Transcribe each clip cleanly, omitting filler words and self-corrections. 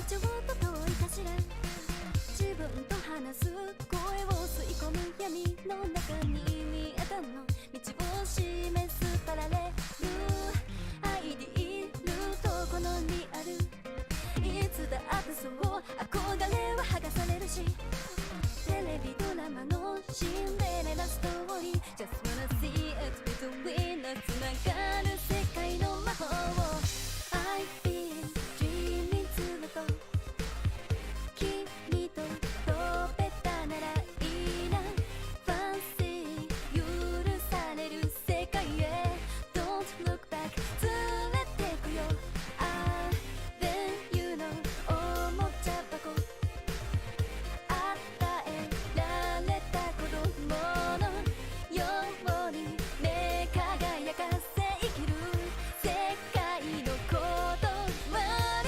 ちょっと遠いかしら。自分と話す声を吸い込む闇の中に見えたの。道を示すパラレルアイディルとこのリアル。いつだってそう憧れは剥がされるし、テレビドラマのシンデレラストーリー Just wanna see it between us つながる世界の魔法を I've been dreaming ずっと君と飛べたならいいな Fancy 許される世界へ Don't look back 連れてくよ Ah then you know おもちゃ箱与えられた子供のように目輝かせ生きる世界の言葉に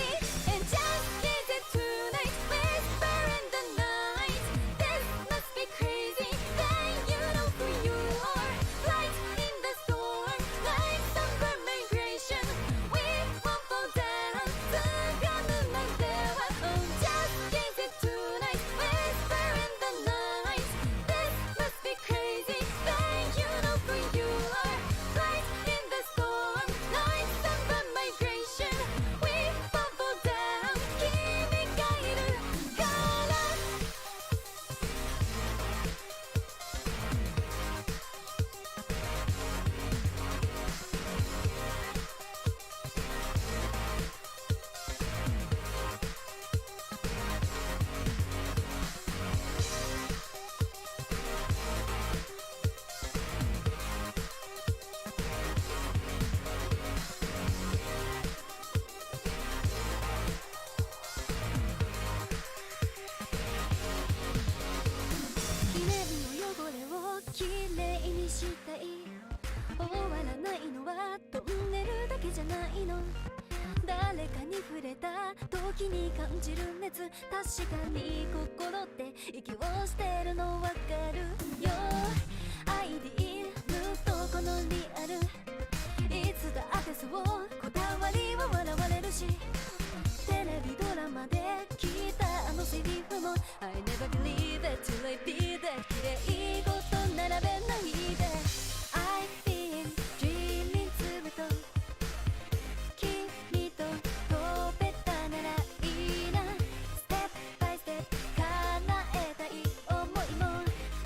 And just kiss it tonight whisper in the night This must be crazy then you know who you are Light in the storm like summer migration We won't fall down 掴むまでは Oh just kiss it tonight whisper in the night This must be crazy then you know who you are Light in the storm like summer migration We won't fall down 君がいるから記念の汚れをきれいにしたい終わらないのはトンネルだけじゃないの誰かに触れた時に感じる熱確かに心って息をしてるのわかるよアイディルとこのリアルいつだってそうこだわりは笑われるしテレビドラマで聞いたあのセリフも I never believe it till I be that 綺麗事並べないで I've been dreaming ずっと君と飛べたならいいな Step by step 叶えたい想いも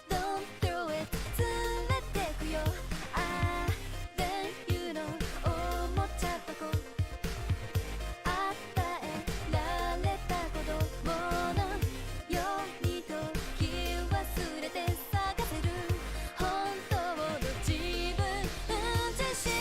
Don't throw it 連れてくよ Ah then you know おもちゃ箱与えられた子供のように時忘れて探せる本当の自分自身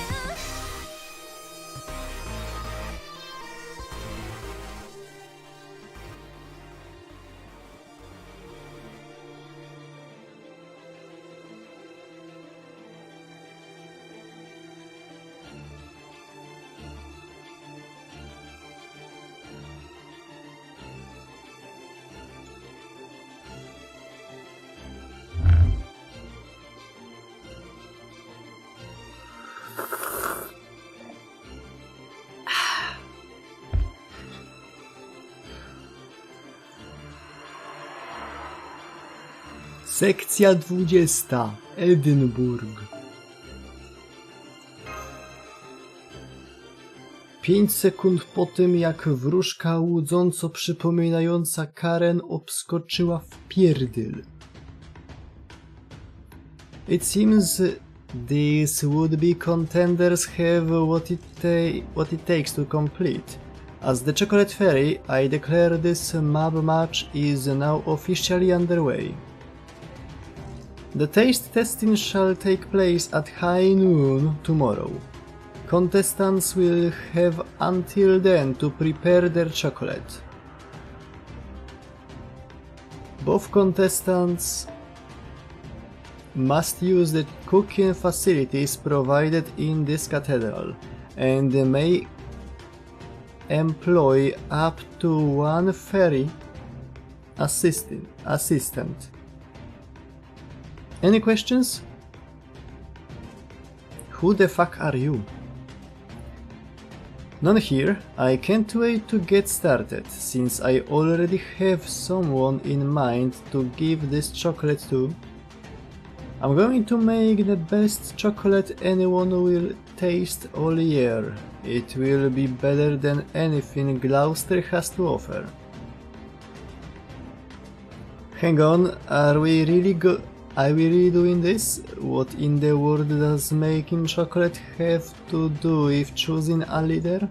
Sekcja 20. Edynburg. 5 sekund po tym, jak wróżka łudząco przypominająca Karen obskoczyła w pierdyl. It seems these would-be contenders have what it takes to complete. As the Chocolate Fairy, I declare this mob match is now officially underway. The taste testing shall take place at high noon tomorrow. Contestants will have until then to prepare their chocolate. Both contestants must use the cooking facilities provided in this cathedral and may employ up to one fairy assistant. Any questions? Who the fuck are you? None here. I can't wait to get started, since I already have someone in mind to give this chocolate to. I'm going to make the best chocolate anyone will taste all year. It will be better than anything Gloucester has to offer. Hang on, are we really doing this? What in the world does making chocolate have to do with choosing a leader?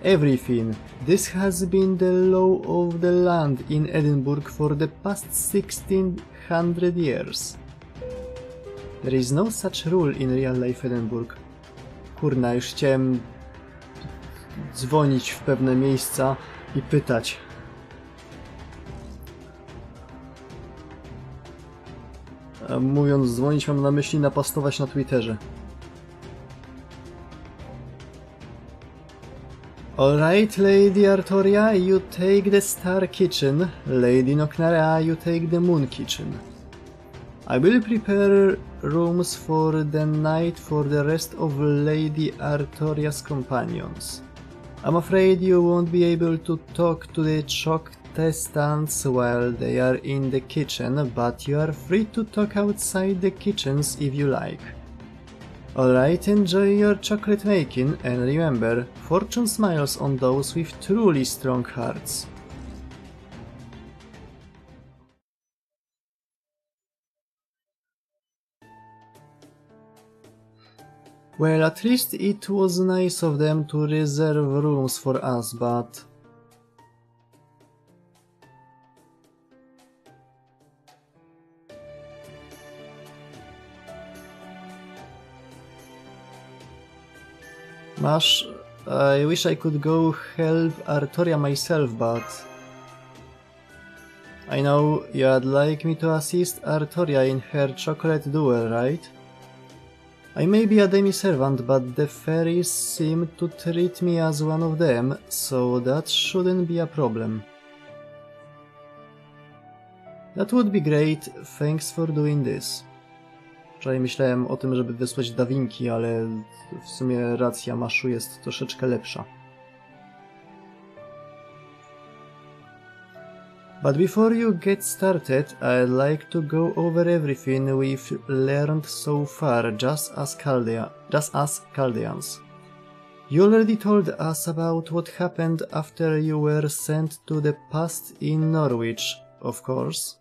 Everything. This has been the law of the land in Edinburgh for the past 1600 years. There is no such rule in real life Edinburgh. Kurna, już chciałem dzwonić w pewne miejsca i pytać. A mówiąc dzwonić, mam na myśli napastować na Twitterze. Alright, Lady Artoria, you take the Star Kitchen. Lady Knocknarea, you take the Moon Kitchen. I will prepare rooms for the night for the rest of Lady Artoria's companions. I'm afraid you won't be able to talk to the contestants while they are in the kitchen, but you are free to talk outside the kitchens if you like. Alright, enjoy your chocolate making, and remember, fortune smiles on those with truly strong hearts. Well, at least it was nice of them to reserve rooms for us, but... Masz, I wish I could go help Artoria myself, but... I know you'd like me to assist Artoria in her chocolate duel, right? I may be a demi-servant, but the fairies seem to treat me as one of them, so that shouldn't be a problem. That would be great, thanks for doing this. Wczoraj myślałem o tym, żeby wysłać Dawinki, ale w sumie racja Maszu jest troszeczkę lepsza. But before you get started, I'd like to go over everything we've learned so far, just as Chaldeans. You already told us about what happened after you were sent to the past in Norwich, of course.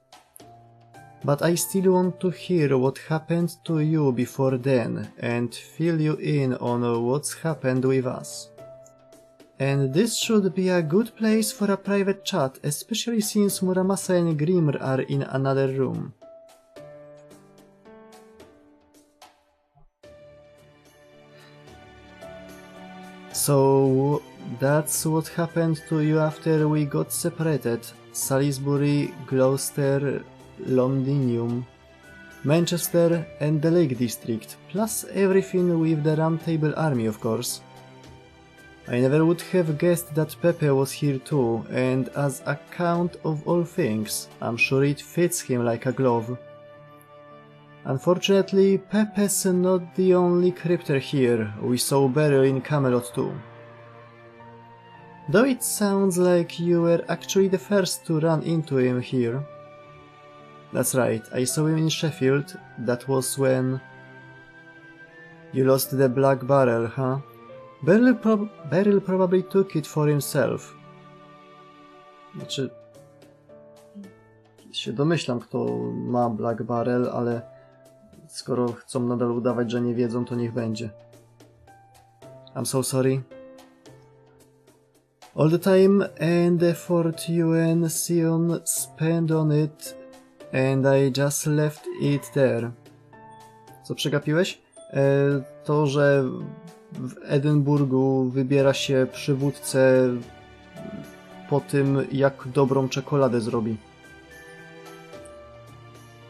But I still want to hear what happened to you before then, and fill you in on what's happened with us. And this should be a good place for a private chat, especially since Muramasa and Grimr are in another room. So that's what happened to you after we got separated. Salisbury, Gloucester, Londinium, Manchester and the Lake District, plus everything with the Round Table Army, of course. I never would have guessed that Pepe was here too, and as a count of all things, I'm sure it fits him like a glove. Unfortunately, Pepe's not the only crypter here, we saw Beryl in Camelot too. Though it sounds like you were actually the first to run into him here. That's right, I saw him in Sheffield, that was when... You lost the black barrel, huh? Beryl probably took it for himself. Znaczy... się domyślam, kto ma black barrel, ale... skoro chcą nadal udawać, że nie wiedzą, to niech będzie. I'm so sorry. All the time and effort you and Sion spent on it, and I just left it there. Co przegapiłeś? To, że w Edynburgu wybiera się przywódcę po tym, jak dobrą czekoladę zrobi.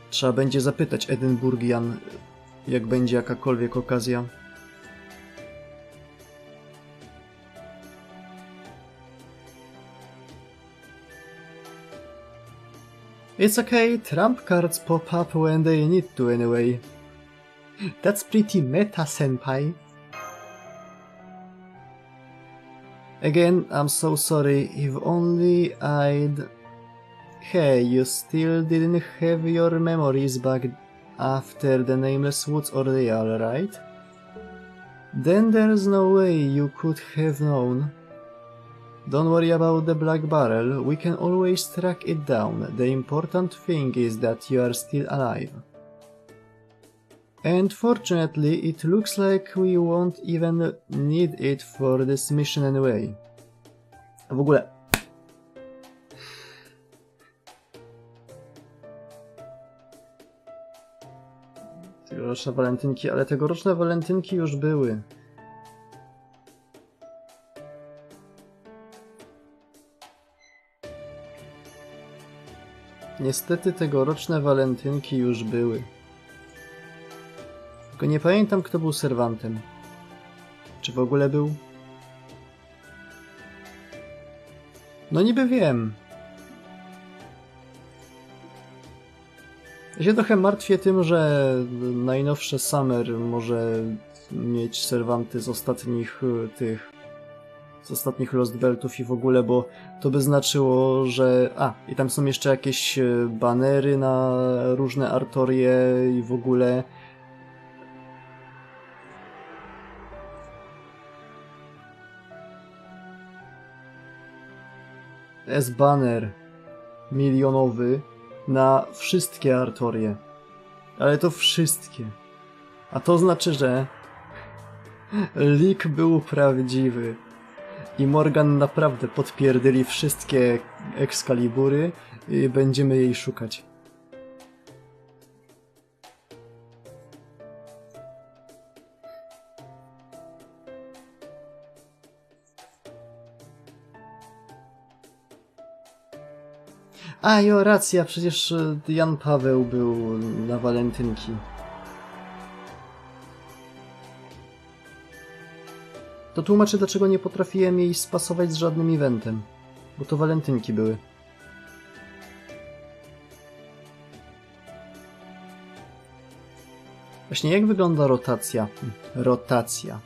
Trzeba będzie zapytać Edynburgian, jak będzie jakakolwiek okazja. It's okay, trump cards pop up when they need to anyway. That's pretty meta, senpai. Again, I'm so sorry, if only I'd... Hey, you still didn't have your memories back after the Nameless Woods ordeal, right? Then there's no way you could have known. Don't worry about the black barrel, we can always track it down. The important thing is that you are still alive. And fortunately, it looks like we won't even need it for this mission anyway. W ogóle... Tegoroczne walentynki, ale tegoroczne walentynki już były. Niestety tegoroczne walentynki już były. Tylko nie pamiętam, kto był serwantem. Czy w ogóle był? No niby wiem. Ja się trochę martwię tym, że najnowsze Summer może mieć serwanty z ostatnich z ostatnich Lostbeltów i w ogóle, bo to by znaczyło, że... i tam są jeszcze jakieś banery na różne artorie i w ogóle... Jest banner milionowy na wszystkie artorie. Ale to wszystkie. A to znaczy, że leak był prawdziwy. I Morgan naprawdę podpierdyli wszystkie Excalibury i będziemy jej szukać. Jo, racja, przecież Jan Paweł był na walentynki. To tłumaczy, dlaczego nie potrafiłem jej spasować z żadnym eventem. Bo to walentynki były. Właśnie jak wygląda rotacja? Rotacja.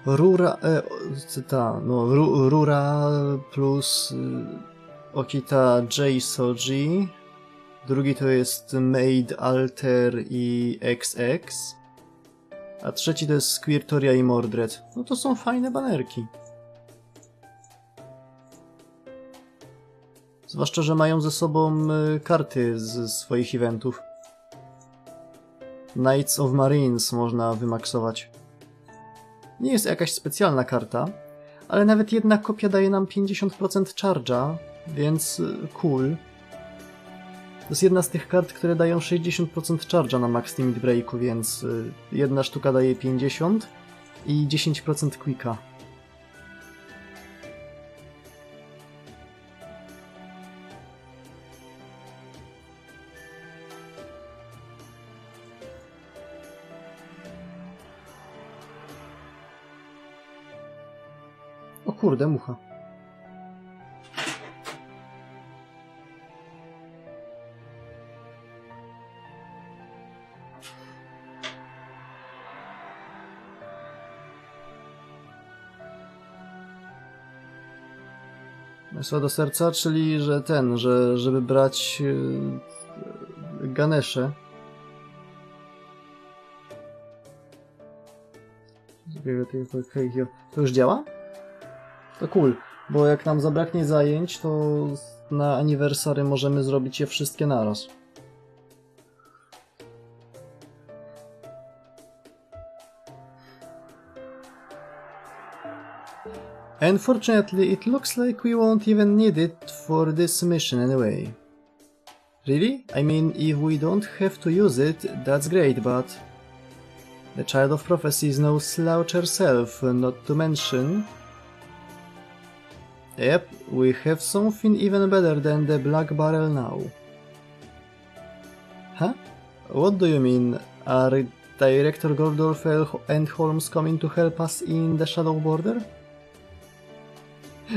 Rura, Rura plus Okita J Soji. Drugi to jest Maid Alter i XX. A trzeci to jest Squirtoria i Mordred. No to są fajne banerki. Zwłaszcza, że mają ze sobą karty z swoich eventów. Knights of Marines można wymaksować. Nie jest jakaś specjalna karta, ale nawet jedna kopia daje nam 50% charge'a, więc cool. To jest jedna z tych kart, które dają 60% charge'a na max limit breaku, więc jedna sztuka daje 50 i 10% quicka. O kurde, mucha. Masła do serca, czyli że żeby brać Ganesze. To już działa? To cool, bo jak nam zabraknie zajęć, to na aniversary możemy zrobić je wszystkie naraz. Unfortunately, it looks like we won't even need it for this mission anyway. Really? I mean, if we don't have to use it, that's great, but... The Child of Prophecy is no slouch herself, not to mention... Yep, we have something even better than the Black Barrel now. Huh? What do you mean? Are Director Goldorf and Holmes coming to help us in the Shadow Border?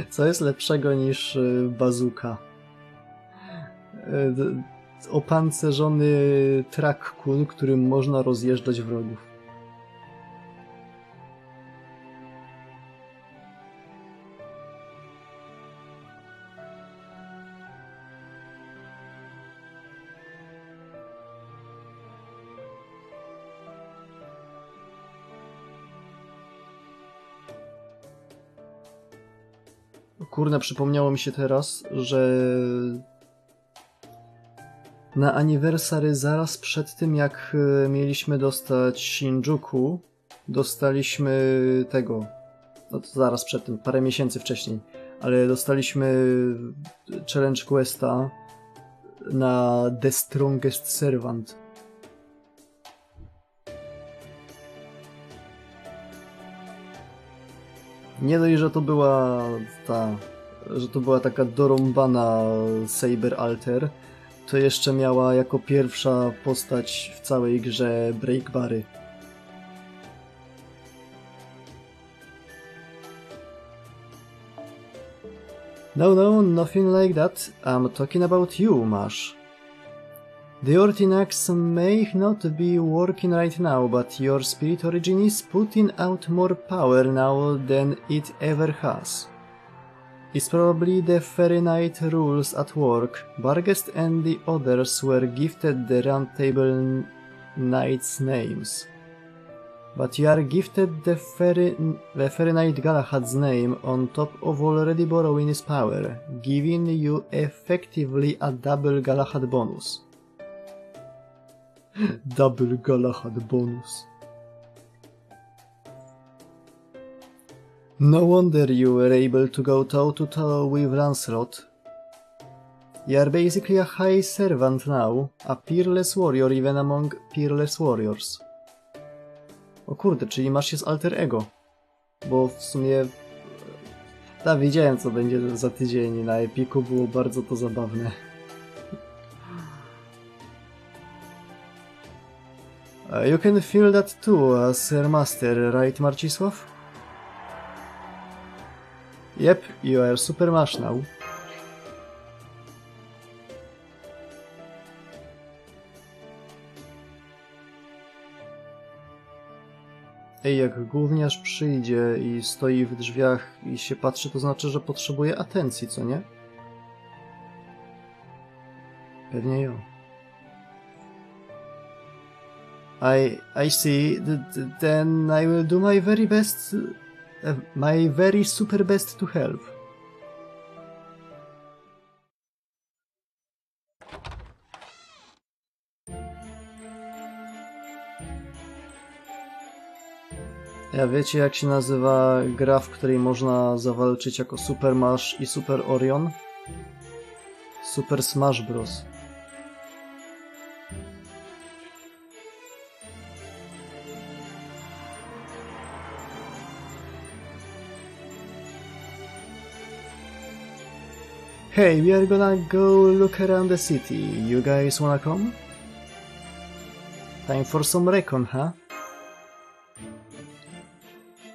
Co jest lepszego niż bazuka? Opancerzony track-kun, którym można rozjeżdżać wrogów. Kurna, przypomniało mi się teraz, że na aniversary zaraz przed tym, jak mieliśmy dostać Shinjuku, dostaliśmy tego, no to zaraz przed tym, parę miesięcy wcześniej, ale dostaliśmy challenge questa na The Strongest Servant. Nie dość, że to była taka dorąbana Saber Alter, to jeszcze miała jako pierwsza postać w całej grze breakbary. No, nothing like that. I'm talking about you, Mash. The Ortinax may not be working right now, but your spirit origin is putting out more power now than it ever has. It's probably the Fairy Knight rules at work. Barghest and the others were gifted the Round Table Knights' names. But you are gifted the Fairy Knight Galahad's name on top of already borrowing his power, giving you effectively a double Galahad bonus. Double Galahad bonus. No wonder you were able to go toe-to-toe with Lancelot. You are basically a high servant now, a peerless warrior even among peerless warriors. O kurde, czyli masz jest alter ego. Bo w sumie... Tak, wiedziałem co będzie za tydzień na Epiku, było bardzo to zabawne. You can feel that too as her master, right Marcisław? Yep, you are super mash now. Ej, jak gówniarz przyjdzie i stoi w drzwiach i się patrzy, to znaczy, że potrzebuje atencji, co nie? Pewnie ją. I see. Then I will do my very best, my very super best to help. Ja wiecie jak się nazywa gra, w której można zawalczyć jako Super Mash i Super Orion? Super Smash Bros. Hey, we are gonna go look around the city. You guys wanna come? Time for some recon, huh?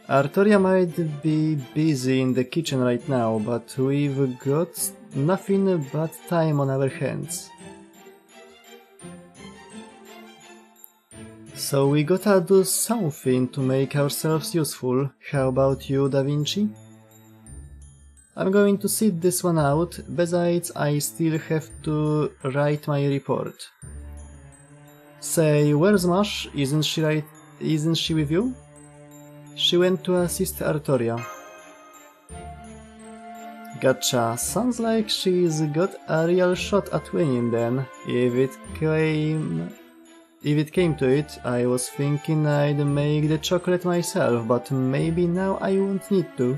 Artoria might be busy in the kitchen right now, but we've got nothing but time on our hands. So we gotta do something to make ourselves useful. How about you, Da Vinci? I'm going to sit this one out, besides I still have to write my report. Say, where's Mash? Isn't she with you? She went to assist Artoria. Gotcha. Sounds like she's got a real shot at winning then. If it came to it, I was thinking I'd make the chocolate myself, but maybe now I won't need to.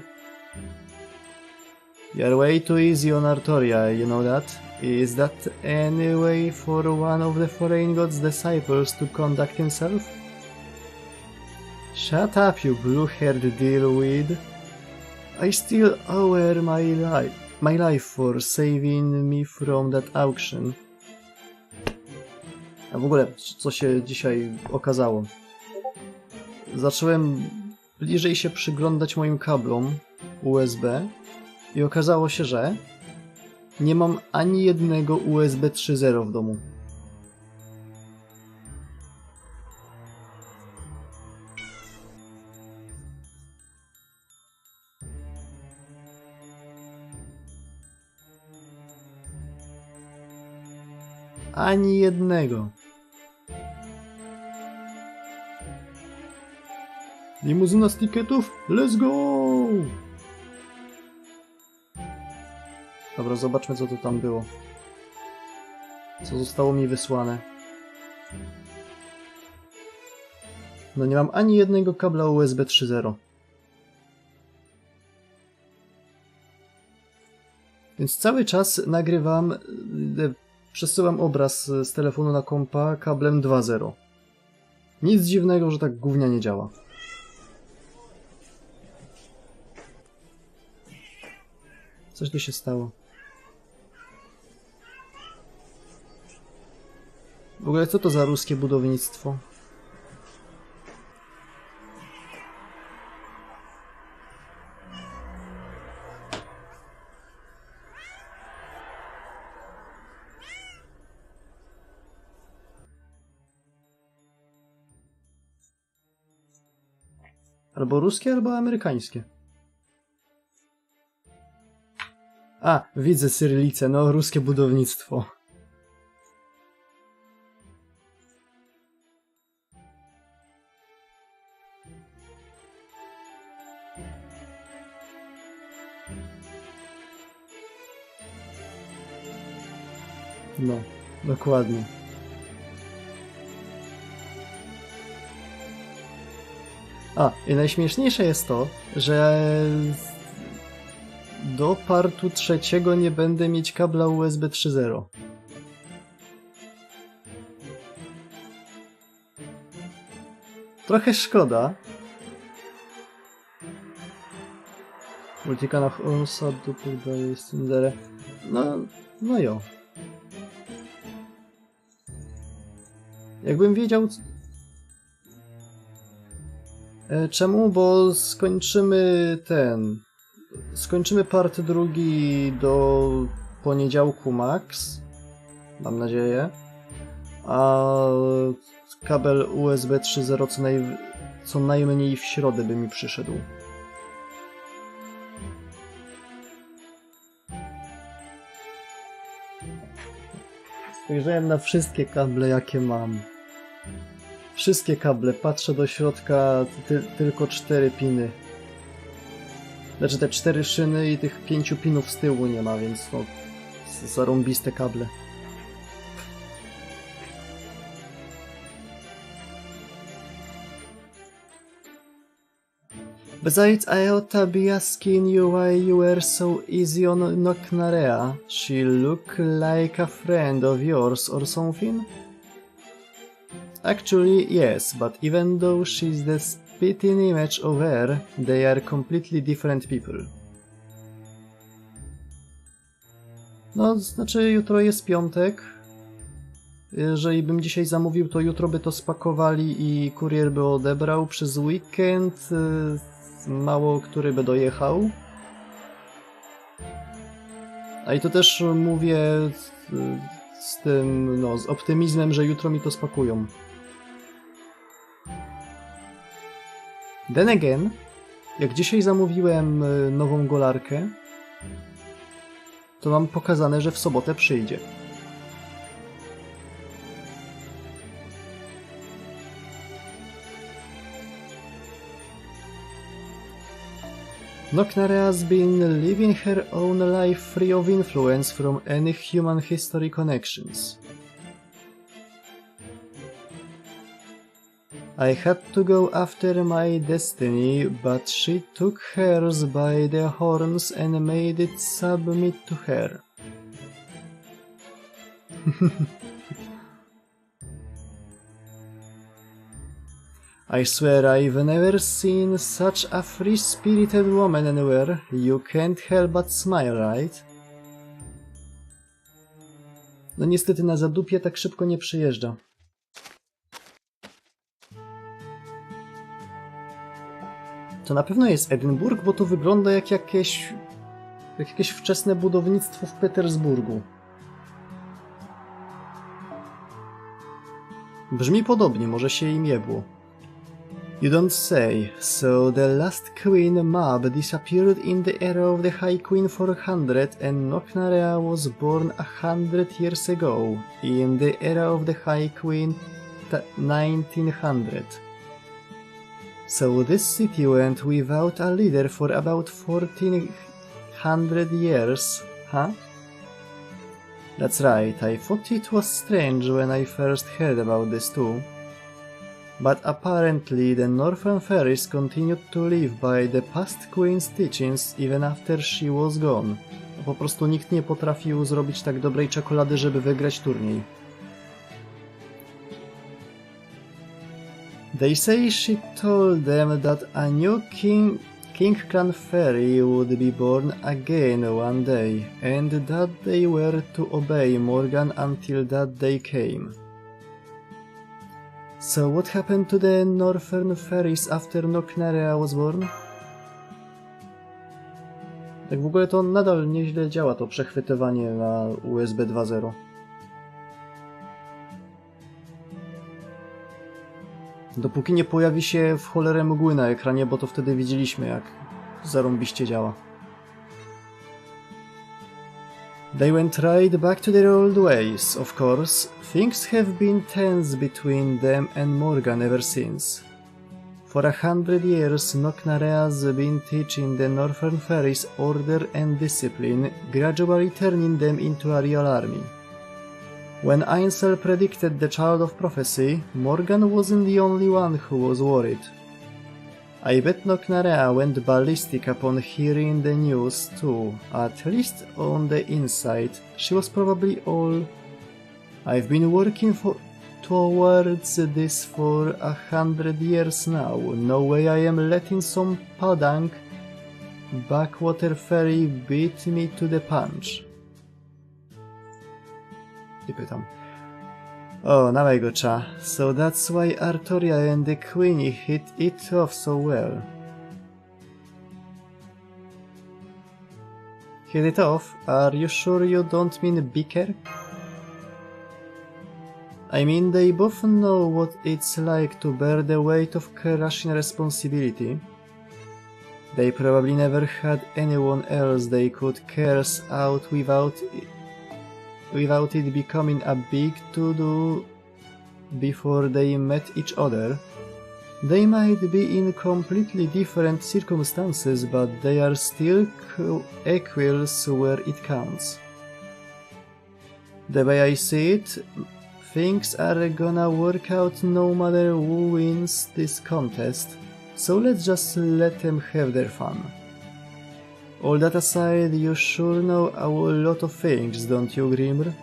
You're way too easy on Artoria, you know that? Is that any way for one of the foreign god's disciples to conduct himself? Shut up, you blue-haired dealweed. I still owe her my life for saving me from that auction. w ogóle, co się dzisiaj okazało. Zacząłem bliżej się przyglądać moim kablom USB i okazało się, że nie mam ani jednego USB 3.0 w domu. Ani jednego. Limuzyna z ticketów? Let's go! Dobra, zobaczmy, co to tam było. Co zostało mi wysłane. No nie mam ani jednego kabla USB 3.0. Więc cały czas nagrywam, przesyłam obraz z telefonu na kompa kablem 2.0. Nic dziwnego, że tak gównianie działa. Coś tu się stało. W ogóle co to za ruskie budownictwo? Albo ruskie, albo amerykańskie. A, widzę cyrylicę, no ruskie budownictwo. No, dokładnie. A, i najśmieszniejsze jest to, że do partu trzeciego nie będę mieć kabla USB 3.0. Trochę szkoda. Multikanał osadu, no jo. Jakbym wiedział... Czemu? Bo skończymy part drugi do poniedziałku max. Mam nadzieję. A kabel USB 3.0 co najmniej w środę by mi przyszedł. Spojrzałem na wszystkie kable, jakie mam. Wszystkie kable, patrzę do środka, tylko 4 piny. Znaczy te 4 szyny i tych 5 pinów z tyłu nie ma, więc no... zarąbiste kable. Besides, I ought to be asking you why you were so easy on Noknarea. She look like a friend of yours or something? Actually, yes, but even though she's the spitting image of her, they are completely different people. No, znaczy jutro jest piątek. Jeżeli bym dzisiaj zamówił, to jutro by to spakowali i kurier by odebrał. Przez weekend mało który by dojechał. A i to też mówię z tym, no, z optymizmem, że jutro mi to spakują. Then again, jak dzisiaj zamówiłem nową golarkę, to mam pokazane, że w sobotę przyjdzie. Noknarea has been living her own life free of influence from any human history connections. I had to go after my destiny, but she took hers by the horns and made it submit to her. I swear I've never seen such a free-spirited woman anywhere. You can't help but smile, right? No niestety na Zadupie tak szybko nie przyjeżdża. To na pewno jest Edynburg, bo to wygląda jak jakieś wczesne budownictwo w Petersburgu. Brzmi podobnie, może się im jebło. You don't say. So the last Queen Mab disappeared in the era of the High Queen 400 and Noknarea was born 100 years ago in the era of the High Queen 1900. So this city went without a leader for about 1400 years, huh? That's right, I thought it was strange when I first heard about this too. But apparently the Northern Fairies continued to live by the past Queen's teachings even after she was gone. Po prostu nikt nie potrafił zrobić tak dobrej czekolady, żeby wygrać turniej. They say she told them that a new King Clan Fairy would be born again one day, and that they were to obey Morgan until that day came. So what happened to the Northern Fairies after Noknarea was born? Tak w ogóle to nadal nieźle działa to przechwytywanie na USB 2.0. Dopóki nie pojawi się w cholerę mgły na ekranie, bo to wtedy widzieliśmy, jak zarąbiście działa. They went right back to their old ways, of course. Things have been tense between them and Morgan ever since. For 100 years, Noknarea's been teaching the Northern Fairies order and discipline, gradually turning them into a real army. When Ainsel predicted the Child of Prophecy, Morgan wasn't the only one who was worried. I bet Noknarea went ballistic upon hearing the news too, at least on the inside. She was probably all... I've been working towards this for 100 years now. No way I am letting some podunk backwater fairy beat me to the punch. I pytam. Oh, now I gotcha. So that's why Artoria and the Queenie hit it off so well. Hit it off? Are you sure you don't mean bicker? I mean, they both know what it's like to bear the weight of crushing responsibility. They probably never had anyone else they could curse out without it becoming a big to-do before they met each other. They might be in completely different circumstances, but they are still equals where it counts. The way I see it, things are gonna work out no matter who wins this contest, so let's just let them have their fun. All that aside, you sure know a lot of things, don't you, Grimr?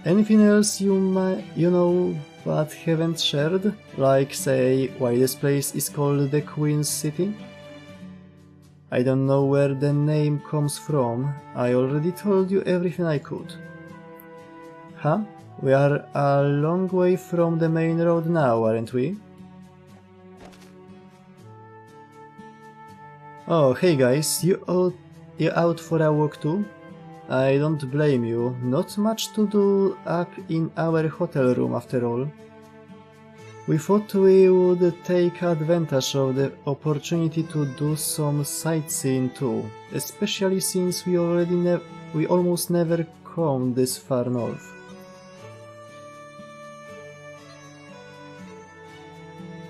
Anything else you know but haven't shared? Like, say, why this place is called the Queen's City? I don't know where the name comes from. I already told you everything I could. Huh? We are a long way from the main road now, aren't we? Oh, hey guys, you out for a walk too? I don't blame you, not much to do up in our hotel room after all. We thought we would take advantage of the opportunity to do some sightseeing too, especially since we almost never come this far north.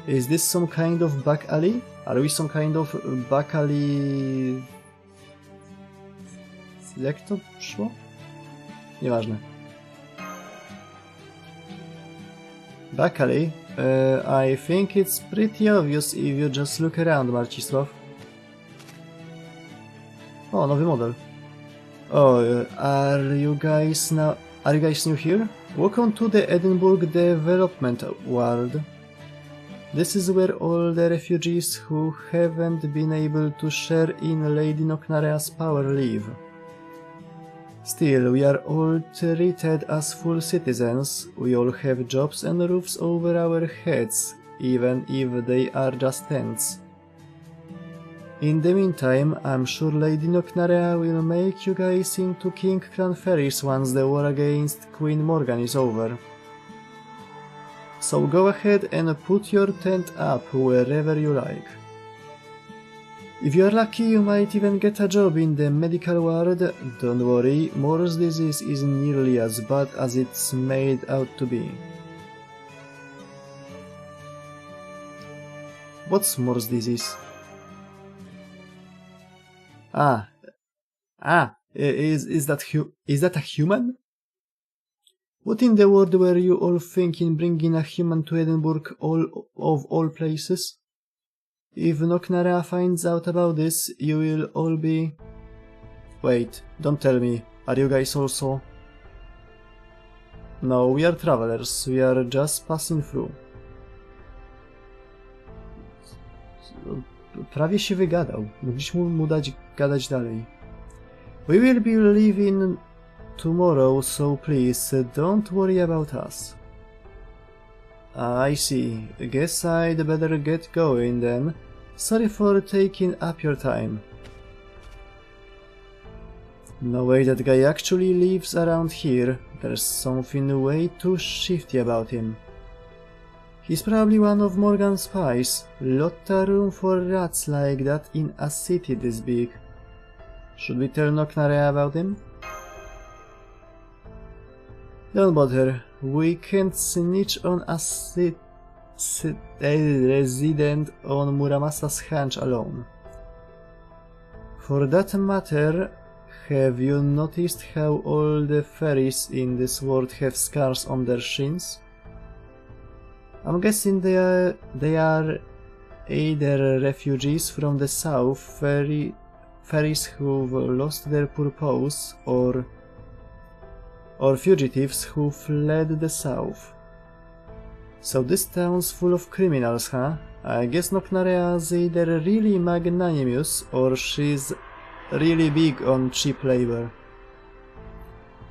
Is this some kind of back alley? Are we some kind of back alley... Jak to szło? Nieważne. Back alley? I think it's pretty obvious if you just look around, Marcisław. O, nowy model. Oh, are you guys new here? Welcome to the Edinburgh Development World. This is where all the refugees who haven't been able to share in Lady Noknarea's power live. Still, we are all treated as full citizens, we all have jobs and roofs over our heads, even if they are just tents. In the meantime, I'm sure Lady Noknarea will make you guys into King Clan fairies once the war against Queen Morgan is over. So go ahead and put your tent up wherever you like. If you're lucky, you might even get a job in the medical ward. Don't worry, Morse disease isn't nearly as bad as it's made out to be. What's Morse disease? Is that a human? What in the world were you all thinking bringing a human to Edinburgh of all places? If Noknarea finds out about this, you will all be... Wait, don't tell me, are you guys also... No, we are travelers, we are just passing through. Prawie się wygadał, mogliśmy mu dać gadać dalej. We will be leaving tomorrow, so please don't worry about us. I see. Guess I'd better get going then. Sorry for taking up your time. No way, that guy actually lives around here. There's something way too shifty about him. He's probably one of Morgan's spies. Lotta room for rats like that in a city this big. Should we tell Noknarea about him? Don't bother. We can't snitch on a resident on Muramasa's ranch alone. For that matter, have you noticed how all the fairies in this world have scars on their shins? I'm guessing they are either refugees from the south, fairies who've lost their purpose, or fugitives who fled the south. So this town's full of criminals, huh? I guess Noknarea's either really magnanimous or she's really big on cheap labor.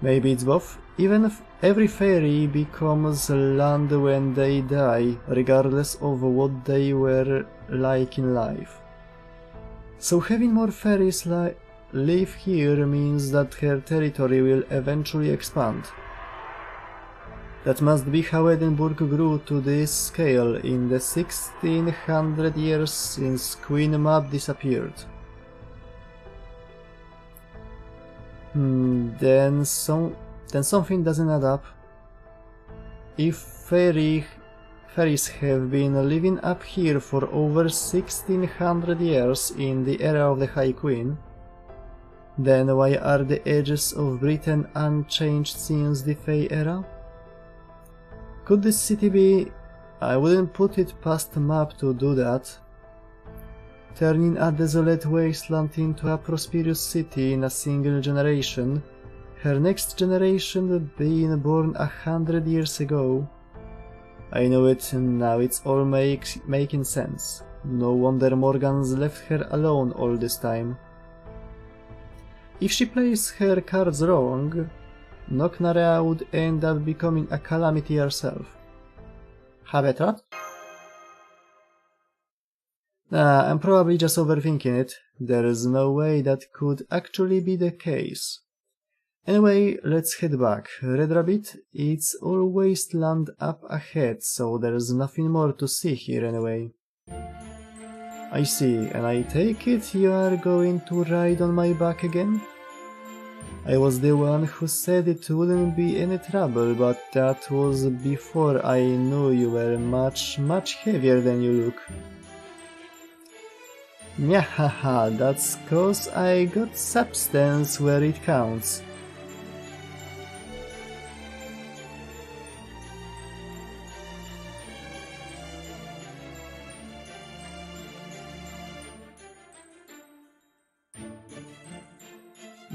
Maybe it's both. Even if every fairy becomes land when they die, regardless of what they were like in life. So having more fairies live here means that her territory will eventually expand. That must be how Edinburgh grew to this scale in the 1600 years since Queen Mab disappeared. Then something doesn't add up. If fairies have been living up here for over 1600 years in the era of the High Queen, then why are the edges of Britain unchanged since the Fey era? Could this city be... I wouldn't put it past Mab to do that. Turning a desolate wasteland into a prosperous city in a single generation, her next generation being born 100 years ago. I know it, now it's all making sense. No wonder Morgan's left her alone all this time. If she plays her cards wrong, Noknarea would end up becoming a calamity herself. Have a thought? Nah, I'm probably just overthinking it. There's no way that could actually be the case. Anyway, let's head back. Red Rabbit, it's all wasteland up ahead, so there's nothing more to see here anyway. I see, and I take it you are going to ride on my back again? I was the one who said it wouldn't be any trouble, but that was before I knew you were much heavier than you look. Nyahaha, that's 'cause I got substance where it counts.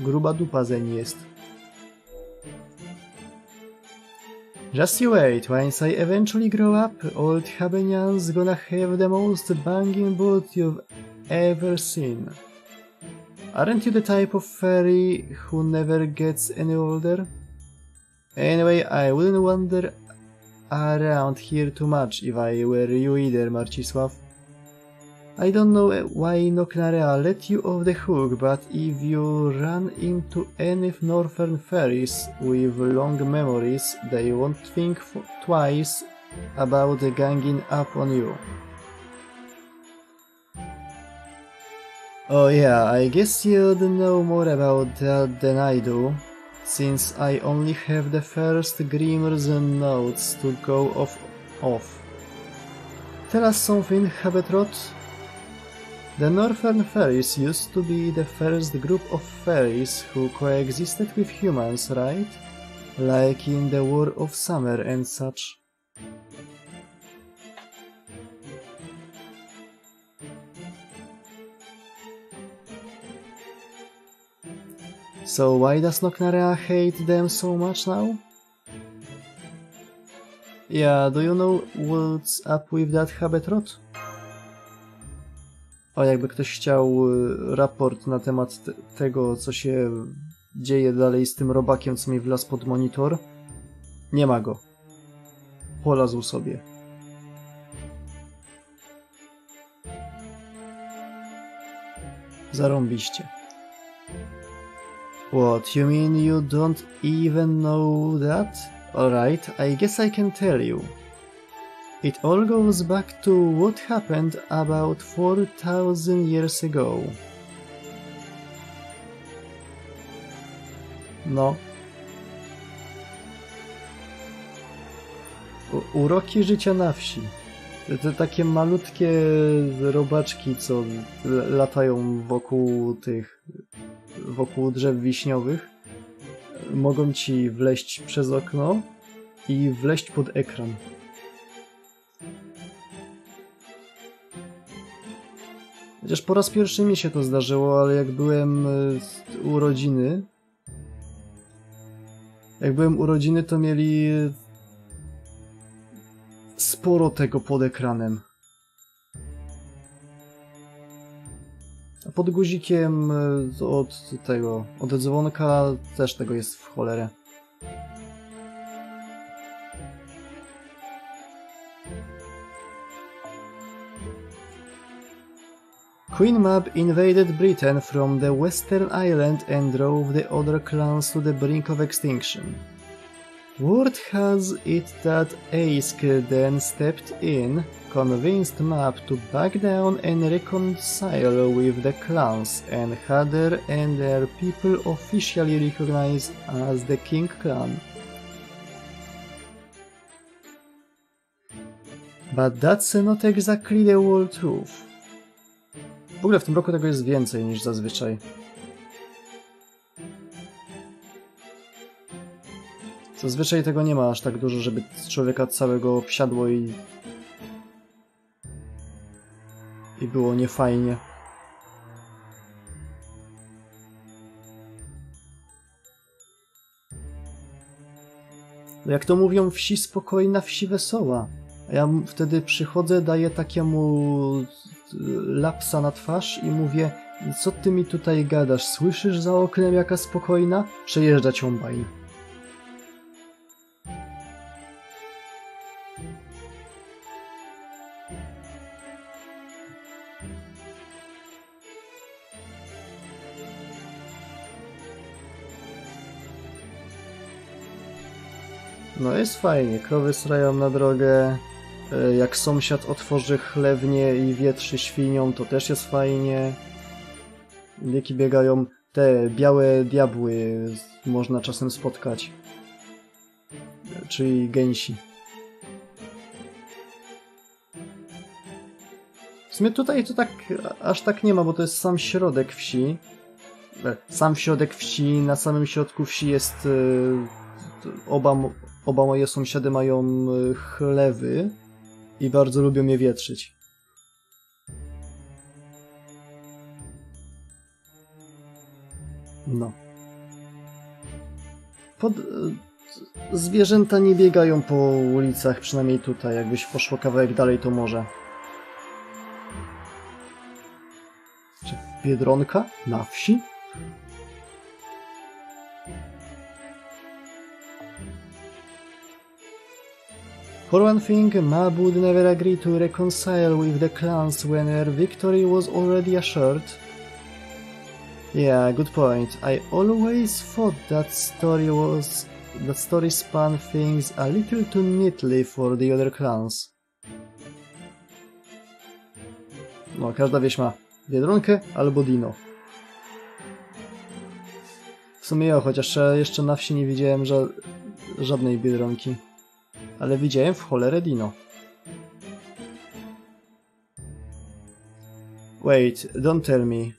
Gruba dupa zeń jest. Just you wait, once I eventually grow up, old Habenian's gonna have the most banging boot you've ever seen. Aren't you the type of fairy who never gets any older? Anyway, I around here too much if I were you either, Marcisław. I don't know why Noknarea let you off the hook, but if you run into any northern fairies with long memories, they won't think twice about ganging up on you. Oh yeah, I guess you'd know more about that than I do, since I only have the first Grimmer's notes to go off. Tell us something, Habetrot. The Northern Fairies used to be the first group of fairies who coexisted with humans, right? Like in the War of Summer and such. So why does Noknarea hate them so much now? Yeah, do you know what's up with that, Habetrot? O, jakby ktoś chciał raport na temat tego, co się dzieje dalej z tym robakiem, co mi wlazł pod monitor. Nie ma go. Polazł sobie. Zarąbiście. What, you mean you don't even know that? Alright, I guess I can tell you. It all goes back to what happened about 4,000 years ago. No. Uroki życia na wsi. Te takie malutkie robaczki, co latają wokół drzew wiśniowych, mogą ci wleźć przez okno i wleźć pod ekran. Chociaż po raz pierwszy mi się to zdarzyło, ale jak byłem u rodziny, to mieli sporo tego pod ekranem. A pod guzikiem od dzwonka też tego jest w cholerę. Queen Mab invaded Britain from the Western Island and drove the other clans to the brink of extinction. Word has it that Aisk then stepped in, convinced Mab to back down and reconcile with the clans, and Hadder and their people officially recognized as the King Clan. But that's not exactly the whole truth. W ogóle w tym roku tego jest więcej niż zazwyczaj. Zazwyczaj tego nie ma aż tak dużo, żeby człowieka całego obsiadło i było niefajnie. Jak to mówią, wsi spokojna, wsi wesoła. A ja wtedy przychodzę, daję takiemu lapsa na twarz i mówię: co ty mi tutaj gadasz? Słyszysz za oknem jaka spokojna? Przejeżdża ciąbaj. No jest fajnie, krowy srają na drogę, jak sąsiad otworzy chlewnię i wietrzy świnią, to też jest fajnie. Wieki biegają, te białe diabły można czasem spotkać, czyli gęsi. W sumie tutaj to tak aż tak nie ma, bo to jest sam środek wsi. Sam środek wsi, na samym środku wsi jest Oba moje sąsiady mają chlewy i bardzo lubią je wietrzyć. No. Zwierzęta nie biegają po ulicach, przynajmniej tutaj. Jakbyś poszło kawałek dalej, to może. Czy Biedronka? Na wsi? For one thing, Mab would never agree to reconcile with the clans when her victory was already assured. Yeah, good point. I always thought that story spun things a little too neatly for the other clans. No, każda wieś ma Biedronkę albo Dino. W sumie ja, chociaż jeszcze na wsi nie widziałem żadnej Biedronki. Ale widziałem w cholerę Dino. Wait, don't tell me.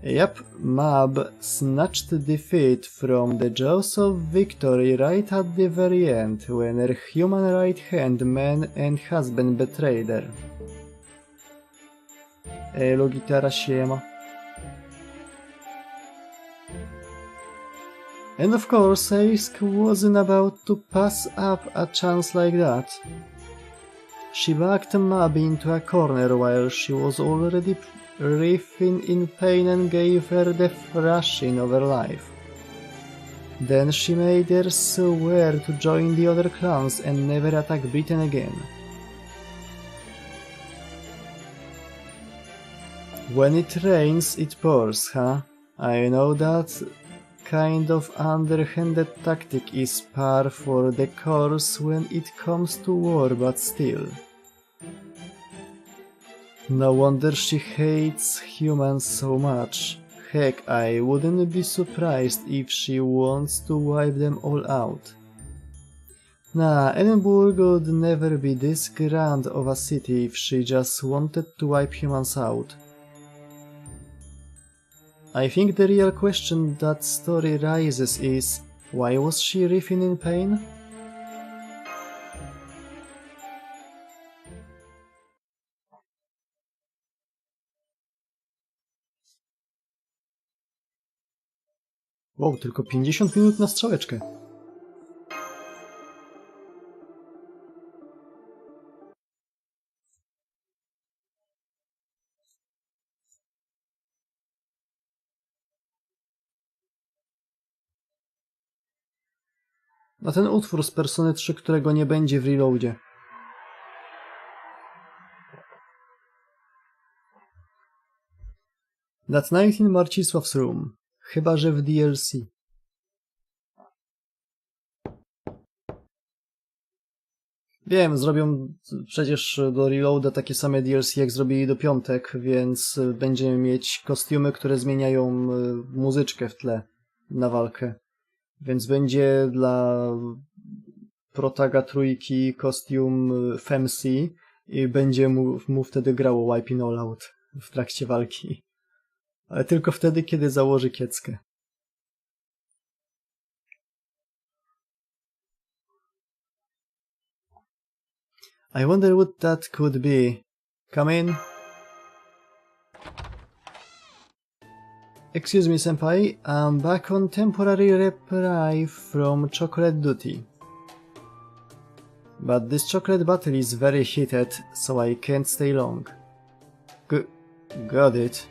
Yep, Mab snatched defeat from the jaws of victory right at the very end, when her human right-hand man and husband betrayed her. Elo, gitara siema. And of course, Aisk wasn't about to pass up a chance like that. She backed Mab into a corner while she was already writhing in pain and gave her the thrashing of her life. Then she made her swear to join the other clans and never attack Britain again. When it rains, it pours, huh? I know that kind of underhanded tactic is par for the course when it comes to war, but still. No wonder she hates humans so much. Heck, I wouldn't be surprised if she wants to wipe them all out. Nah, Edinburgh would never be this grand of a city if she just wanted to wipe humans out. I think the real question that story raises is, why was she writhing in pain? Wow, tylko 50 minut na strzałeczkę. A ten utwór z Persony 3, którego nie będzie w reloadzie. That night in Marcisław's room. Chyba że w DLC. Wiem, zrobią przecież do reloada takie same DLC jak zrobili do piątek, więc będziemy mieć kostiumy, które zmieniają muzyczkę w tle na walkę. Więc będzie dla protaga trójki kostium Femsi i będzie mu wtedy grało Wiping All Out w trakcie walki. Ale tylko wtedy, kiedy założy kieckę. I wonder what that could be. Come in. Excuse me, senpai. I'm back on temporary reprieve from chocolate duty. But this chocolate battle is very heated, so I can't stay long. Got it.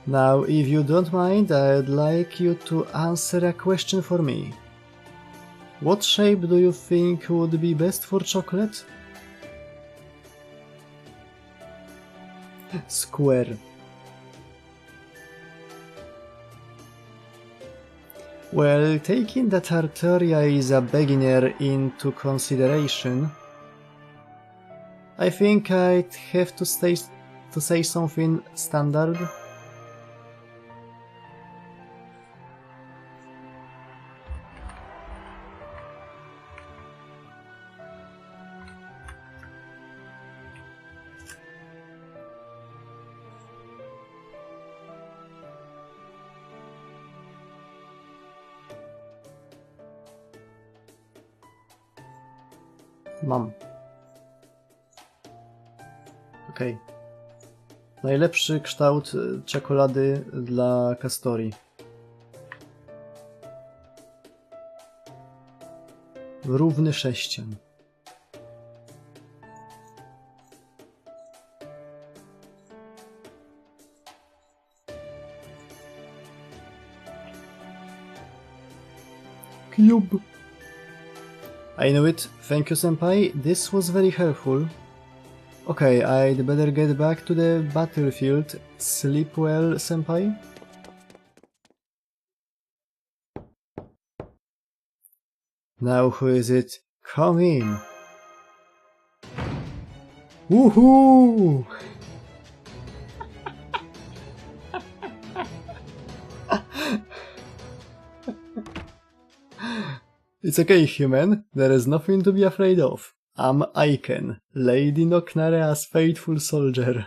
Now, if you don't mind, I'd like you to answer a question for me. What shape do you think would be best for chocolate? Square. Well, taking that Arteria is a beginner into consideration, I think I'd have to say something standard. Mam. Okej. Najlepszy kształt czekolady dla Kastorii. Równy sześcian. Cube. I knew it. Thank you, senpai. This was very helpful. Okay, I'd better get back to the battlefield. Sleep well, senpai? Now who is it? Come in! Woohoo! It's okay, human. There is nothing to be afraid of. I'm Aiken, Lady Noknarea's faithful soldier.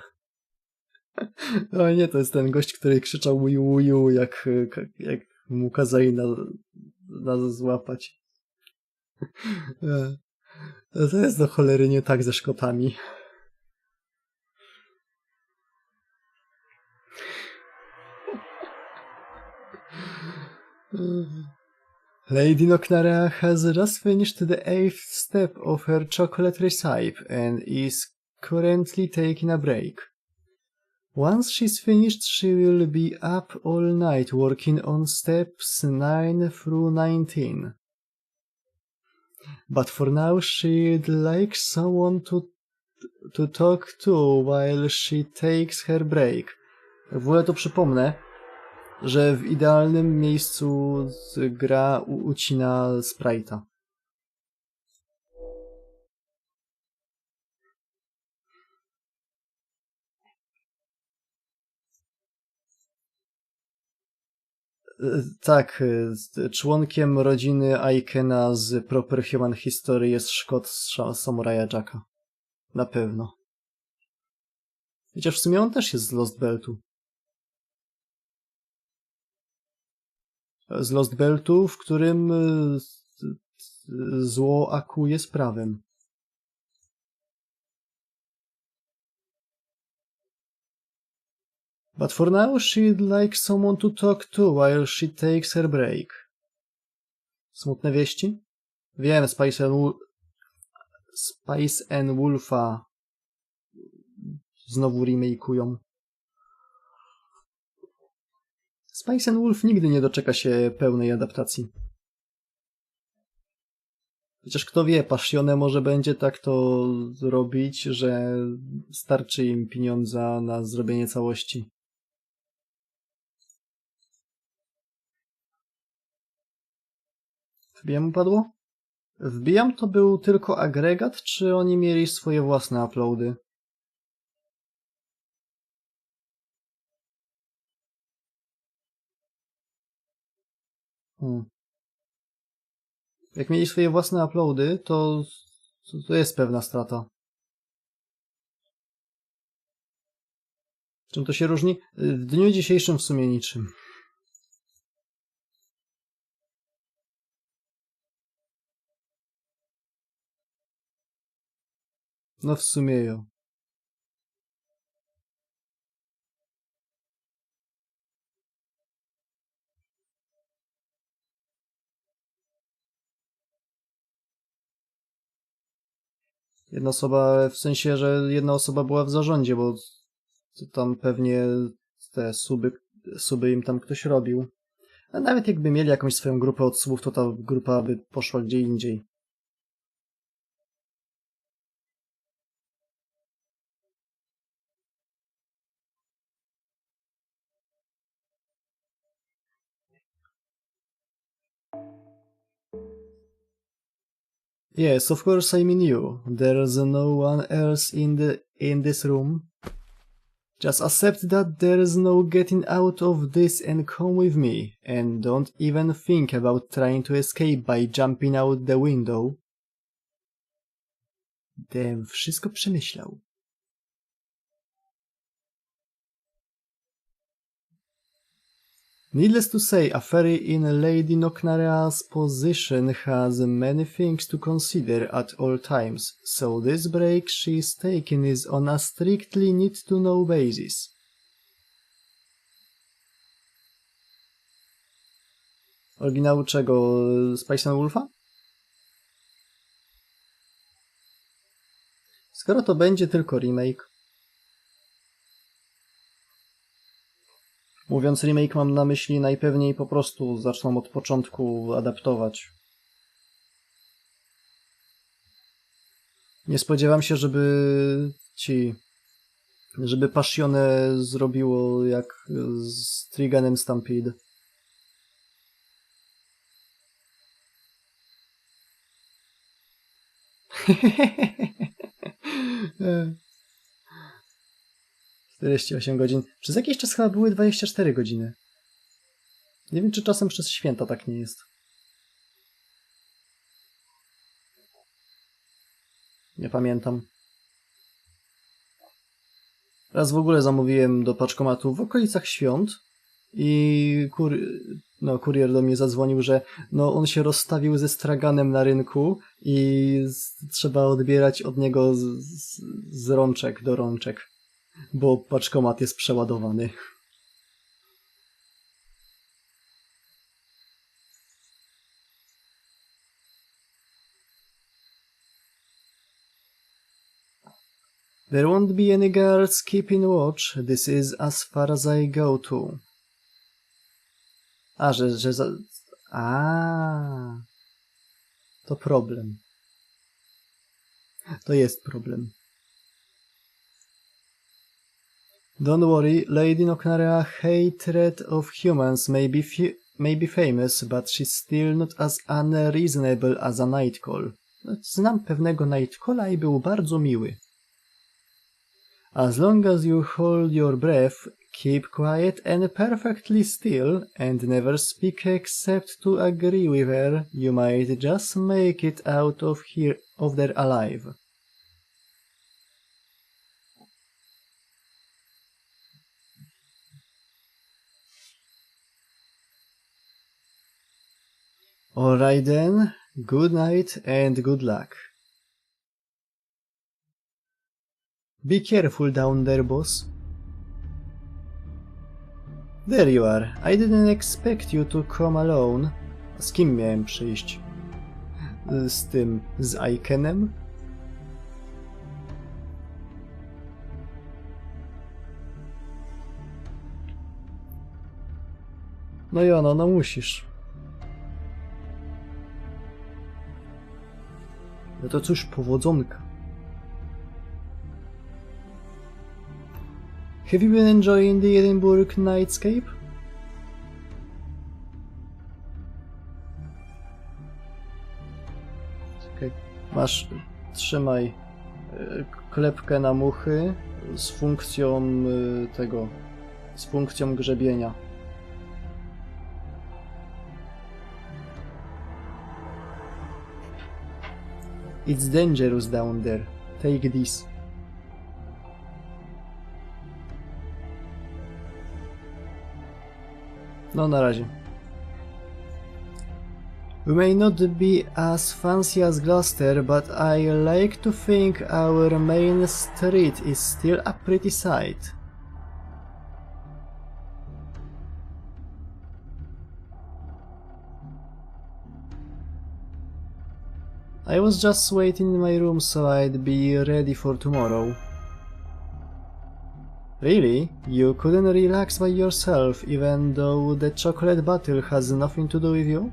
O nie, to jest ten gość, który krzyczał uju, jak mu kazali nas złapać. To jest do cholery nie tak ze Szkotami. Lady Noknarea has just finished the 8th step of her chocolate recipe and is currently taking a break. Once she's finished, she will be up all night working on steps 9 through 19. But for now, she'd like someone to talk to while she takes her break. W ogóle to przypomnę, że w idealnym miejscu gra ucina sprite'a. Tak, członkiem rodziny Aikena z Proper Human History jest Szkot z Samuraja Jacka. Na pewno. Chociaż w sumie on też jest z Lostbeltu. Z Lostbeltu, w którym zło akuje z prawem. But for now she'd like someone to talk to while she takes her break. Smutne wieści? Wiem, Spice and Wolfa znowu remake'ują. Spice and Wolf nigdy nie doczeka się pełnej adaptacji. Chociaż kto wie, Passione może będzie tak to robić, że starczy im pieniądza na zrobienie całości. Wbijam upadło? Wbijam to był tylko agregat, czy oni mieli swoje własne uploady? Jak mieli swoje własne uploady, to jest pewna strata. Czym to się różni? W dniu dzisiejszym w sumie niczym. No w sumie jo. Jedna osoba, w sensie, że jedna osoba była w zarządzie, bo tam pewnie te suby im tam ktoś robił. A nawet jakby mieli jakąś swoją grupę od subów, to ta grupa by poszła gdzie indziej. Yes, of course I mean you. There's no one else in this room. Just accept that there's no getting out of this and come with me. And don't even think about trying to escape by jumping out the window. Dem wszystko przemyślał. Needless to say, a fairy in Lady Noknarea's position has many things to consider at all times, so this break she's taking is on a strictly need-to-know basis. Oryginału czego? Spice and Wolfa? Skoro to będzie tylko remake. Mówiąc remake mam na myśli najpewniej po prostu zaczną od początku adaptować. Nie spodziewam się, żeby Passione zrobiło jak z Triganem Stampede. Hehehehe. 48 godzin. Przez jakiś czas chyba były 24 godziny. Nie wiem, czy czasem przez święta tak nie jest. Nie pamiętam. Raz w ogóle zamówiłem do paczkomatu w okolicach świąt i kurier do mnie zadzwonił, że on się rozstawił ze straganem na rynku i trzeba odbierać od niego z rączek do rączek, bo paczkomat jest przeładowany. There won't be any guards keeping watch. This is as far as I go to. To problem. To jest problem. Don't worry, Lady Nocnarea hatred of humans may be famous, but she's still not as unreasonable as a Nightcall. Znam pewnego Nightcalla i był bardzo miły. As long as you hold your breath, keep quiet and perfectly still, and never speak except to agree with her, you might just make it out of there alive. Alright then, good night and good luck. Be careful down there, boss. There you are. I didn't expect you to come alone. Z kim miałem przyjść? Z Aikenem? No Jono, no musisz. No to cóż, powodzonka. Have you been enjoying the Edinburgh nightscape? Okay. Trzymaj klepkę na muchy z funkcją z funkcją grzebienia. It's dangerous down there. Take this. No na razie. We may not be as fancy as Gloucester, but I like to think our main street is still a pretty sight. I was just waiting in my room so I'd be ready for tomorrow. Really? You couldn't relax by yourself even though the chocolate battle has nothing to do with you?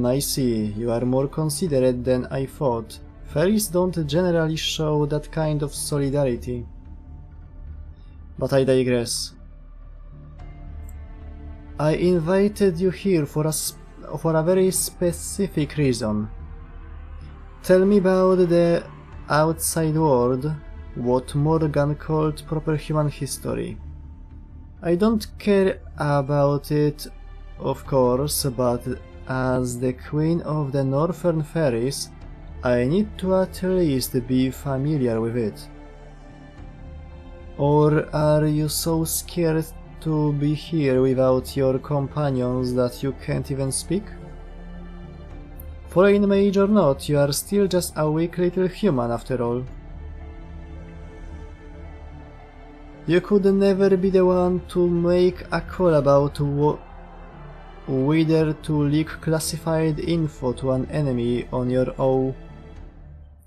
I see. You are more considerate than I thought. Fairies don't generally show that kind of solidarity. But I digress. I invited you here for a very specific reason. Tell me about the outside world, what Morgan called proper human history. I don't care about it, of course, but as the queen of the northern fairies, I need to at least be familiar with it. Or are you so scared to be here without your companions that you can't even speak? Foreign mage or not, you are still just a weak little human after all. You could never be the one to make a call about whether to leak classified info to an enemy on your own.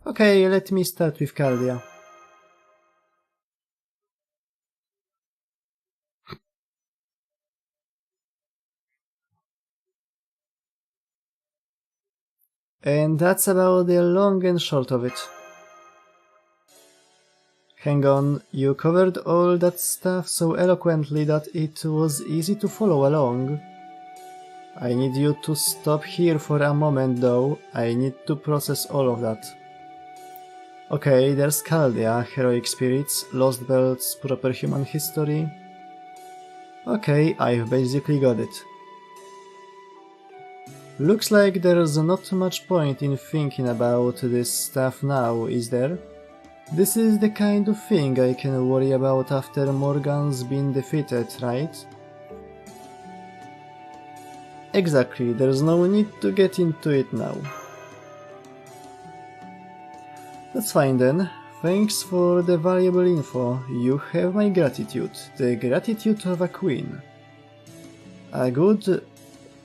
Okay, let me start with Cardia. And that's about the long and short of it. Hang on, you covered all that stuff so eloquently that it was easy to follow along. I need you to stop here for a moment though, I need to process all of that. Okay, there's Chaldea, heroic spirits, Lostbelt's proper human history. Okay, I've basically got it. Looks like there's not much point in thinking about this stuff now, is there? This is the kind of thing I can worry about after Morgan's been defeated, right? Exactly, there's no need to get into it now. That's fine then. Thanks for the valuable info. You have my gratitude. The gratitude of a queen. A good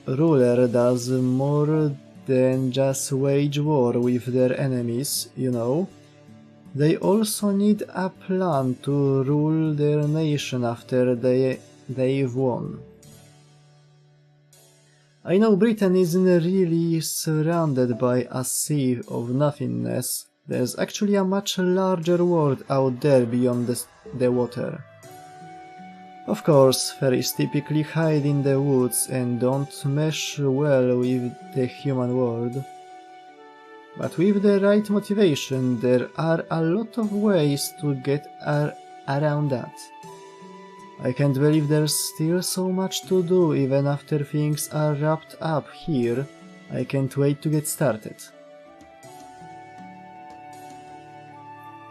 ruler does more than just wage war with their enemies, you know. They also need a plan to rule their nation after they've won. I know Britain isn't really surrounded by a sea of nothingness. There's actually a much larger world out there beyond the water. Of course, fairies typically hide in the woods and don't mesh well with the human world. But with the right motivation, there are a lot of ways to get around that. I can't believe there's still so much to do even after things are wrapped up here. I can't wait to get started.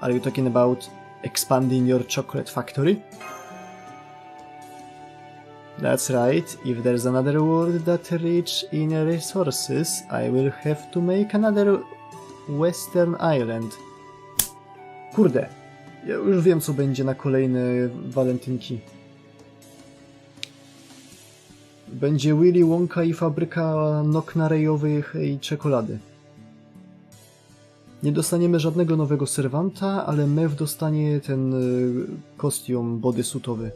Are you talking about expanding your chocolate factory? That's right, if there's another world that rich in resources, I will have to make another Western Island. Kurde, ja już wiem co będzie na kolejne walentynki. Będzie Willy Wonka i fabryka nok narejowych i czekolady. Nie dostaniemy żadnego nowego serwanta, ale Mew dostanie ten kostium bodysuitowy.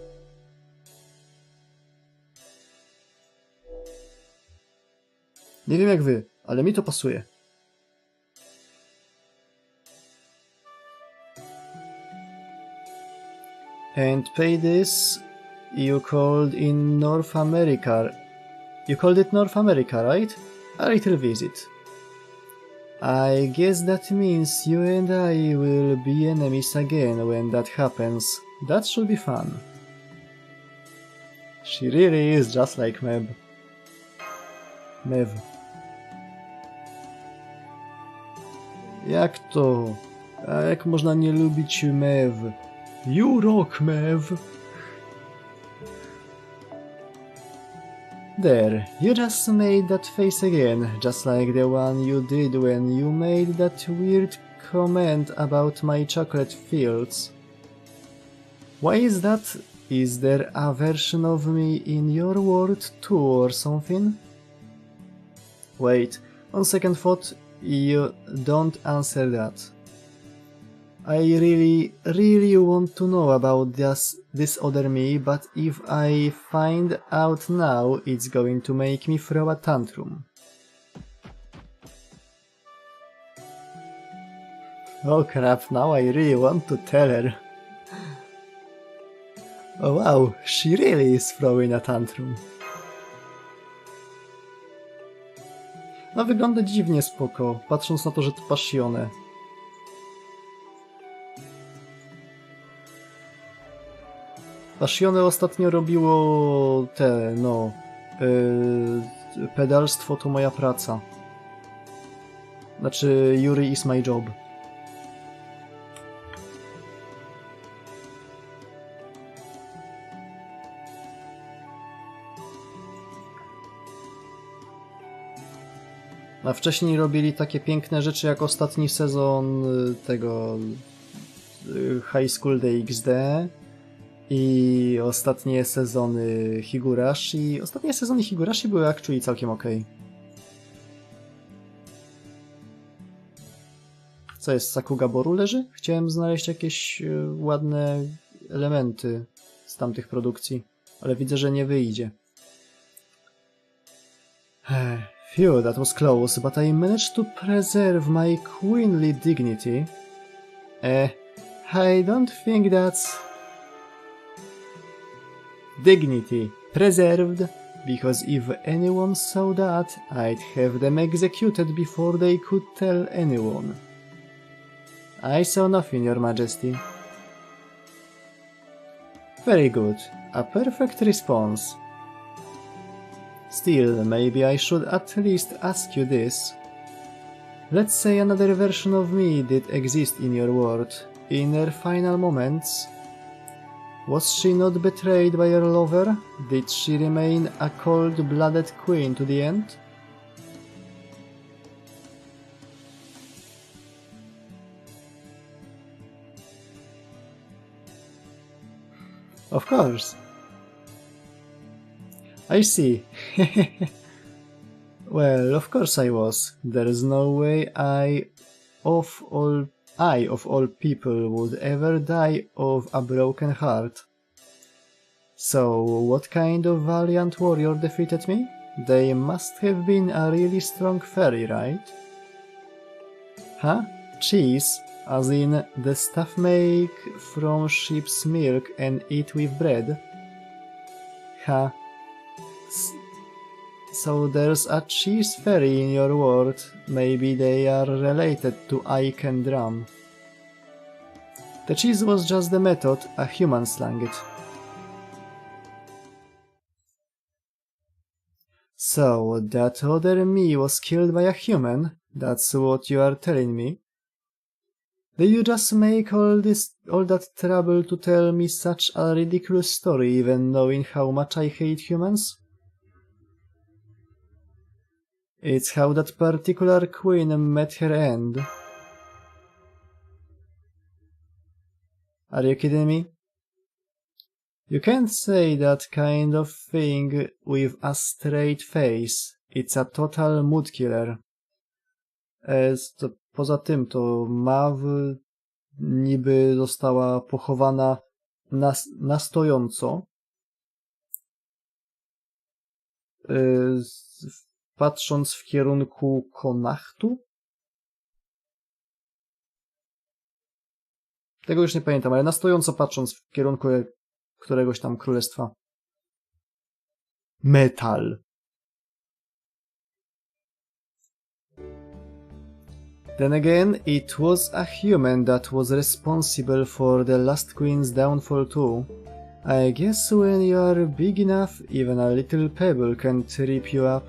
Nie wiem jak wy, ale mi to pasuje. And pay this you called in North America. You called it North America, right? A little visit. I guess that means you and I will be enemies again when that happens. That should be fun. She really is just like Mew. Jak to? A jak można nie lubić Mew? You rock, Mew! There, you just made that face again, just like the one you did when you made that weird comment about my chocolate fields. Why is that? Is there a version of me in your world too or something? Wait, on second thought, you don't answer that. I really want to know about this other me, but if I find out now, it's going to make me throw a tantrum. Oh crap, now I really want to tell her. Oh wow, she really is throwing a tantrum. No wygląda dziwnie spoko, patrząc na to, że to pasjone. Pasjone ostatnio robiło pedalstwo to moja praca. Znaczy, Yuri is my job. A wcześniej robili takie piękne rzeczy jak ostatni sezon tego High School DxD i ostatnie sezony Higurashi. Ostatnie sezony Higurashi były actually całkiem okej. Co jest? Sakugaboru leży? Chciałem znaleźć jakieś ładne elementy z tamtych produkcji, ale widzę, że nie wyjdzie. Phew, that was close, but I managed to preserve my queenly dignity. I don't think that's... Dignity. Preserved. Because if anyone saw that, I'd have them executed before they could tell anyone. I saw nothing, Your Majesty. Very good. A perfect response. Still, maybe I should at least ask you this. Let's say another version of me did exist in your world. In her final moments, was she not betrayed by her lover? Did she remain a cold-blooded queen to the end? Of course. I see. Well, of course I was. There's no way I of all people would ever die of a broken heart. So, what kind of valiant warrior defeated me? They must have been a really strong fairy, right? Huh? Cheese? As in the stuff made from sheep's milk and eat with bread? Huh? So there's a cheese fairy in your world. Maybe they are related to Ike and Drum. The cheese was just the method, a human slang it. So, that other me was killed by a human? That's what you are telling me? Did you just make all that trouble to tell me such a ridiculous story, even knowing how much I hate humans? It's how that particular queen met her end. Are you kidding me? You can't say that kind of thing with a straight face. It's a total mood killer. Poza tym to Mav niby została pochowana na stojąco. Patrząc w kierunku Konachtu? Tego już nie pamiętam, ale na stojąco patrząc w kierunku któregoś tam królestwa. Metal. Then again, it was a human that was responsible for the last queen's downfall too. I guess when you are big enough, even a little pebble can trip you up.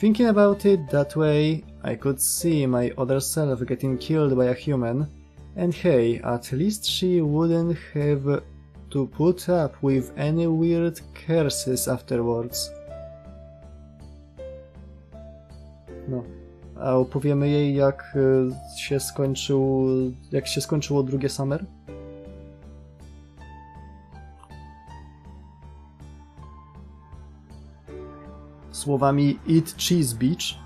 Thinking about it that way, I could see my other self getting killed by a human, and hey, at least she wouldn't have to put up with any weird curses afterwards. No, a opowiemy jej jak się skończyło drugie Summer? Słowami Eat Cheese Beach.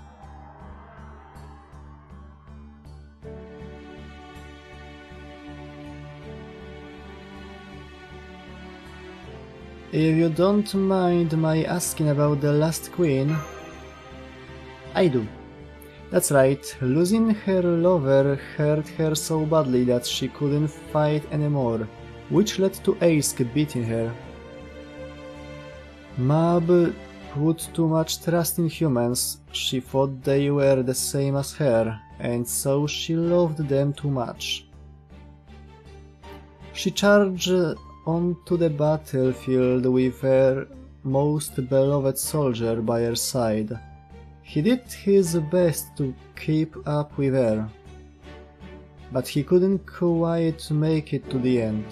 If you don't mind my asking about the last queen... I do. That's right, losing her lover hurt her so badly that she couldn't fight anymore, which led to Ace beating her. Mab put too much trust in humans. She thought they were the same as her, and so she loved them too much. She charged onto the battlefield with her most beloved soldier by her side. He did his best to keep up with her, but he couldn't quite make it to the end.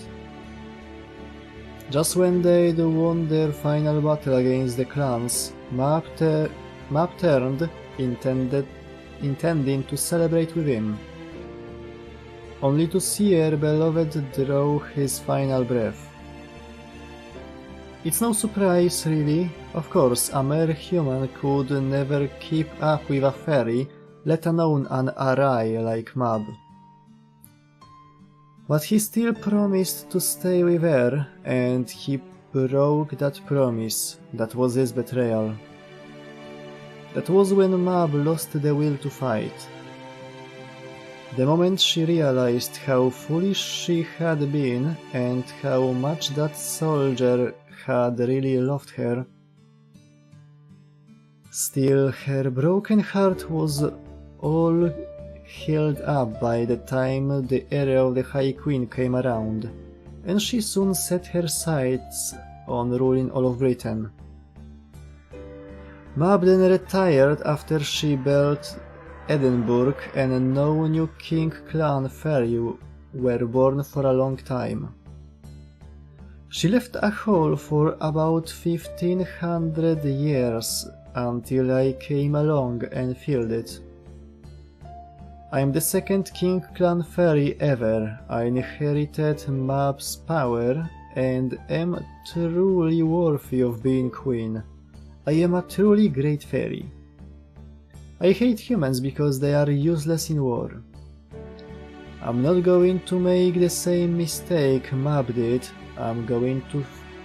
Just when they'd won their final battle against the clans, Map turned, intending to celebrate with him, only to see her beloved draw his final breath. It's no surprise, really. Of course, a mere human could never keep up with a fairy, let alone an Arai like Mab. But he still promised to stay with her, and he broke that promise. That was his betrayal. That was when Mab lost the will to fight. The moment she realized how foolish she had been and how much that soldier had really loved her. Still, her broken heart was all healed up by the time the era of the High Queen came around, and she soon set her sights on ruling all of Britain. Mab then retired after she built Edinburgh, and no new king clan fairy were born for a long time. She left a hole for about 1500 years until I came along and filled it. I'm the second king clan fairy ever. I inherited Mab's power and am truly worthy of being queen. I am a truly great fairy. I hate humans because they are useless in war. I'm not going to make the same mistake Mab did. I'm going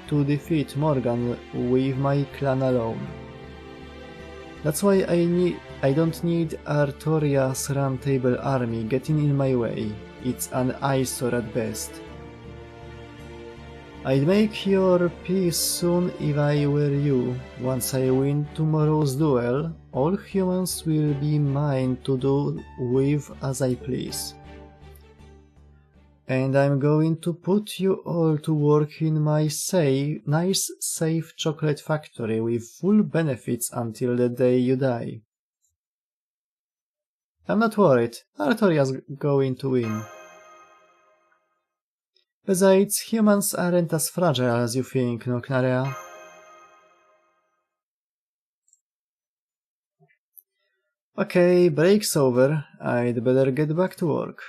to defeat Morgan with my clan alone. That's why I don't need Artoria's roundtable army getting in my way. It's an eyesore at best. I'd make your peace soon if I were you. Once I win tomorrow's duel, all humans will be mine to do with as I please. And I'm going to put you all to work in my nice, safe chocolate factory with full benefits until the day you die. I'm not worried. Artoria's going to win. Besides, humans aren't as fragile as you think, no, Knarea? Okay, break's over. I'd better get back to work.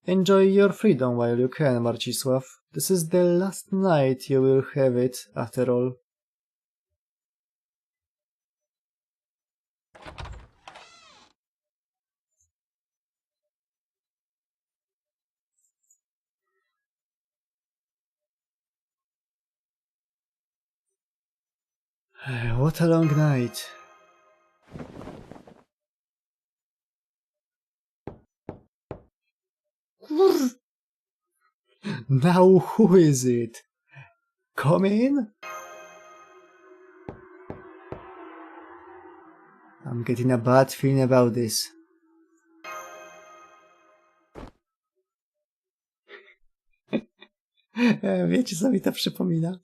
Enjoy your freedom while you can, Marcisław. This is the last night you will have it, after all. What a long night. Now who is it? Come in? I'm getting a bad feeling about this. Wiecie, co mi to przypomina?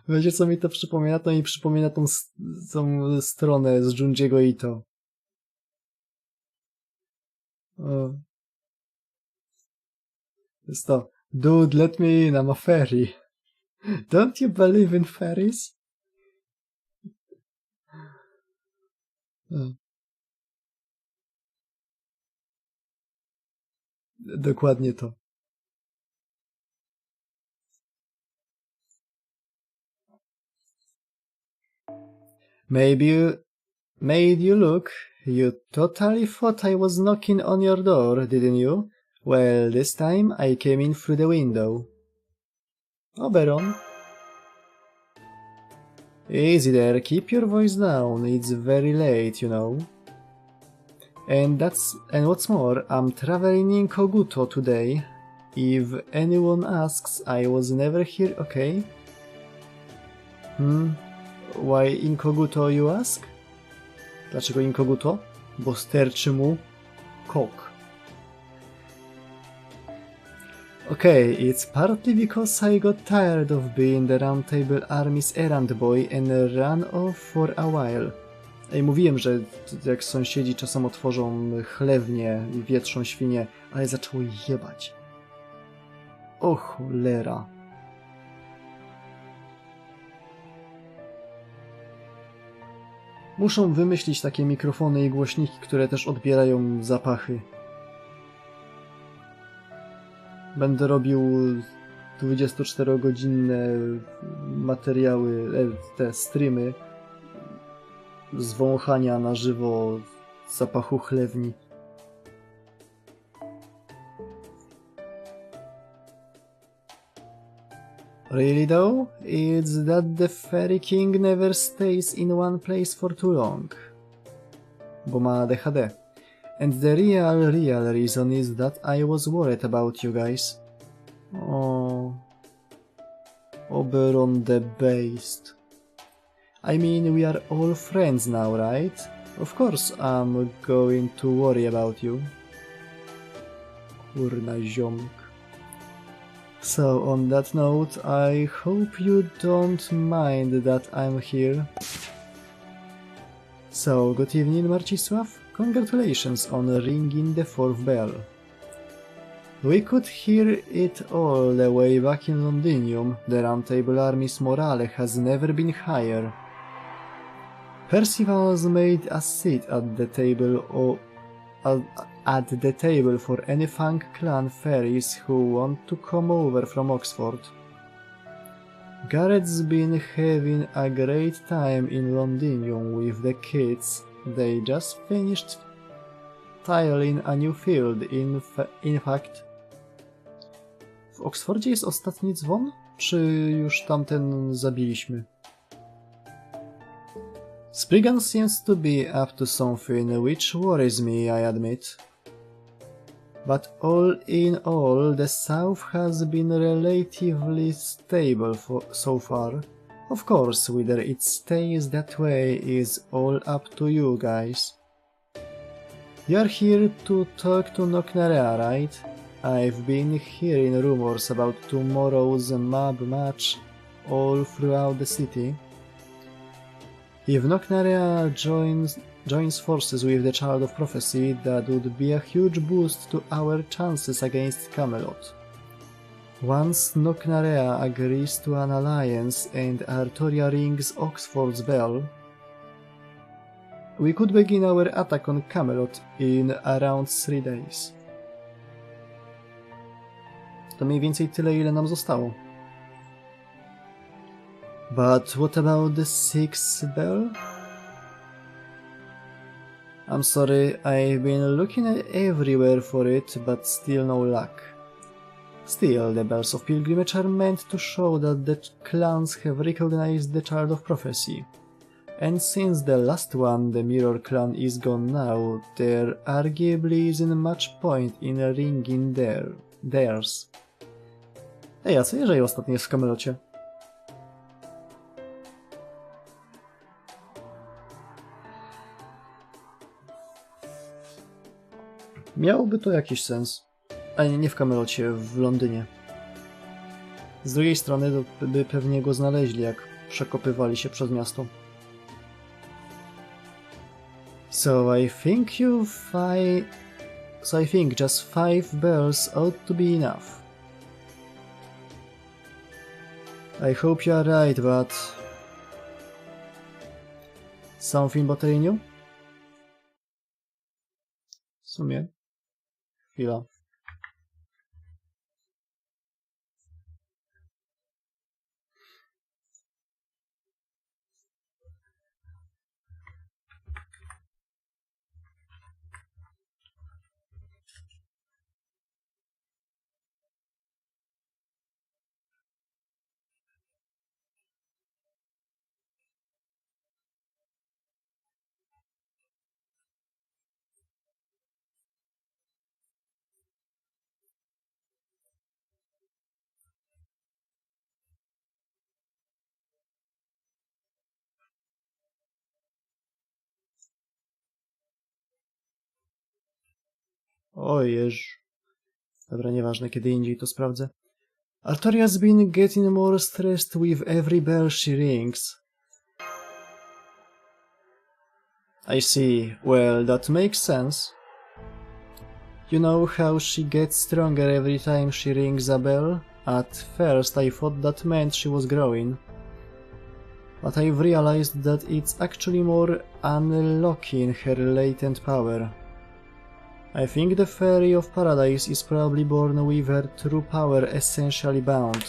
Wiecie, co mi to przypomina? To mi przypomina tą stronę z Junjiego Ito. O. Jest to: Dude, let me in, I'm a fairy. Don't you believe in fairies? O. Dokładnie to. Maybe you made you look. You totally thought I was knocking on your door, didn't you? Well, this time I came in through the window. Oberon. Easy there, keep your voice down. It's very late, you know. And what's more, I'm traveling incognito today. If anyone asks, I was never here, okay? Why incognito, you ask? Dlaczego incognito? Bo sterczy mu kok. Okay, it's partly because I got tired of being the Roundtable Army's errand boy and ran off for a while. Ej, mówiłem, że jak sąsiedzi czasem otworzą chlewnię i wietrzą świnie, ale zaczęło jebać. O cholera. Muszą wymyślić takie mikrofony i głośniki, które też odbierają zapachy. Będę robił 24-godzinne materiały, te streamy z wąchania na żywo zapachu chlewni. Really though? It's that the Fairy King never stays in one place for too long. Bo ma ADHD. And the real reason is that I was worried about you guys. Oh. Oberon the Based. I mean, we are all friends now, right? Of course I'm going to worry about you. Kurna ziomk. So, on that note, I hope you don't mind that I'm here. So, good evening, Marcisław. Congratulations on ringing the 4th bell. We could hear it all the way back in Londinium. The Roundtable Army's morale has never been higher. Percival's made a seat at the table for any Fang clan fairies who want to come over from Oxford. Garrett's been having a great time in Londinium with the kids. They just finished tiling a new field. In fact, w Oksfordzie jest ostatni dzwon? Czy już tamten zabiliśmy? Spriggan seems to be up to something which worries me, I admit. But all in all, the South has been relatively stable so far. Of course, whether it stays that way is all up to you guys. You're here to talk to Knocknarea, right? I've been hearing rumors about tomorrow's mob match all throughout the city. If Knocknarea joins forces with the Child of Prophecy, that would be a huge boost to our chances against Camelot. Once Knocknarea agrees to an alliance and Artoria rings Oxford's bell, we could begin our attack on Camelot in around 3 days. To mniej więcej tyle, ile nam zostało. But what about the 6th bell? I'm sorry, I've been looking everywhere for it, but still no luck. Still, the bells of pilgrimage are meant to show that the clans have recognized the Child of Prophecy. And since the last one, the Mirror Clan, is gone now, there arguably isn't much point in ringing theirs. Ej, a co jeżeli ostatni jest w Camelocie? Miałoby to jakiś sens. A nie w Camelocie, w Londynie. Z drugiej strony to by pewnie go znaleźli, jak przekopywali się przez miasto. So I think just 5 bells ought to be enough. I hope you are right, but... Something bothering you? W sumie... Chwila. O Jezu. Dobra, nieważne, kiedy indziej to sprawdzę. Artoria's been getting more stressed with every bell she rings. I see. Well, that makes sense. You know how she gets stronger every time she rings a bell? At first I thought that meant she was growing. But I've realized that it's actually more unlocking her latent power. I think the Fairy of Paradise is probably born with her true power essentially bound.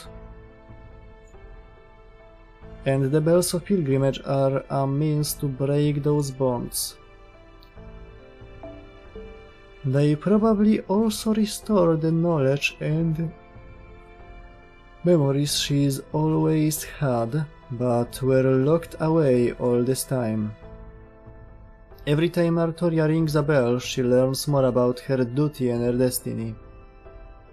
And the Bells of Pilgrimage are a means to break those bonds. They probably also restore the knowledge and Memories she's always had, but were locked away all this time. Every time Artoria rings a bell, she learns more about her duty and her destiny.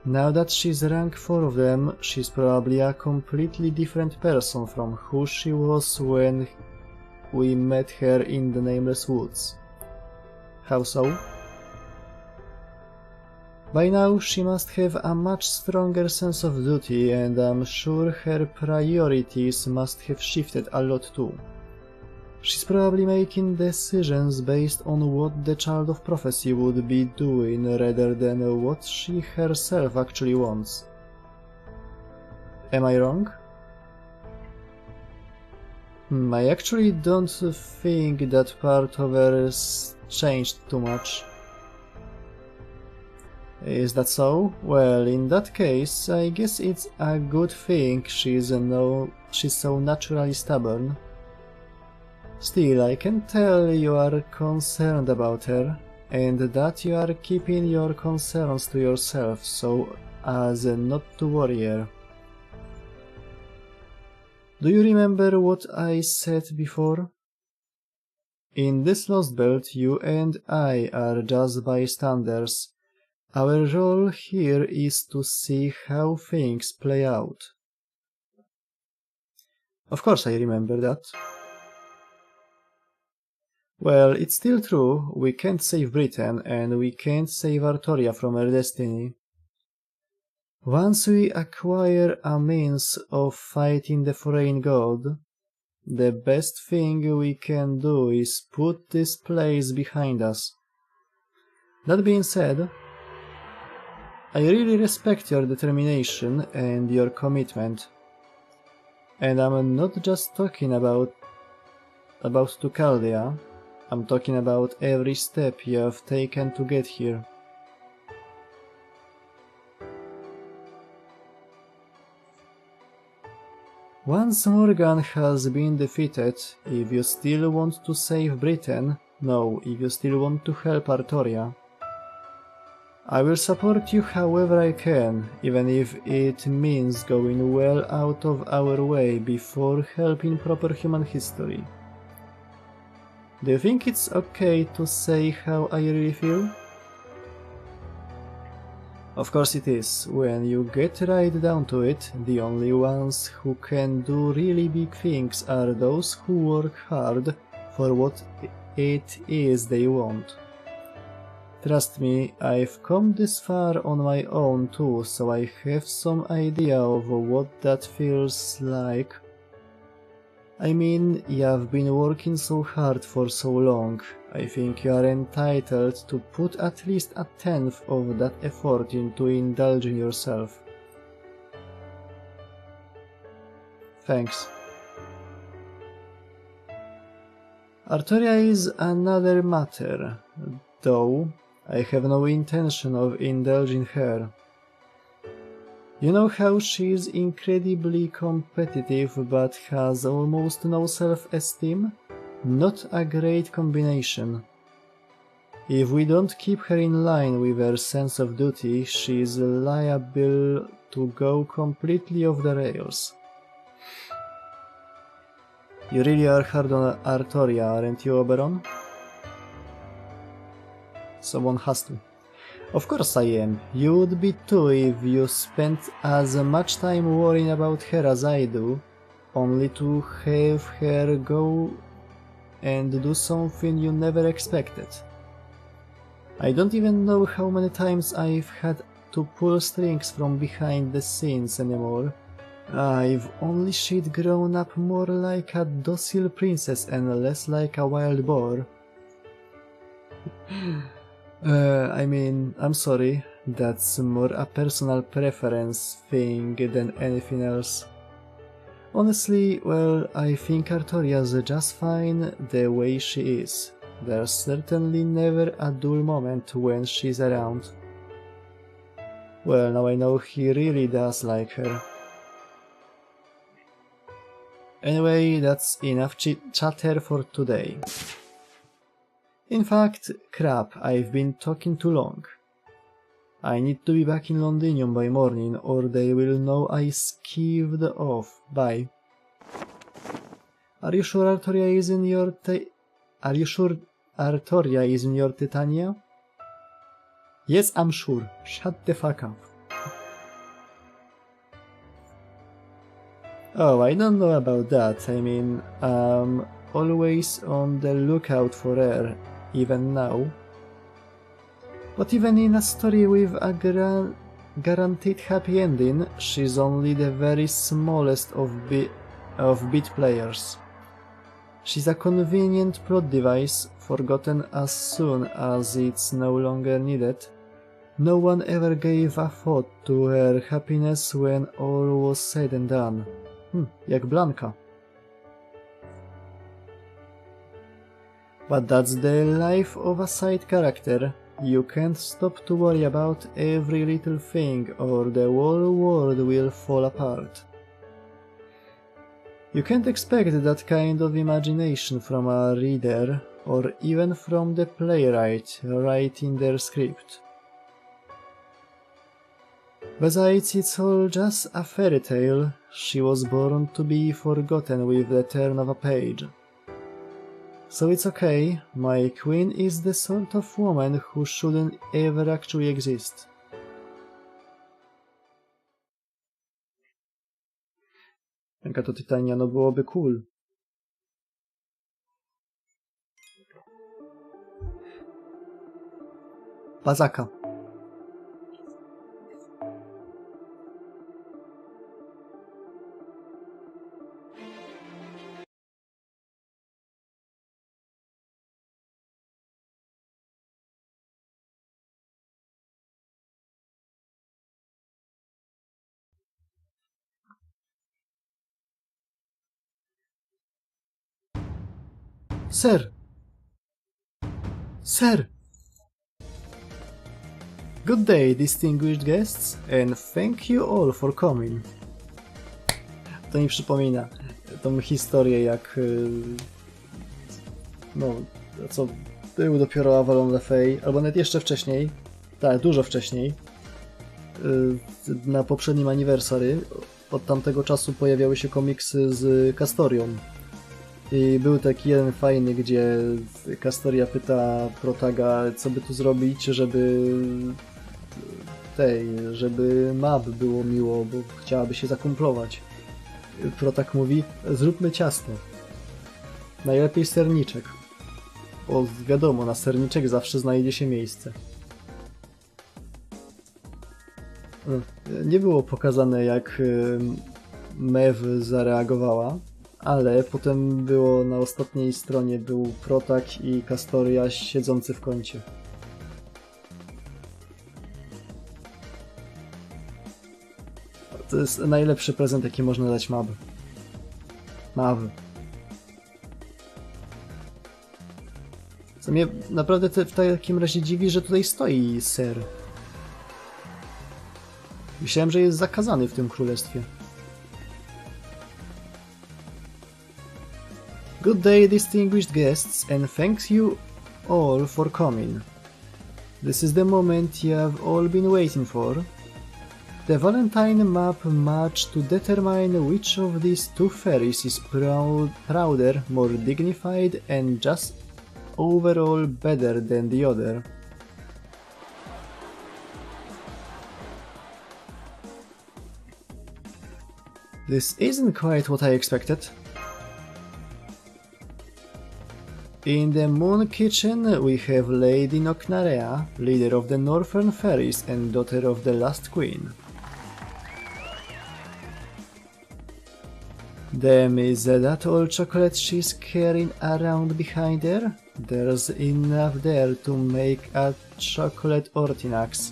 Now that she's rank 4 of them, she's probably a completely different person from who she was when we met her in the Nameless Woods. How so? By now she must have a much stronger sense of duty, and I'm sure her priorities must have shifted a lot too. She's probably making decisions based on what the Child of Prophecy would be doing rather than what she herself actually wants. Am I wrong? I actually don't think that part of her's changed too much. Is that so? Well, in that case, I guess it's a good thing she's so naturally stubborn. Still, I can tell you are concerned about her, and that you are keeping your concerns to yourself so as not to worry her. Do you remember what I said before? In this Lostbelt, you and I are just bystanders. Our role here is to see how things play out. Of course I remember that. Well, it's still true, we can't save Britain, and we can't save Artoria from her destiny. Once we acquire a means of fighting the foreign god, the best thing we can do is put this place behind us. That being said, I really respect your determination and your commitment. And I'm not just talking about to Chaldea, I'm talking about every step you have taken to get here. Once Morgan has been defeated, if you still want to save Britain, no, if you still want to help Artoria, I will support you however I can, even if it means going well out of our way before helping proper human history. Do you think it's okay to say how I really feel? Of course it is. When you get right down to it, the only ones who can do really big things are those who work hard for what it is they want. Trust me, I've come this far on my own too, so I have some idea of what that feels like. I mean, you've been working so hard for so long. I think you are entitled to put at least a tenth of that effort into indulging yourself. Thanks. Artoria is another matter, though I have no intention of indulging her. You know how she is incredibly competitive but has almost no self-esteem? Not a great combination. If we don't keep her in line with her sense of duty, she is liable to go completely off the rails. You really are hard on Artoria, aren't you, Oberon? Someone has to. Of course I am. You would be too if you spent as much time worrying about her as I do, only to have her go and do something you never expected. I don't even know how many times I've had to pull strings from behind the scenes anymore. If only she'd grown up more like a docile princess and less like a wild boar. I mean, I'm sorry, that's more a personal preference thing than anything else. Honestly, well, I think Artoria's just fine the way she is. There's certainly never a dull moment when she's around. Well, now I know he really does like her. Anyway, that's enough chatter for today. In fact, crap, I've been talking too long. I need to be back in Londinium by morning, or they will know I skived off. Bye. Are you sure Artoria is in your Are you sure Artoria is in your Titania? Yes, I'm sure. Shut the fuck up. Oh, I don't know about that. I mean, I'm always on the lookout for her, even now. But even in a story with a guaranteed happy ending, she's only the very smallest of bit players. She's a convenient plot device, forgotten as soon as it's no longer needed. No one ever gave a thought to her happiness when all was said and done. Jak Blanka. But that's the life of a side character. You can't stop to worry about every little thing or the whole world will fall apart. You can't expect that kind of imagination from a reader or even from the playwright writing their script. Besides, it's all just a fairy tale. She was born to be forgotten with the turn of a page. So it's okay, my queen is the sort of woman who shouldn't ever actually exist. Jaka to Tytania, no byłoby cool. Bazaka. Sir! Sir! Good day, distinguished guests, and thank you all for coming. To mi przypomina tą historię, jak no, co był dopiero Avalon Lefay, albo nawet jeszcze wcześniej, tak, dużo wcześniej, na poprzednim anniversary. Od tamtego czasu pojawiały się komiksy z Castorią. I był taki jeden fajny, gdzie Castoria pyta Protaga, co by tu zrobić, żeby Mab było miło, bo chciałaby się zakumplować. Protag mówi, zróbmy ciasto. Najlepiej serniczek. Bo wiadomo, na serniczek zawsze znajdzie się miejsce. Nie było pokazane, jak Mew zareagowała, ale potem było na ostatniej stronie był Protag i Castoria siedzący w kącie. To jest najlepszy prezent, jaki można dać Mab. Mab. Co mnie naprawdę w takim razie dziwi, że tutaj stoi ser. Myślałem, że jest zakazany w tym królestwie. Good day, distinguished guests, and thanks you all for coming. This is the moment you have all been waiting for. The Valentine map match to determine which of these two fairies is prouder, more dignified, and just overall better than the other. This isn't quite what I expected. In the Moon Kitchen we have Lady Nocnarea, leader of the Northern Fairies and daughter of the last queen. Damn, is that all chocolate she's carrying around behind her? There's enough there to make a chocolate Ortinax.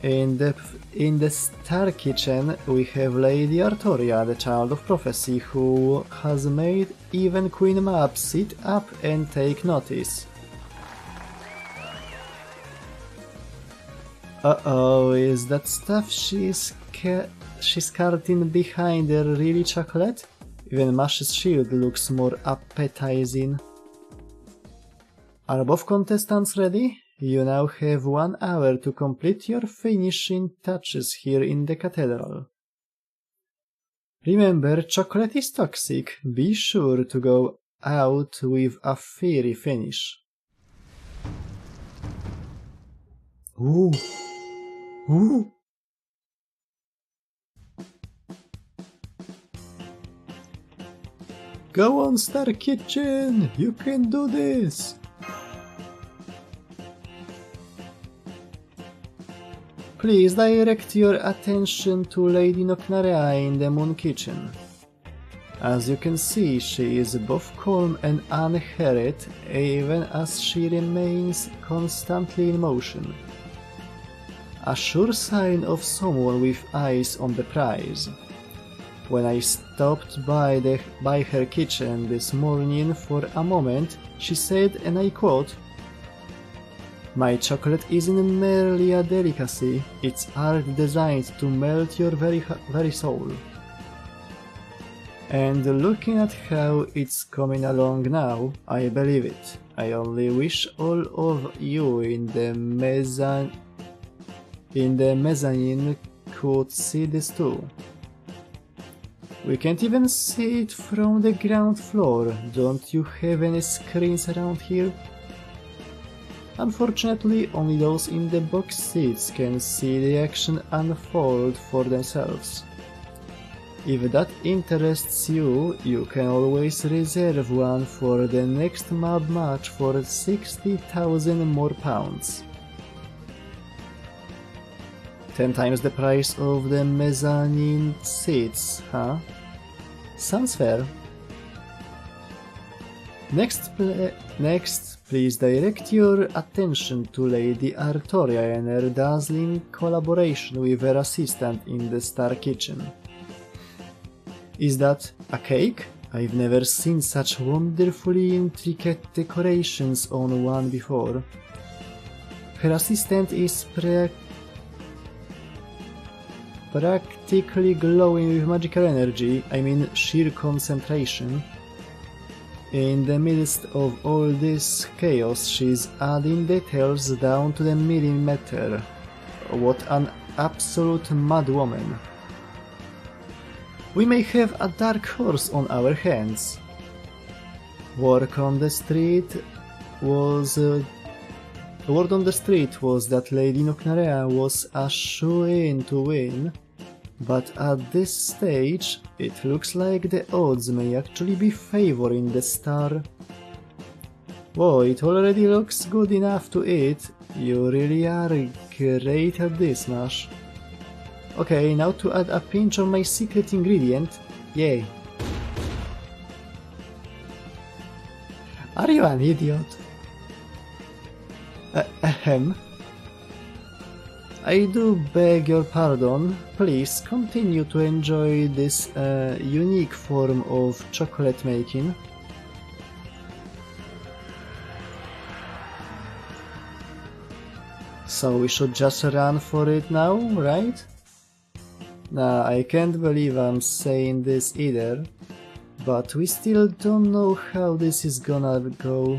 In the Star Kitchen we have Lady Artoria, the child of prophecy, who has made even Queen Mab sit up and take notice. Uh-oh, is that stuff she's carting behind her really chocolate? Even Mash's shield looks more appetizing. Are both contestants ready? You now have 1 hour to complete your finishing touches here in the cathedral. Remember, chocolate is toxic. Be sure to go out with a fairy finish. Ooh. Ooh. Go on, Star Kitchen! You can do this! Please direct your attention to Lady Nocnarea in the Moon Kitchen. As you can see, she is both calm and unhurried, even as she remains constantly in motion. A sure sign of someone with eyes on the prize. When I stopped by her kitchen this morning for a moment, she said, and I quote, "My chocolate isn't merely a delicacy, it's art designed to melt your very soul." And looking at how it's coming along now, I believe it. I only wish all of you in the mezzanine could see this too. We can't even see it from the ground floor. Don't you have any screens around here? Unfortunately, only those in the box seats can see the action unfold for themselves. If that interests you, you can always reserve one for the next mob match for 60,000 more pounds. 10 times the price of the mezzanine seats, huh? Sounds fair. Next, please direct your attention to Lady Artoria and her dazzling collaboration with her assistant in the Star Kitchen. Is that a cake? I've never seen such wonderfully intricate decorations on one before. Her assistant is practically glowing with magical energy, I mean sheer concentration. In the midst of all this chaos, she's adding details down to the millimeter. What an absolute madwoman. We may have a dark horse on our hands. Word on the street was that Lady Nocnarea was a shoo-in to win, but at this stage it looks like the odds may actually be favoring the Star. Whoa, it already looks good enough to eat. You really are great at this, Mash. Okay, now to add a pinch of my secret ingredient. Yay. Are you an idiot? Ahem. I do beg your pardon. Please continue to enjoy this unique form of chocolate making. So we should just run for it now, right? Nah, I can't believe I'm saying this either, but we still don't know how this is gonna go.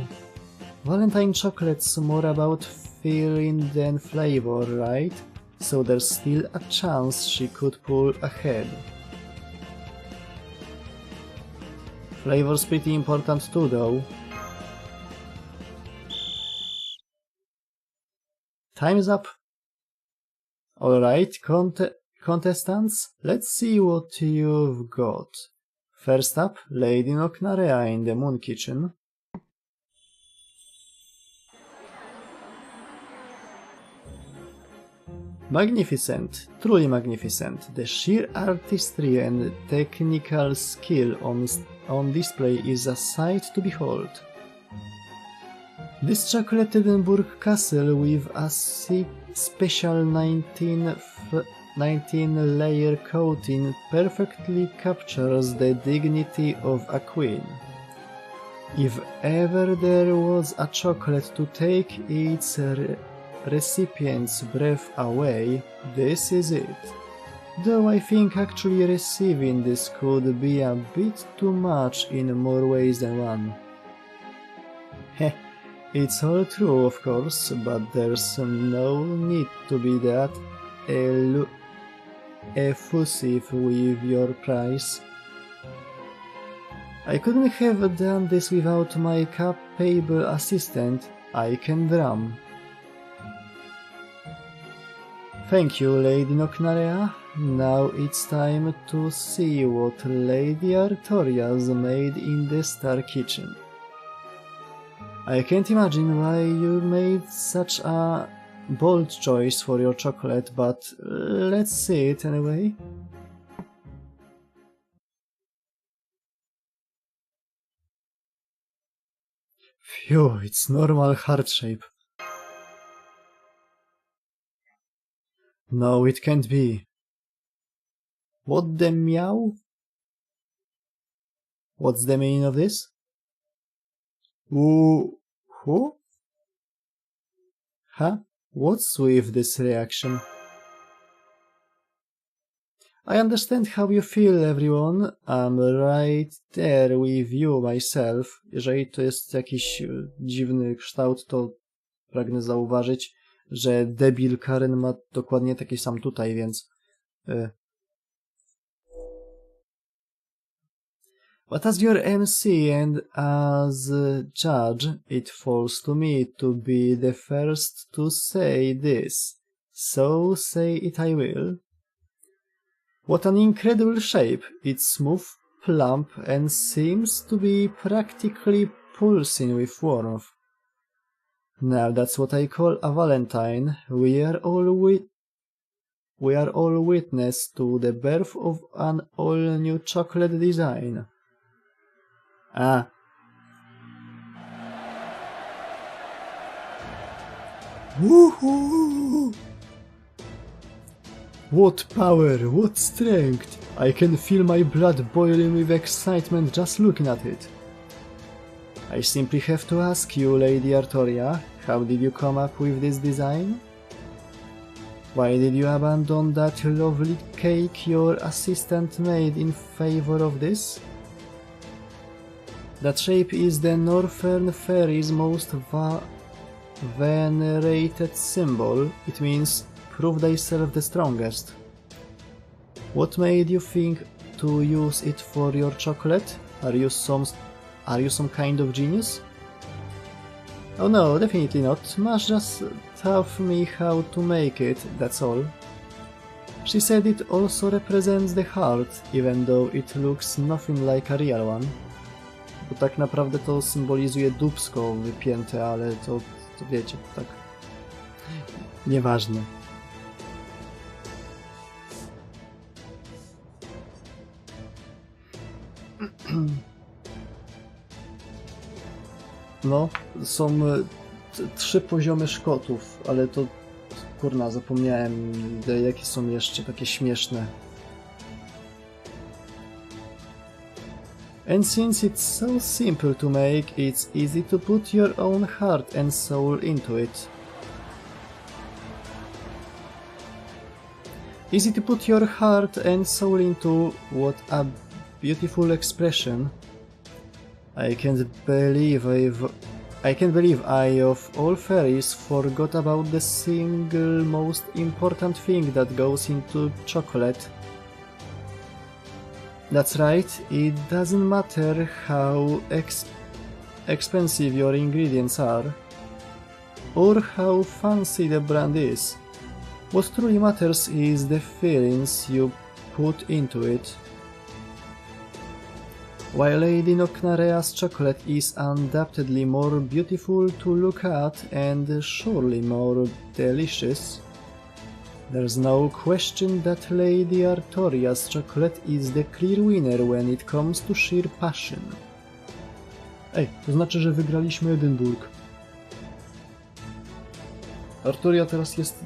Valentine chocolate's more about feeling than flavor, right? So there's still a chance she could pull ahead. Flavor's pretty important too, though. Time's up. Alright, contestants, let's see what you've got. First up, Lady Nocnarea in the Moon Kitchen. Magnificent, truly magnificent. The sheer artistry and technical skill on display is a sight to behold. This chocolate Edinburgh castle with a special 19-layer coating perfectly captures the dignity of a queen. If ever there was a chocolate to take its recipient's breath away, this is it. Though I think actually receiving this could be a bit too much in more ways than one. Heh, It's all true, of course, but there's no need to be that effusive with your price. I couldn't have done this without my capable assistant. I can drum. Thank you, Lady Nocnarea. Now it's time to see what Lady Artoria's made in the Star Kitchen. I can't imagine why you made such a bold choice for your chocolate, but let's see it anyway. Phew, it's normal heart shape. No, it can't be. What the meow? What's the meaning of this? Who? Huh? What's with this reaction? I understand how you feel, everyone. I'm right there with you myself. Jeżeli to jest jakiś dziwny kształt, to pragnę zauważyć, że debil Karen ma dokładnie taki sam tutaj, więc... But as your MC and as judge, it falls to me to be the first to say this. So say it I will. What an incredible shape! It's smooth, plump, and seems to be practically pulsing with warmth. Now that's what I call a Valentine. We are all witness to the birth of an all-new chocolate design. Ah. Woohoo! What power, what strength! I can feel my blood boiling with excitement just looking at it. I simply have to ask you, Lady Artoria, how did you come up with this design? Why did you abandon that lovely cake your assistant made in favor of this? That shape is the Northern Fairy's most venerated symbol. It means, prove thyself the strongest. What made you think to use it for your chocolate? Are you some kind of genius? Oh no, definitely not. Mash just taught me how to make it, that's all. She said it also represents the heart, even though it looks nothing like a real one. Bo tak naprawdę to symbolizuje dupsko wypięte, ale to wiecie, tak... Nieważne. No, są 3 poziomy szkotów, ale to... Kurna, zapomniałem, jakie są jeszcze takie śmieszne. And since it's so simple to make, it's easy to put your own heart and soul into it. Easy to put your heart and soul into, what a beautiful expression. I can't believe I of all fairies forgot about the single most important thing that goes into chocolate. That's right, it doesn't matter how expensive your ingredients are, or how fancy the brand is. What truly matters is the feelings you put into it. While Lady Nocnarea's chocolate is undoubtedly more beautiful to look at and surely more delicious, there's no question that Lady Artoria's chocolate is the clear winner when it comes to sheer passion. Ej, to znaczy, że wygraliśmy Edynburg. Artoria teraz jest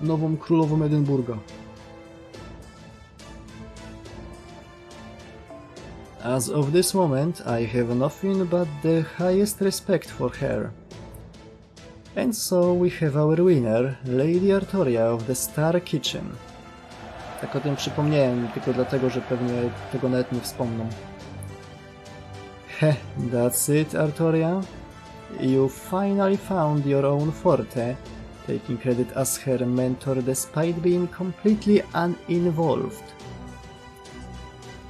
nową królową Edynburga. As of this moment, I have nothing but the highest respect for her. And so we have our winner, Lady Artoria of the Star Kitchen. Tak o tym przypomniałem, tylko dlatego, że pewnie tego nawet nie wspomną. Heh, that's it, Artoria. You finally found your own forte, taking credit as her mentor despite being completely uninvolved.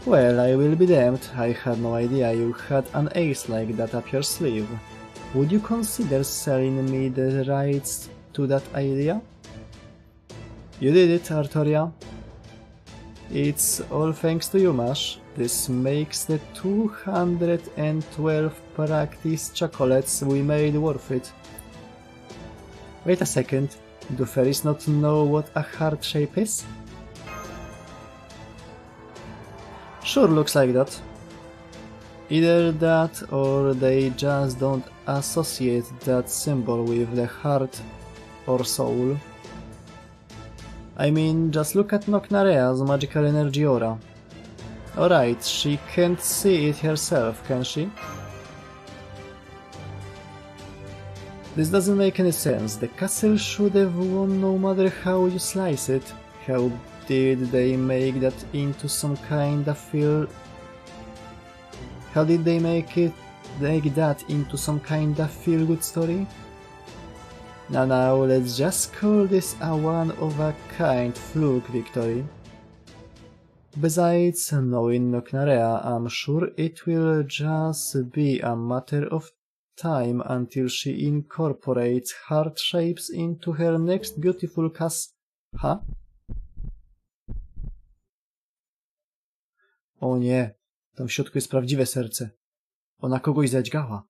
Well, I will be damned, I had no idea you had an ace like that up your sleeve. Would you consider selling me the rights to that idea? You did it, Artoria. It's all thanks to you, Mash. This makes the 212 practice chocolates we made worth it. Wait a second, do fairies not know what a heart shape is? Sure looks like that. Either that or they just don't associate that symbol with the heart or soul. I mean, just look at Nocnarea's magical energy aura. Alright, she can't see it herself, can she? This doesn't make any sense. The castle should have won no matter how you slice it. How did they make that into some kinda feel... How did they make that into some kinda feel-good story? Now, let's just call this a one-of-a-kind fluke victory. Besides, knowing Nocnarea, I'm sure it will just be a matter of time until she incorporates heart shapes into her next beautiful Huh? O nie, tam w środku jest prawdziwe serce. Ona kogoś zadźgała.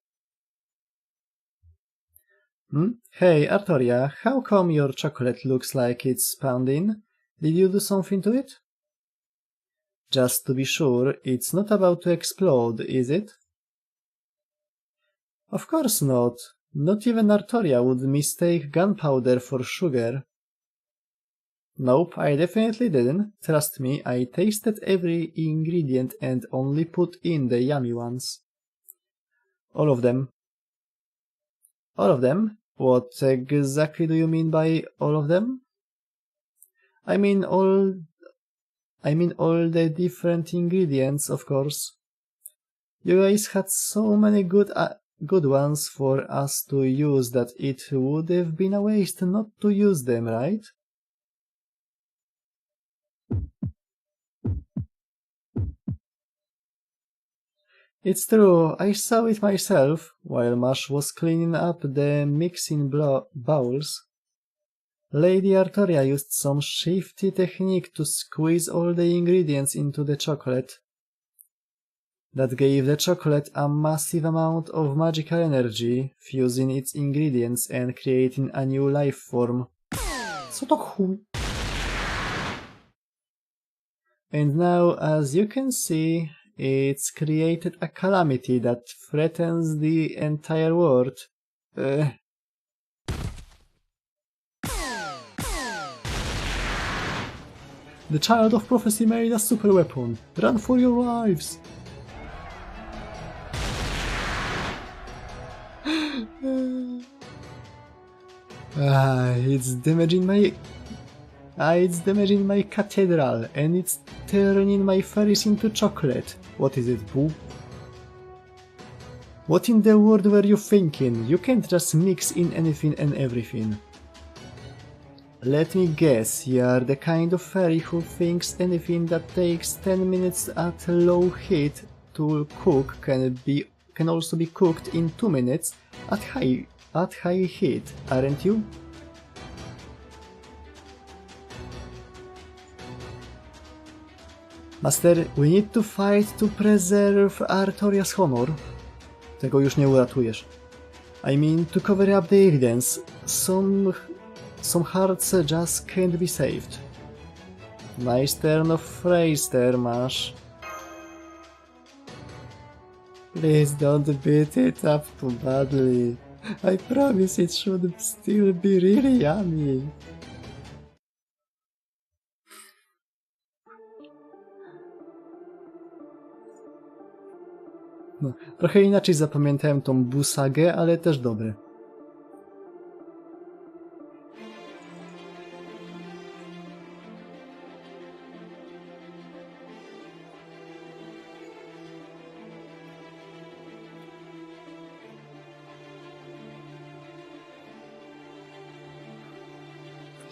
Hey, Artoria, how come your chocolate looks like it's pounding? Did you do something to it? Just to be sure, it's not about to explode, is it? Of course not. Not even Artoria would mistake gunpowder for sugar. Nope, I definitely didn't. Trust me, I tasted every ingredient and only put in the yummy ones. All of them. All of them? What exactly do you mean by all of them? I mean all the different ingredients, of course. You guys had so many good ones for us to use that it would have been a waste not to use them, right? It's true, I saw it myself, while Mash was cleaning up the mixing bowls. Lady Artoria used some shifty technique to squeeze all the ingredients into the chocolate. That gave the chocolate a massive amount of magical energy, fusing its ingredients and creating a new life form. Co to chuj? And now, as you can see, it's created a calamity that threatens the entire world. The child of prophecy made a super weapon. Run for your lives! It's damaging my cathedral, and it's turning my fairies into chocolate. What is it, boo? What in the world were you thinking? You can't just mix in anything and everything. Let me guess, you are the kind of fairy who thinks anything that takes 10 minutes at low heat to cook can also be cooked in 2 minutes at high heat, aren't you? Master, we need to fight to preserve Artoria's honor. Tego już nie uratujesz. I mean, to cover up the evidence. Some hearts just can't be saved. Nice turn of phrase there, Mash. Please don't beat it up too badly. I promise it should still be really yummy. No, trochę inaczej zapamiętałem tą busagę, ale też dobre.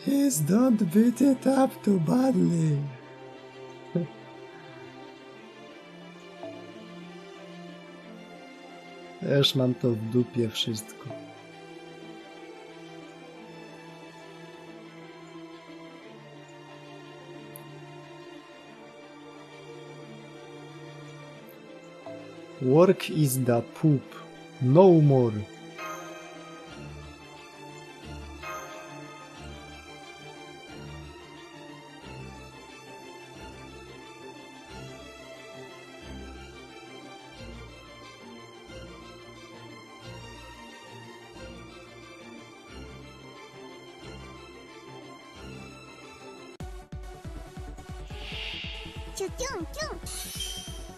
Please don't beat it up too badly. Też mam to w dupie wszystko. Work is the poop. No more.キュキュンキュン。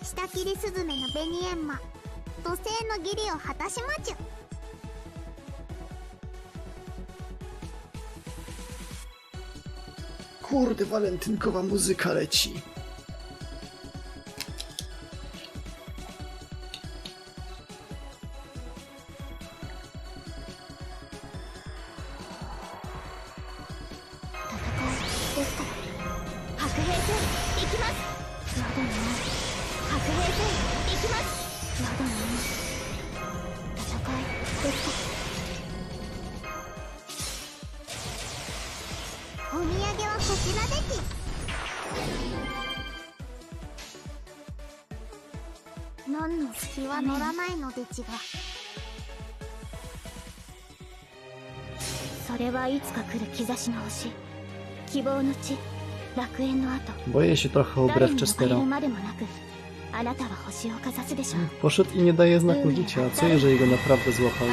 下切りスズメの紅閻魔、土星の義理を果たしまちゅ。Kurde, walentynkowa muzyka leci.日は乗らないのでちが。それはいつか来る兆しの星、希望の地、楽園の後。 Boję się trochę wbrew Chestera. Poszedł i nie daje znaku życia. Co jeżeli go naprawdę złapali?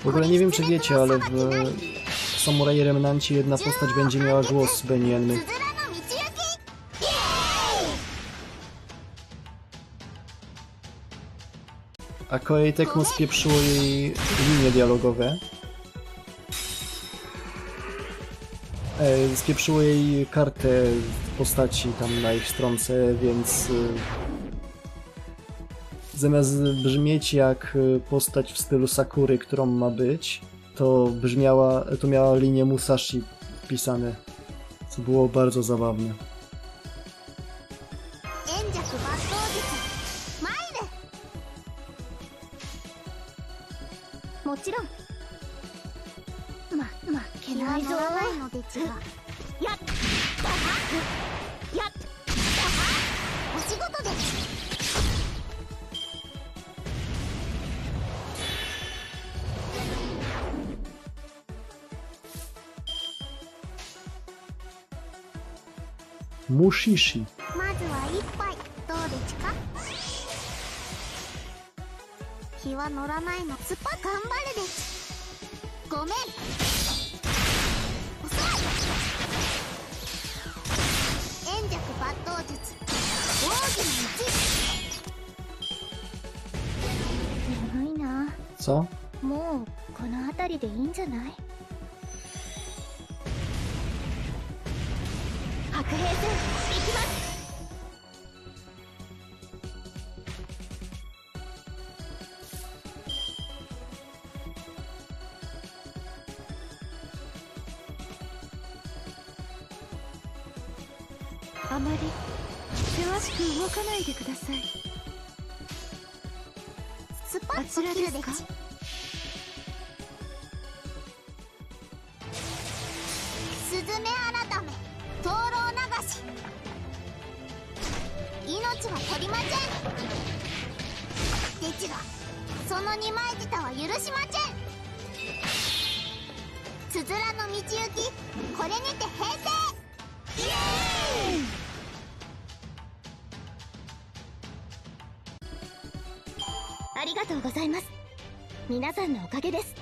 W ogóle nie wiem, czy wiecie, ale w Samuraju Remnancie jedna postać będzie miała głos Benienny. A Koei Tecmo spieprzyło jej linie dialogowe. Spieprzyło jej kartę postaci tam na ich stronce, więc zamiast brzmieć jak postać w stylu Sakury, którą ma być, to miała linię Musashi wpisane, co było bardzo zabawne. Mushishi. まずは一杯どうでちか。日は乗らないの。スパ頑張れです。ごめん。遅い。円弱抜刀術。奥義の道。眠いな。Co? もうこの辺りでいいんじゃない？白兵戦行きます。あまり険しく動かないでください。スパッと切るでち。スズメ改め灯籠流し。命は取りません。でちがその二枚舌は許しません。つづらの道行き、これにて平成。イエーイ。ありがとうございます。皆さんのおかげです。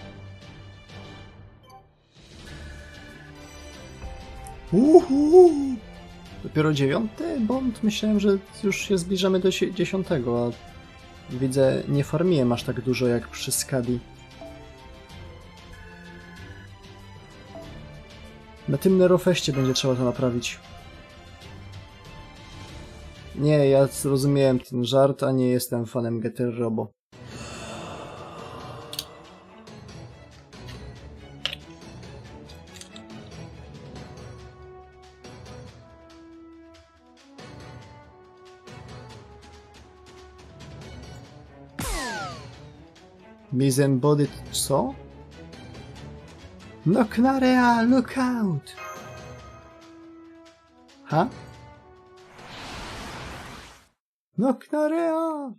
Dopiero 9? Bond? Myślałem, że już się zbliżamy do 10, a Widzę, nie farmiłem aż tak dużo jak przy Skadi. Na tym Nerofeście będzie trzeba to naprawić. Nie, ja zrozumiałem ten żart, a nie jestem fanem Getter Robo. Disembodied co? Noknarea, look out! Ha? Noknarea!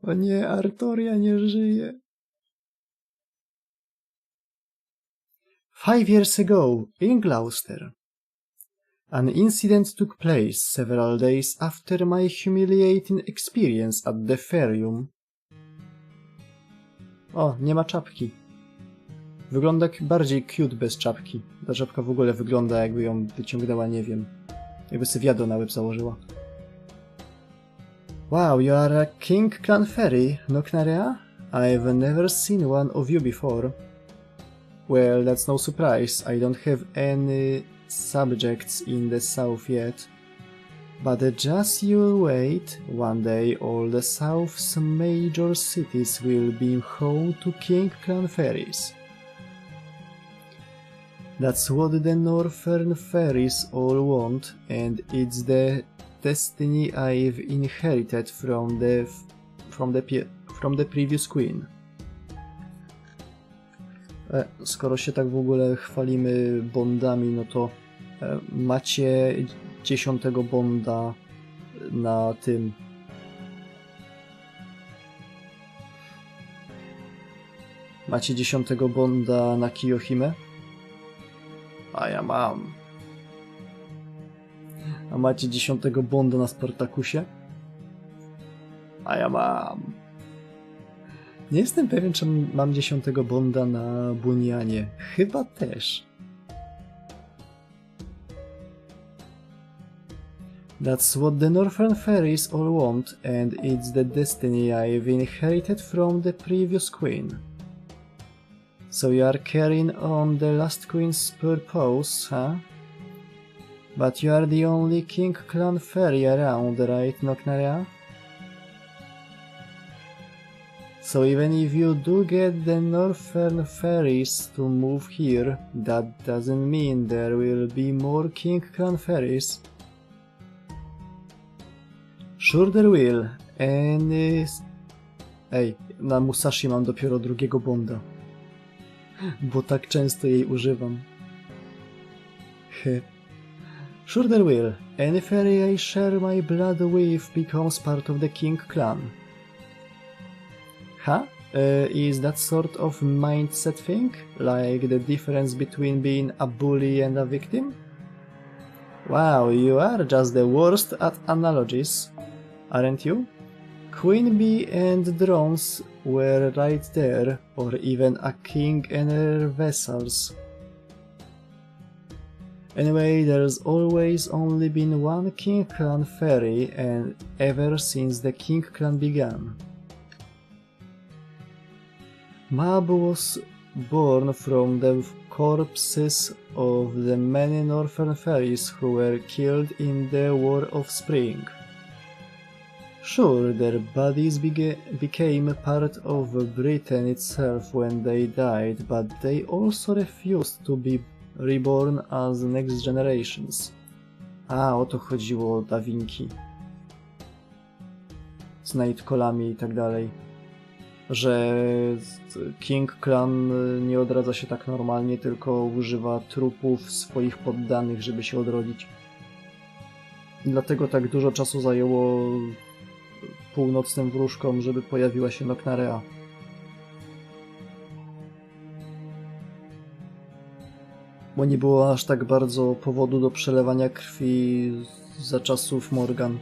O nie, Artoria nie żyje. 5 years ago, in Gloucester, an incident took place several days after my humiliating experience at the Ferium. O, nie ma czapki. Wygląda bardziej cute bez czapki. Ta czapka w ogóle wygląda, jakby ją wyciągnęła, nie wiem. Jakby sobie wiadro na łeb założyła. Wow, you are a King Clan Fairy, Noknarea? I've never seen one of you before. Well, that's no surprise. I don't have any subjects in the south yet. But just you wait, one day all the south's major cities will be home to King Clan Fairies. That's what the northern fairies all want, and it's the destiny I've inherited from the previous queen. Skoro się tak w ogóle chwalimy bondami, no to macie 10 bonda na tym. Macie 10 bonda na Kiyohime? A ja mam. A macie 10 bonda na Spartakusie? A ja mam. Nie jestem pewien, czy mam 10 bonda na Bunianie. Chyba też. That's what the Northern Fairies all want, and it's the destiny I've inherited from the previous queen. So you are carrying on the last queen's purpose, huh? But you are the only King Clan Fairy around, right, Noknarea? So even if you do get the Northern Fairies to move here, that doesn't mean there will be more King Clan Fairies. Sure there will, and Ej, na Musashi mam dopiero drugiego bonda. Bo tak często jej używam. Sure there will. Any fairy I share my blood with becomes part of the King Clan. Huh? Is that sort of mindset thing? Like the difference between being a bully and a victim? Wow, you are just the worst at analogies, aren't you? Queen Bee and drones were right there, or even a king and her vassals. Anyway, there's always only been one King Clan Fairy, and ever since the King Clan began. Mab was born from the corpses of the many northern fairies who were killed in the War of Spring. Sure, their bodies became part of Britain itself when they died, but they also refused to be reborn as next generations. A, o to chodziło o Dawinki. Z Nightcallami i tak dalej. Że King Clan nie odradza się tak normalnie, tylko używa trupów swoich poddanych, żeby się odrodzić. I dlatego tak dużo czasu zajęło północnym wróżkom, żeby pojawiła się Noknarea. Bo nie było aż tak bardzo powodu do przelewania krwi za czasów Morgan.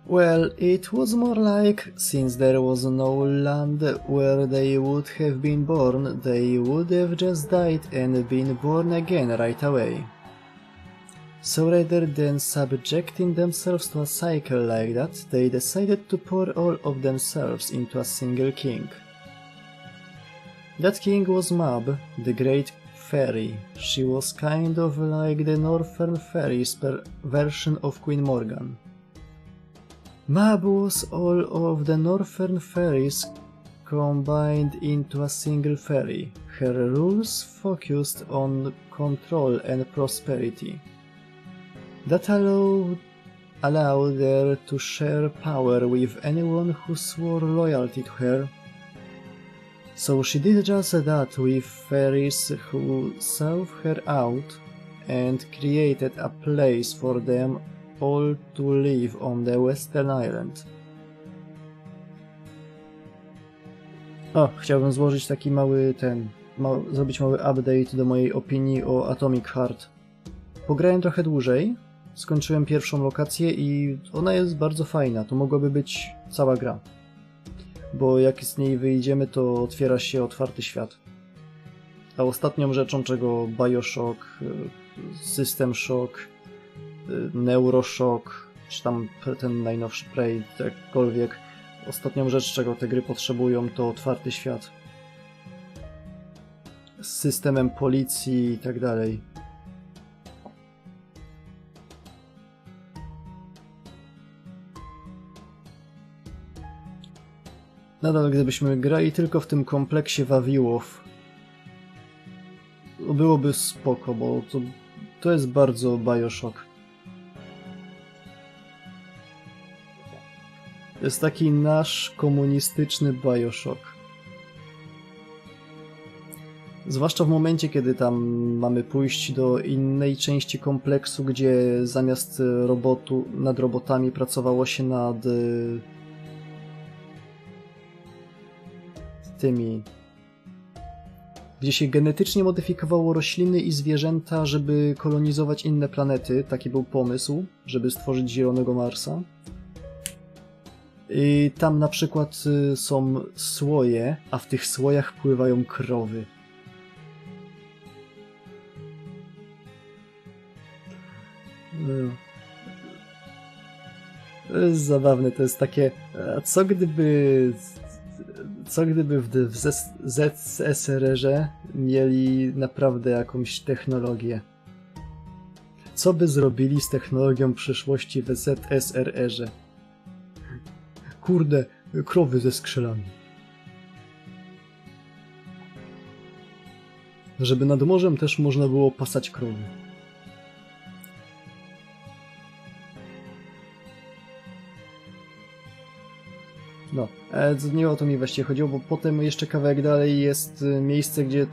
Well, it was more like, since there was no land where they would have been born, they would have just died and been born again right away. So rather than subjecting themselves to a cycle like that, they decided to pour all of themselves into a single king. That king was Mab, the great fairy. She was kind of like the Northern Fairies' version of Queen Morgan. Mab was all of the Northern Fairies combined into a single fairy. Her rules focused on control and prosperity. That allowed her to share power with anyone who swore loyalty to her. So she did just that with fairies who sought her out and created a place for them all to live on the Western Island. O, chciałbym złożyć taki zrobić mały update do mojej opinii o Atomic Heart. Pograłem trochę dłużej, skończyłem pierwszą lokację i ona jest bardzo fajna, to mogłaby być cała gra. Bo jak z niej wyjdziemy, to otwiera się otwarty świat. A ostatnią rzeczą, czego Bioshock, System Shock, Neuroshock, czy tam ten najnowszy Prey, jakkolwiek, ostatnią rzecz, czego te gry potrzebują, to otwarty świat. Z systemem policji i tak dalej. Nadal gdybyśmy grali tylko w tym kompleksie Wawiłów, byłoby spoko, bo to jest bardzo Bioshock. To jest taki nasz komunistyczny Bioshock. Zwłaszcza w momencie, kiedy tam mamy pójść do innej części kompleksu, gdzie zamiast nad robotami pracowało się nad tymi, gdzie się genetycznie modyfikowało rośliny i zwierzęta, żeby kolonizować inne planety. Taki był pomysł, żeby stworzyć zielonego Marsa. I tam na przykład są słoje, a w tych słojach pływają krowy. To jest zabawne, to jest takie... Co gdyby w ZSRR-ze mieli naprawdę jakąś technologię? Co by zrobili z technologią przyszłości w ZSRR-ze? Kurde, krowy ze skrzelami. Żeby nad morzem też można było pasać krowy. No, nie o to mi właściwie chodziło, bo potem jeszcze kawałek dalej jest miejsce, gdzie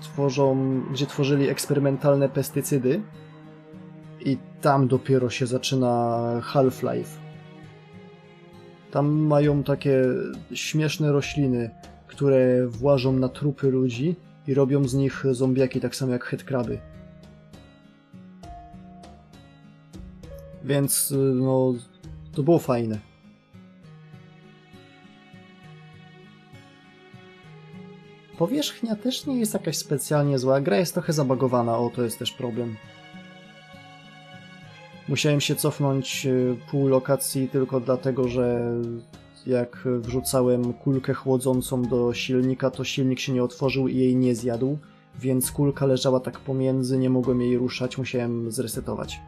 tworzyli eksperymentalne pestycydy i tam dopiero się zaczyna Half-Life. Tam mają takie śmieszne rośliny, które włażą na trupy ludzi i robią z nich zombiaki, tak samo jak headcraby. Więc no, to było fajne. Powierzchnia też nie jest jakaś specjalnie zła, gra jest trochę zabagowana, to jest też problem. Musiałem się cofnąć pół lokacji tylko dlatego, że jak wrzucałem kulkę chłodzącą do silnika, to silnik się nie otworzył i jej nie zjadł, więc kulka leżała tak pomiędzy, nie mogłem jej ruszać, musiałem zresetować.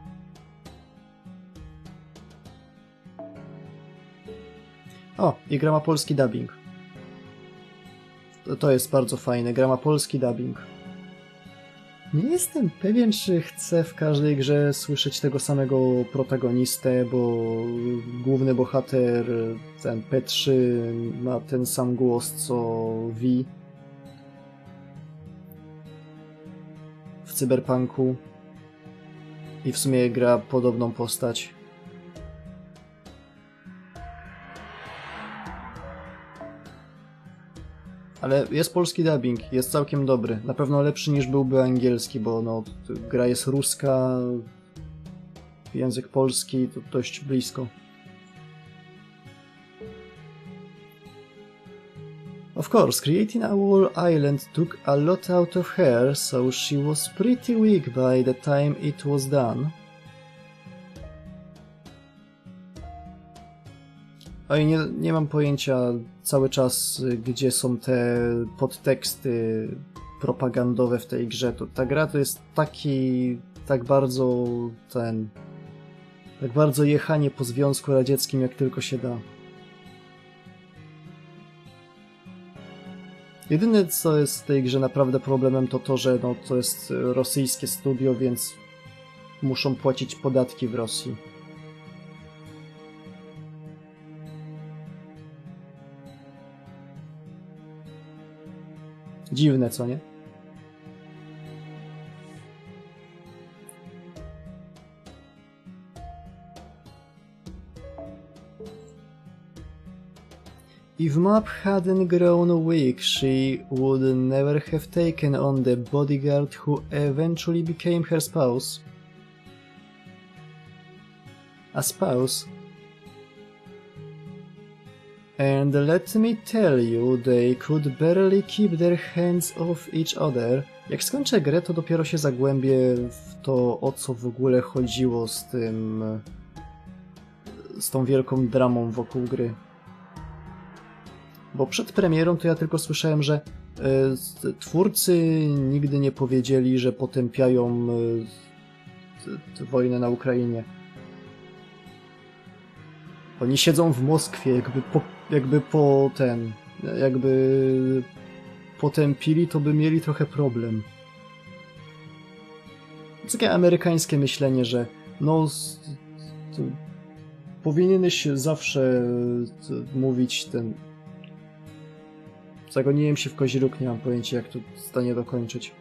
O, i gra ma polski dubbing. To jest bardzo fajne, gra ma polski dubbing. Nie jestem pewien, czy chcę w każdej grze słyszeć tego samego protagonistę, bo główny bohater, ten P3, ma ten sam głos co V w Cyberpunku i w sumie gra podobną postać. Ale jest polski dubbing, jest całkiem dobry. Na pewno lepszy niż byłby angielski, bo no, gra jest ruska, język polski to dość blisko. Of course, creating a whole island took a lot out of her, so she was pretty weak by the time it was done. Oj, nie mam pojęcia cały czas, gdzie są te podteksty propagandowe w tej grze. Ta gra to jest tak bardzo jechanie po Związku Radzieckim, jak tylko się da. Jedyne, co jest w tej grze naprawdę problemem, to to, że to jest rosyjskie studio, więc muszą płacić podatki w Rosji. Dziwne, co nie? If Map hadn't grown weak, she would never have taken on the bodyguard who eventually became her spouse. A spouse? And let me tell you, they could barely keep their hands off each other. Jak skończę grę, to dopiero się zagłębię w to, o co w ogóle chodziło z tą wielką dramą wokół gry. Bo przed premierą to ja tylko słyszałem, że twórcy nigdy nie powiedzieli, że potępiają wojnę na Ukrainie. Oni siedzą w Moskwie, jakby potępili, to by mieli trochę problem. Takie amerykańskie myślenie, że powinieneś zawsze mówić Zagoniłem się w kozi róg, nie mam pojęcia, jak to zdanie dokończyć.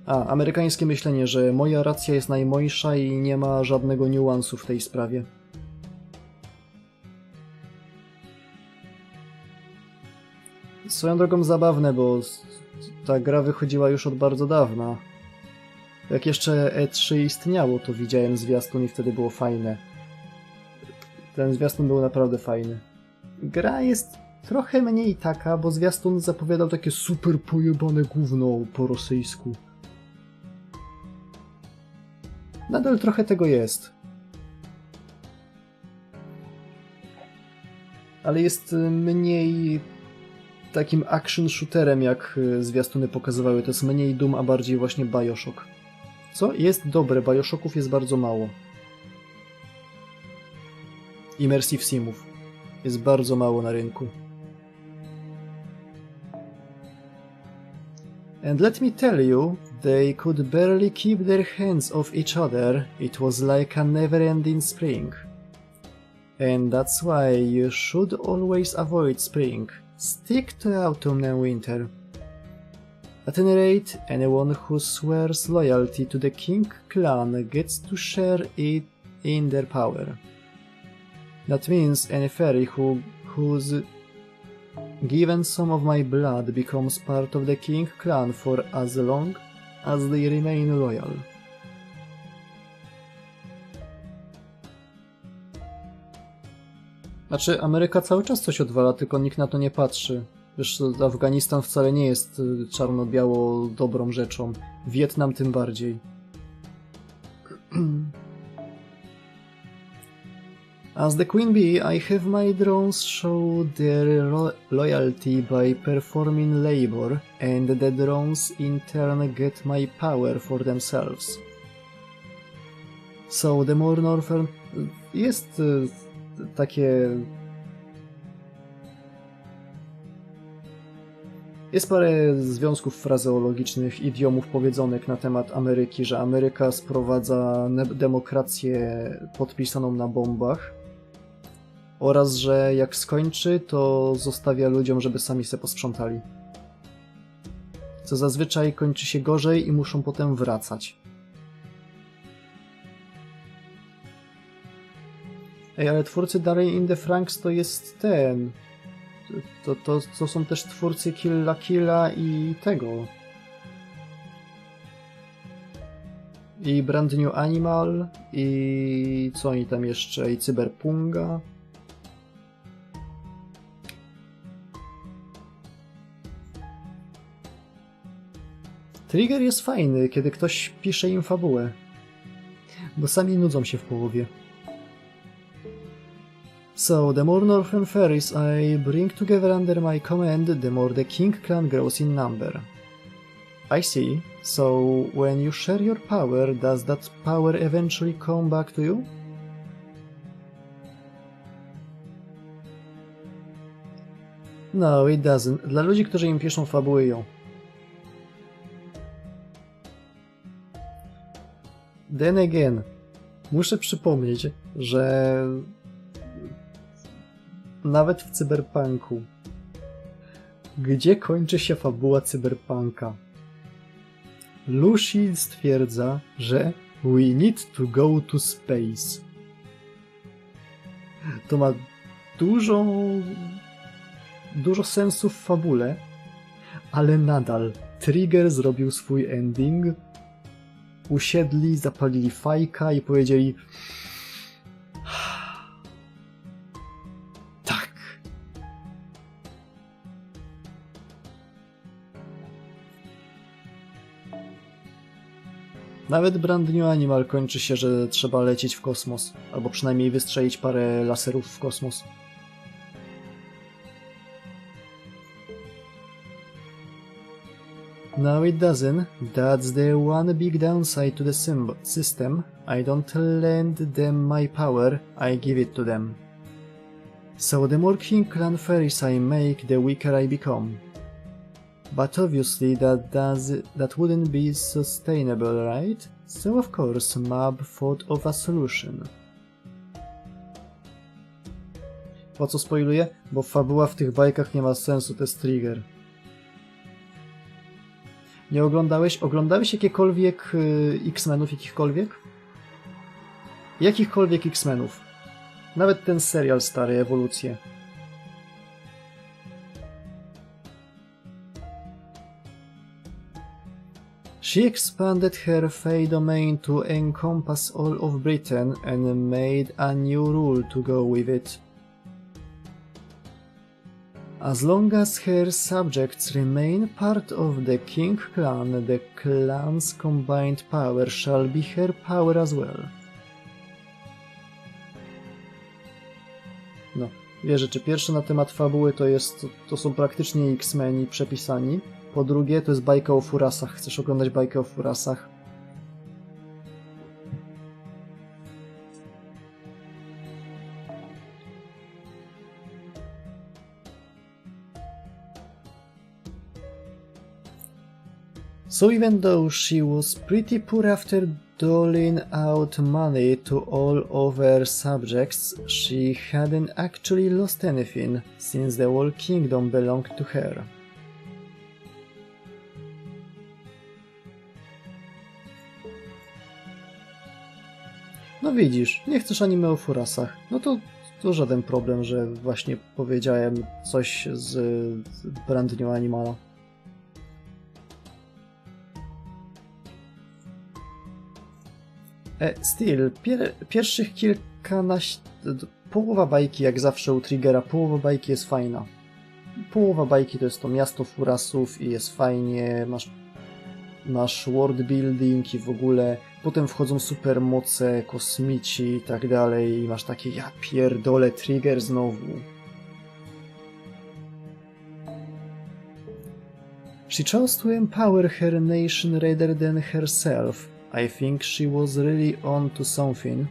Amerykańskie myślenie, że moja racja jest najmojsza i nie ma żadnego niuansu w tej sprawie. Swoją drogą zabawne, bo ta gra wychodziła już od bardzo dawna. Jak jeszcze E3 istniało, to widziałem zwiastun i wtedy było fajne. Ten zwiastun był naprawdę fajny. Gra jest trochę mniej taka, bo zwiastun zapowiadał takie super pojebane gówno po rosyjsku. Nadal trochę tego jest. Ale jest mniej takim action shooterem, jak zwiastuny pokazywały. To jest mniej Doom, a bardziej właśnie Bioshock. Co jest dobre, Bioshocków jest bardzo mało. Immersive simów jest bardzo mało na rynku. And let me tell you, they could barely keep their hands off each other. It was like a never-ending spring. And that's why you should always avoid spring. Stick to autumn and winter. At any rate, anyone who swears loyalty to the King clan gets to share it in their power. That means any fairy who's given some of my blood becomes part of the King clan for as long as they remain loyal. Znaczy, Ameryka cały czas coś odwala, tylko nikt na to nie patrzy. Wiesz, Afganistan wcale nie jest czarno-biało dobrą rzeczą. Wietnam tym bardziej. As the Queen Bee, I have my drones show their loyalty by performing labor, and the drones in turn get my power for themselves. So the more northern... Jest takie... Jest parę związków frazeologicznych, idiomów powiedzonych na temat Ameryki, że Ameryka sprowadza demokrację podpisaną na bombach oraz, że jak skończy, to zostawia ludziom, żeby sami se posprzątali. Co zazwyczaj kończy się gorzej i muszą potem wracać. Ej, ale twórcy Darren in the Franxx to jest ten... To są też twórcy Kill la Killa i tego. i Brand New Animal, i co oni tam jeszcze, i Cyberpunga. Trigger jest fajny, kiedy ktoś pisze im fabułę, bo sami nudzą się w połowie. So, the more Northern Fairies I bring together under my command, the more the King Clan grows in number. I see. So, when you share your power, does that power eventually come back to you? No, it doesn't. Dla ludzi, którzy im piszą fabuły, ją. Then again, muszę przypomnieć, że nawet w Cyberpunku, gdzie kończy się fabuła Cyberpunka, Lucy stwierdza, że we need to go to space. To ma dużo sensu w fabule, ale nadal Trigger zrobił swój ending, usiedli, zapalili fajka i powiedzieli tak. Nawet Brand New Animal kończy się, że trzeba lecieć w kosmos, albo przynajmniej wystrzelić parę laserów w kosmos. No it doesn't. That's the one big downside to the system. I don't lend them my power, I give it to them. So the more King Clan fairies I make, the weaker I become. But obviously that wouldn't be sustainable, right? So of course Mab thought of a solution. Po co spoiluję? Bo fabuła w tych bajkach nie ma sensu, to jest Trigger. Nie oglądałeś? Oglądałeś jakiekolwiek X-Menów, jakichkolwiek? Jakichkolwiek X-Menów. Nawet ten serial stary, Ewolucje. She expanded her Fey domain to encompass all of Britain and made a new rule to go with it. As long as her subjects remain part of the King Clan, the clan's combined power shall be her power as well. No, dwie rzeczy. Pierwsze na temat fabuły to są praktycznie X-Meni przepisani. Po drugie, to jest bajka o furasach. Chcesz oglądać bajkę o furasach? So even though she was pretty poor after doling out money to all of her subjects, she hadn't actually lost anything, since the whole kingdom belonged to her. No widzisz, nie chcesz anime o furasach. No to żaden problem, że właśnie powiedziałem coś z Brand New Animala. Still, pierwszych kilkanaście... Połowa bajki, jak zawsze u Triggera, połowa bajki jest fajna. Połowa bajki to jest to miasto furasów i jest fajnie, masz world building i w ogóle... Potem wchodzą supermoce, kosmici i tak dalej i masz takie, ja pierdolę, Trigger znowu. She chose to empower her nation rather than herself. I think she was really on to something.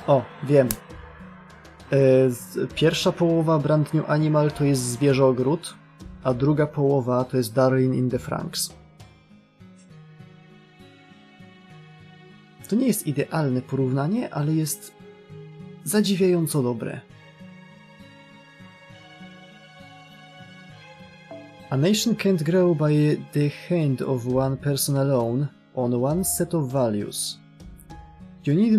O, wiem. Pierwsza połowa Brand New Animal to jest Zwierzogród, a druga połowa to jest Darling in the Franxx. To nie jest idealne porównanie, ale jest zadziwiająco dobre. A nation can't grow by the hand of one person alone, on one set of values. You need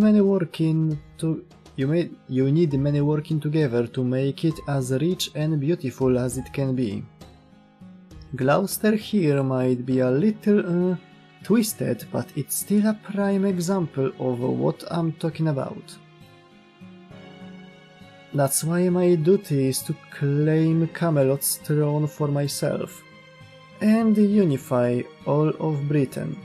many working together to make it as rich and beautiful as it can be. Gloucester here might be a little twisted, but it's still a prime example of what I'm talking about. That's why my duty is to claim Camelot's throne for myself and unify all of Britain.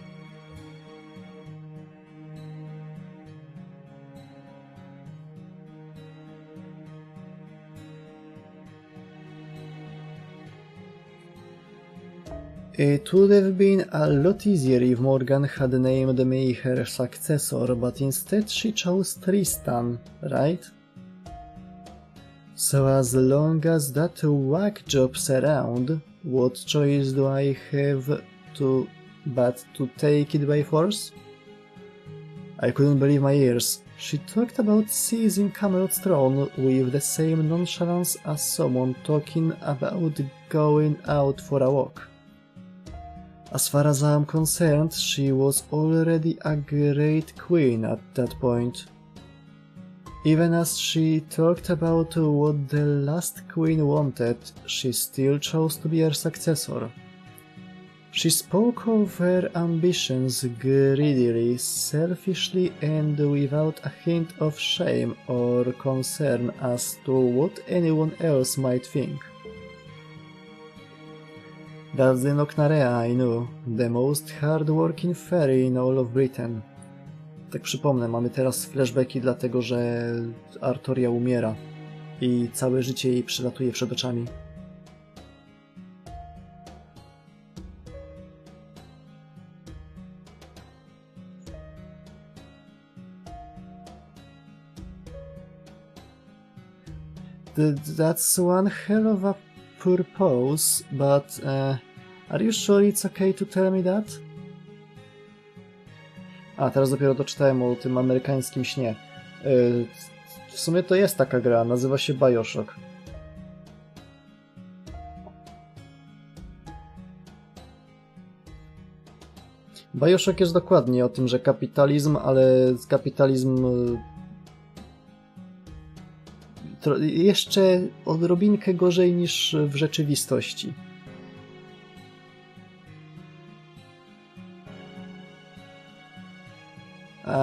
It would have been a lot easier if Morgan had named me her successor, but instead she chose Tristan, right? So as long as that whack job's around, what choice do I have but to take it by force? I couldn't believe my ears. She talked about seizing Camelot's throne with the same nonchalance as someone talking about going out for a walk. As far as I'm concerned, she was already a great queen at that point. Even as she talked about what the last queen wanted, she still chose to be her successor. She spoke of her ambitions greedily, selfishly, and without a hint of shame or concern as to what anyone else might think. That's the Knocknarea I knew, the most hard-working fairy in all of Britain. Tak przypomnę, mamy teraz flashbacki dlatego, że Artoria umiera i całe życie jej przelatuje przed oczami. That's one hell of a purpose, but are you sure it's okay to tell me that? A, teraz dopiero doczytałem o tym amerykańskim śnie. W sumie to jest taka gra, nazywa się BioShock. BioShock jest dokładnie o tym, że kapitalizm, ale kapitalizm jeszcze odrobinkę gorzej niż w rzeczywistości.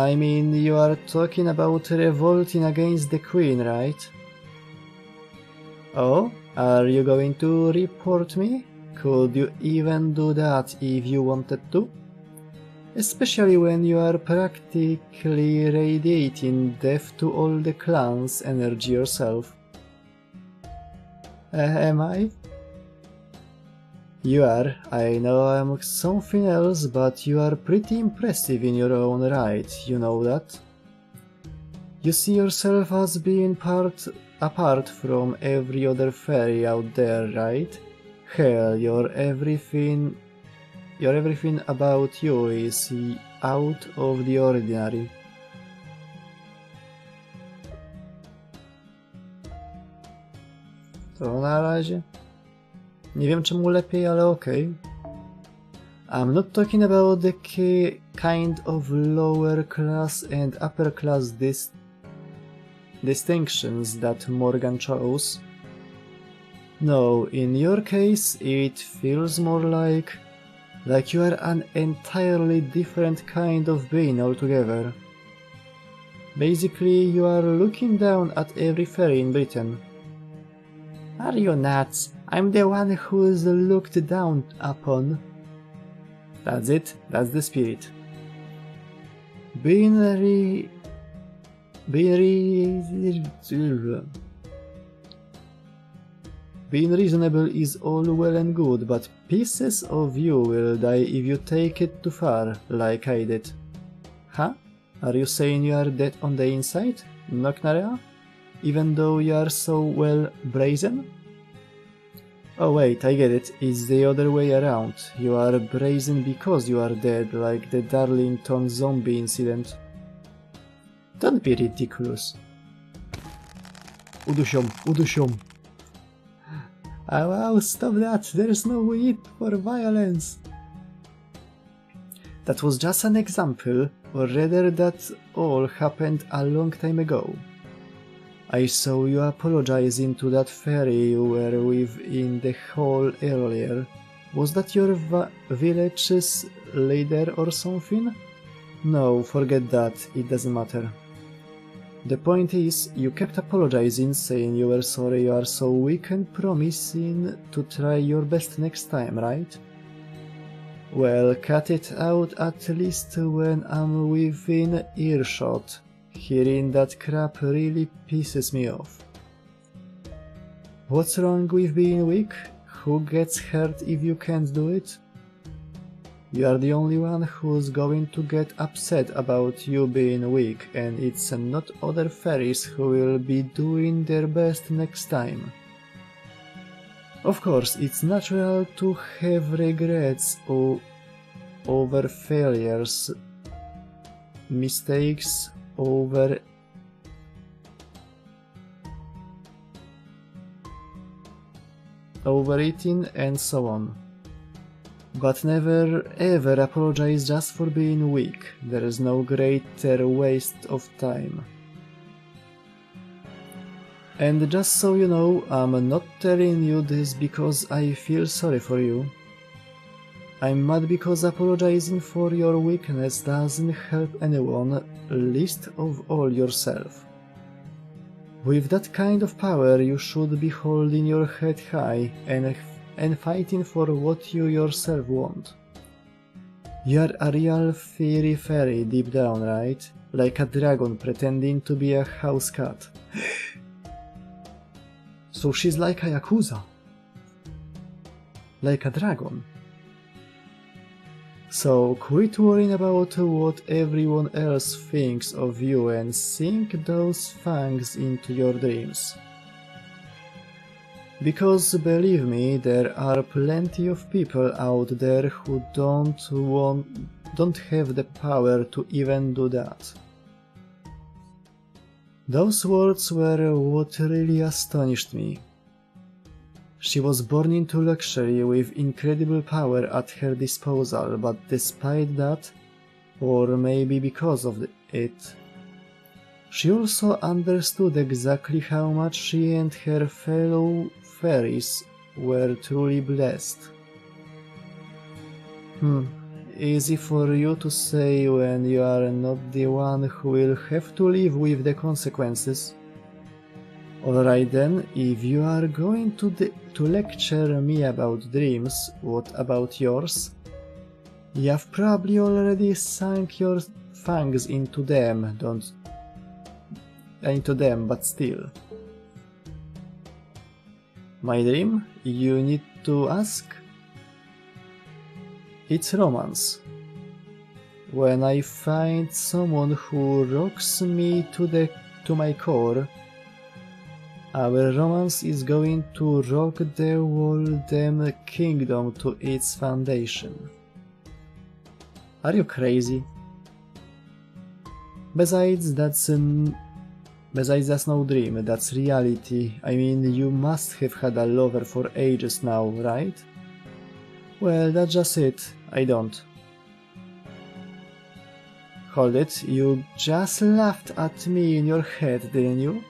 I mean, you are talking about revolting against the Queen, right? Oh, are you going to report me? Could you even do that if you wanted to? Especially when you are practically radiating death to all the clan's energy yourself. Am I? You are. I know I'm something else, but you are pretty impressive in your own right, you know that? You see yourself as being apart from every other fairy out there, right? Hell, everything about you is out of the ordinary. To na razie. Nie wiem czemu lepiej, ale okej. I'm not talking about the kind of lower class and upper class distinctions that Morgan chose. No, in your case it feels more like you are an entirely different kind of being altogether. Basically, you are looking down at every fairy in Britain. Are you nuts? I'm the one who's looked down upon. That's it, that's the spirit. Being reasonable is all well and good, but pieces of you will die if you take it too far, like I did. Huh? Are you saying you are dead on the inside, Knocknarea? Even though you are so well brazen? Oh wait, I get it, it's the other way around. You are brazen because you are dead, like the Darlington zombie incident. Don't be ridiculous. Udusiom. Oh wow, stop that, there's no need for violence. That was just an example, or rather that all happened a long time ago. I saw you apologizing to that fairy you were with in the hall earlier. Was that your village's leader or something? No, forget that, it doesn't matter. The point is, you kept apologizing, saying you were sorry you are so weak and promising to try your best next time, right? Well, cut it out at least when I'm within earshot. Hearing that crap really pisses me off. What's wrong with being weak? Who gets hurt if you can't do it? You are the only one who's going to get upset about you being weak, and it's not other fairies who will be doing their best next time. Of course, it's natural to have regrets over failures, mistakes, over overeating and so on. But never ever apologize just for being weak. There is no greater waste of time. And just so you know, I'm not telling you this because I feel sorry for you. I'm mad because apologizing for your weakness doesn't help anyone, least of all yourself. With that kind of power, you should be holding your head high and fighting for what you yourself want. You're a real fairy deep down, right? Like a dragon pretending to be a house cat. So she's like a yakuza. Like a dragon. So quit worrying about what everyone else thinks of you and sink those fangs into your dreams. Because believe me, there are plenty of people out there who don't have the power to even do that. Those words were what really astonished me. She was born into luxury with incredible power at her disposal, but despite that, or maybe because of it, she also understood exactly how much she and her fellow fairies were truly blessed. Easy for you to say when you are not the one who will have to live with the consequences. Alright then, if you are going to lecture me about dreams, what about yours? You've probably already sunk your fangs into them, but still. My dream? You need to ask? It's romance. When I find someone who rocks me to my core, our romance is going to rock the whole damn kingdom to its foundation. Are you crazy? Besides, that's no dream, that's reality. I mean, you must have had a lover for ages now, right? Well, that's just it. I don't. Hold it, you just laughed at me in your head, didn't you?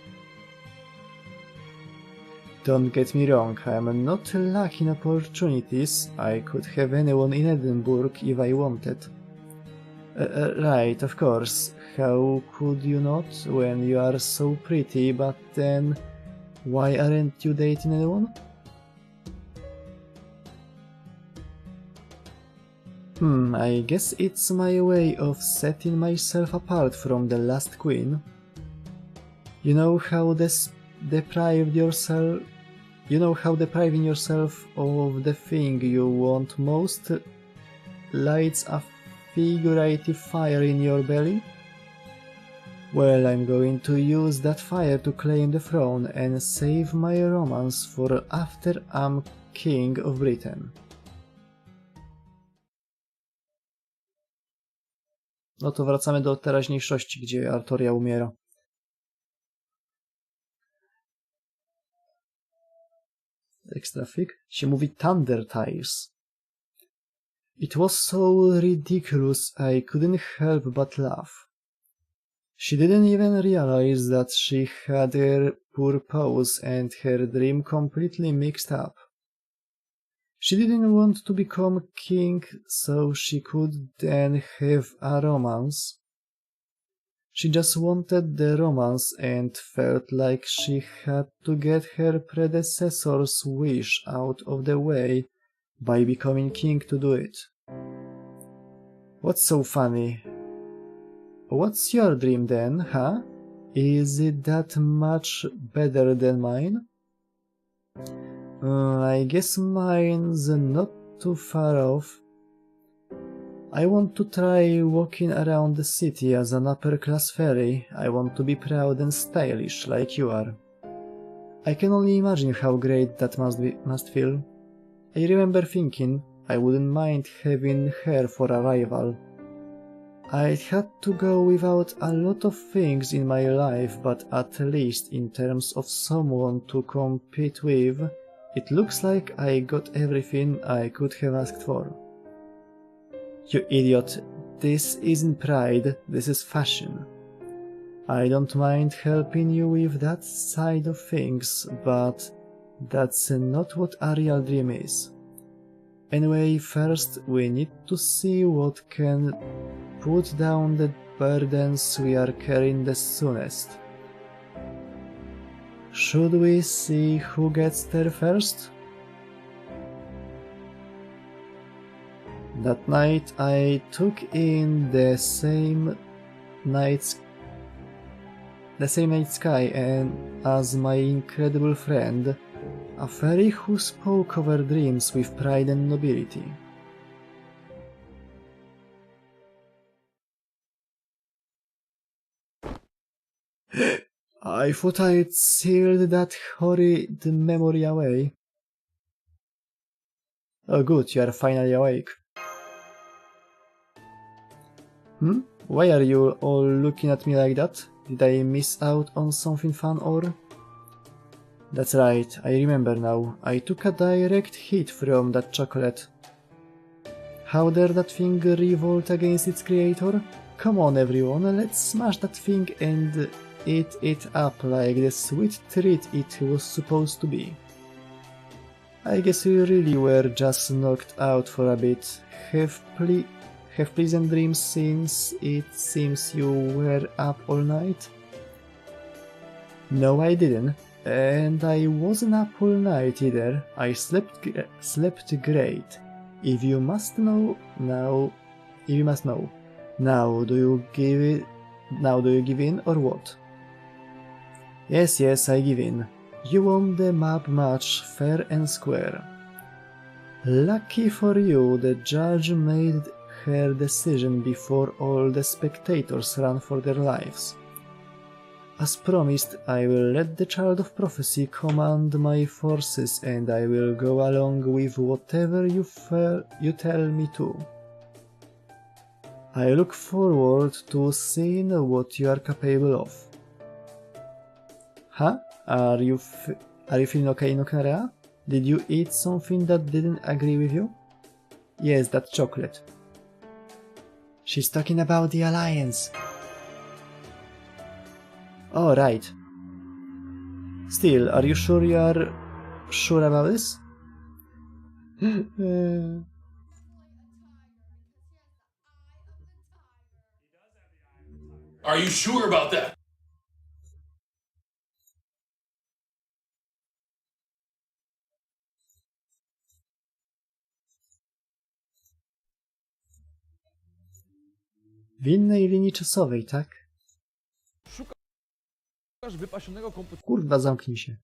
Don't get me wrong, I'm not lacking opportunities. I could have anyone in Edinburgh if I wanted. Right, of course. How could you not when you are so pretty, but then why aren't you dating anyone? I guess it's my way of setting myself apart from the last queen. You know how depriving yourself of the thing you want most lights a figurative fire in your belly? Well, I'm going to use that fire to claim the throne and save my romance for after I'm King of Britain. No to wracamy do teraźniejszości, gdzie Artoria umiera. Extra thick? Się mówi Thunder Tires. It was so ridiculous I couldn't help but laugh. She didn't even realize that she had her purpose and her dream completely mixed up. She didn't want to become king so she could then have a romance. She just wanted the romance and felt like she had to get her predecessor's wish out of the way by becoming king to do it. What's so funny? What's your dream then, huh? Is it that much better than mine? I guess mine's not too far off. I want to try walking around the city as an upper-class fairy. I want to be proud and stylish like you are. I can only imagine how great that must feel. I remember thinking I wouldn't mind having her for a rival. I'd had to go without a lot of things in my life, but at least in terms of someone to compete with, it looks like I got everything I could have asked for. You idiot, this isn't pride, this is fashion. I don't mind helping you with that side of things, but that's not what a real dream is. Anyway, first we need to see what can put down the burdens we are carrying the soonest. Should we see who gets there first? That night I took in the same night sky and as my incredible friend, a fairy who spoke of her dreams with pride and nobility. I thought I'd sealed that horrid memory away. Oh good, you are finally awake. Why are you all looking at me like that? Did I miss out on something fun or...? That's right, I remember now. I took a direct hit from that chocolate. How dare that thing revolt against its creator? Come on everyone, let's smash that thing and eat it up like the sweet treat it was supposed to be. I guess you really were just knocked out for a bit. Have pleasant dreams since it seems you were up all night? No, I didn't. And I wasn't up all night either. I slept great. If you must know, now do you give in or what? Yes, I give in. You won the map match fair and square. Lucky for you, the judge made her decision before all the spectators ran for their lives. As promised, I will let the Child of Prophecy command my forces and I will go along with whatever you tell me to. I look forward to seeing what you are capable of. Huh? Are you feeling okay, Nuknarea? Did you eat something that didn't agree with you? Yes, that chocolate. She's talking about the Alliance. Oh, right. Still, are you sure you are sure about this? Are you sure about that? W innej linii czasowej, tak? Szukasz wypasionego komputera. Kurwa, zamknij się.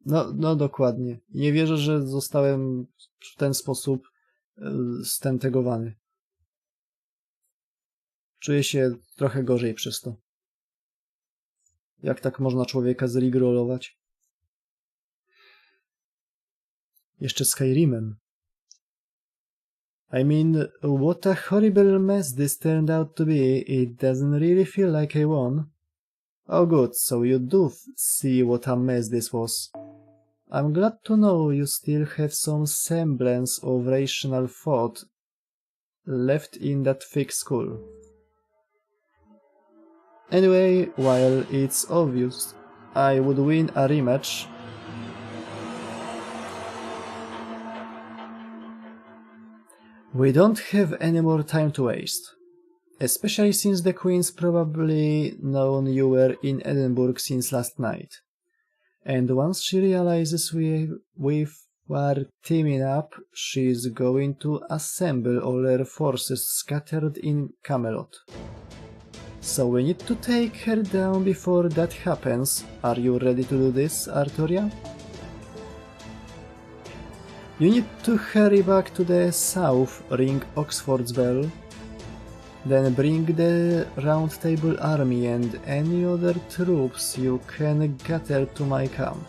No dokładnie. Nie wierzę, że zostałem w ten sposób stentegowany. Czuję się trochę gorzej przez to. Jak tak można człowieka zrigrolować? Jeszcze Skyrimem. I mean, what a horrible mess this turned out to be. It doesn't really feel like I won. Oh good, so you do see what a mess this was. I'm glad to know you still have some semblance of rational thought. left in that thick skull. Anyway, while it's obvious I would win a rematch, we don't have any more time to waste. Especially since the Queen's probably known you were in Edinburgh since last night. And once she realizes we are teaming up, she's going to assemble all her forces scattered in Camelot. So we need to take her down before that happens. Are you ready to do this, Artoria? You need to hurry back to the south, ring Oxford's bell, then bring the Round Table army and any other troops you can gather to my camp.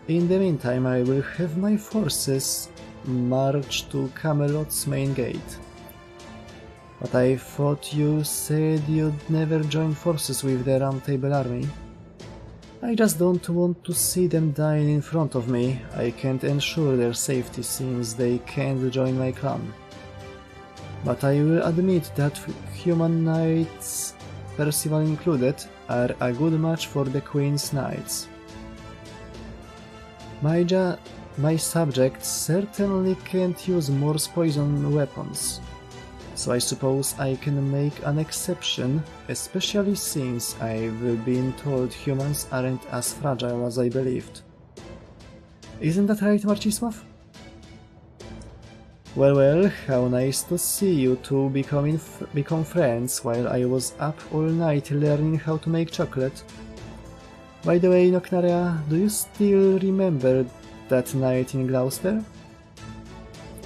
In the meantime, I will have my forces march to Camelot's main gate. But I thought you said you'd never join forces with the Round Table army. I just don't want to see them dying in front of me. I can't ensure their safety since they can't join my clan. But I will admit that human knights, Percival included, are a good match for the Queen's knights. My subjects certainly can't use Morse poison weapons, so I suppose I can make an exception, especially since I've been told humans aren't as fragile as I believed. Isn't that right, Marcisław? Well, how nice to see you two become friends while I was up all night learning how to make chocolate. By the way, Noknaria, do you still remember that night in Gloucester?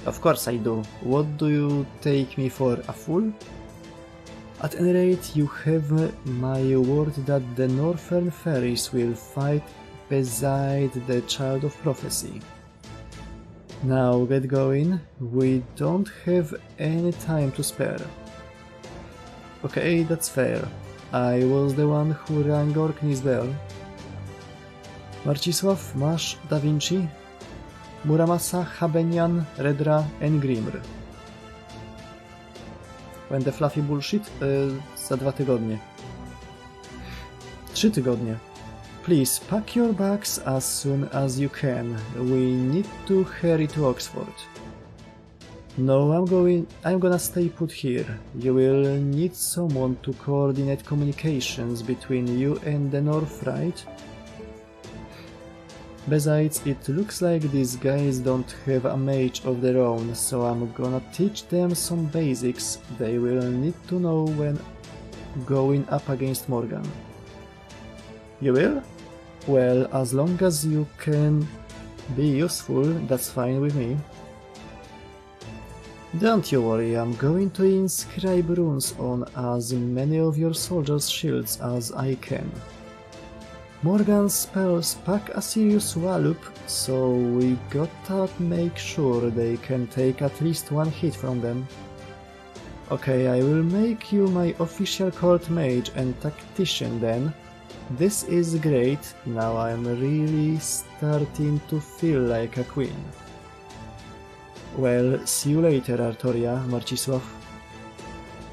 Of course I do. What do you take me for, a fool? At any rate, you have my word that the Northern Fairies will fight beside the Child of Prophecy. Now get going, we don't have any time to spare. Okay, that's fair. I was the one who rang Orkney's bell. Marcisław, masz Da Vinci, Muramasa, Habenian, Redra and Grimr. Będę fluffy bullshit? Za 2 tygodnie. 3 tygodnie. Please pack your bags as soon as you can. We need to hurry to Oxford. No, I'm gonna stay put here. You will need someone to coordinate communications between you and the North, right? Besides, it looks like these guys don't have a mage of their own, so I'm gonna teach them some basics they will need to know when going up against Morgan. You will? Well, as long as you can be useful, that's fine with me. Don't you worry, I'm going to inscribe runes on as many of your soldiers' shields as I can. Morgan's spells pack a serious wallop, so we gotta make sure they can take at least 1 hit from them. Okay, I will make you my official court mage and tactician then. This is great, now I'm really starting to feel like a queen. Well, see you later, Artoria, Marcisław.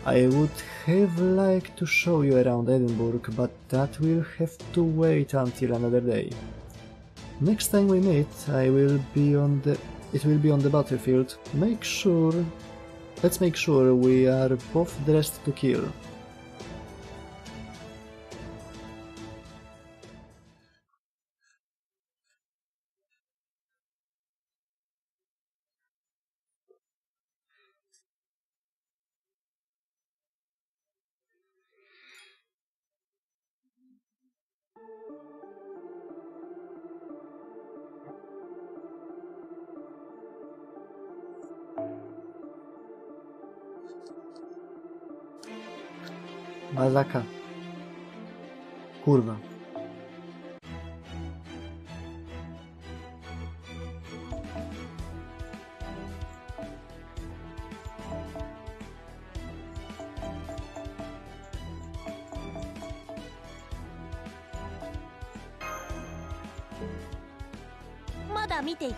I would have liked to show you around Edinburgh, but that will have to wait until another day. Next time we meet, it will be on the battlefield. Let's make sure we are both dressed to kill. Bazaka. Kurwa. Ma da mite iku?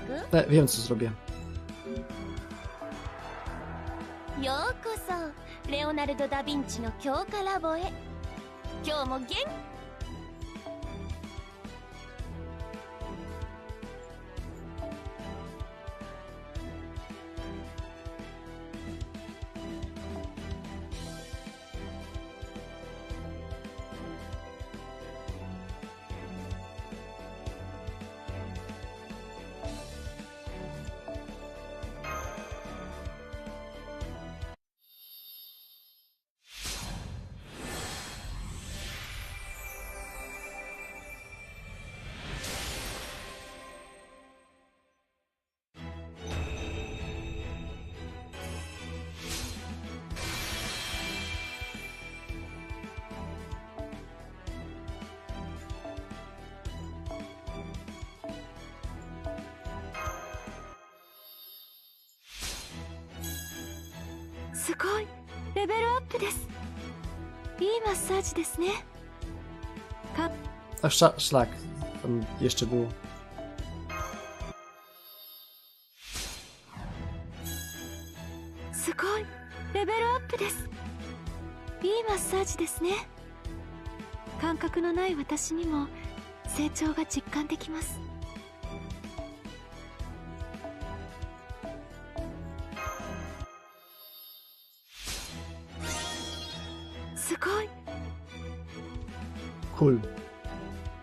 Wiem co zrobię. ようこそレオナルド・ダ・ヴィンチの強化ラボへ。今日も元気。すごいレベルアップです。いいマッサージですね。A szlak. Tam jeszcze było. すごいレベルアップです。いいマッサージですね。感覚のない私にも成長が実感できます。すごい。 Cool.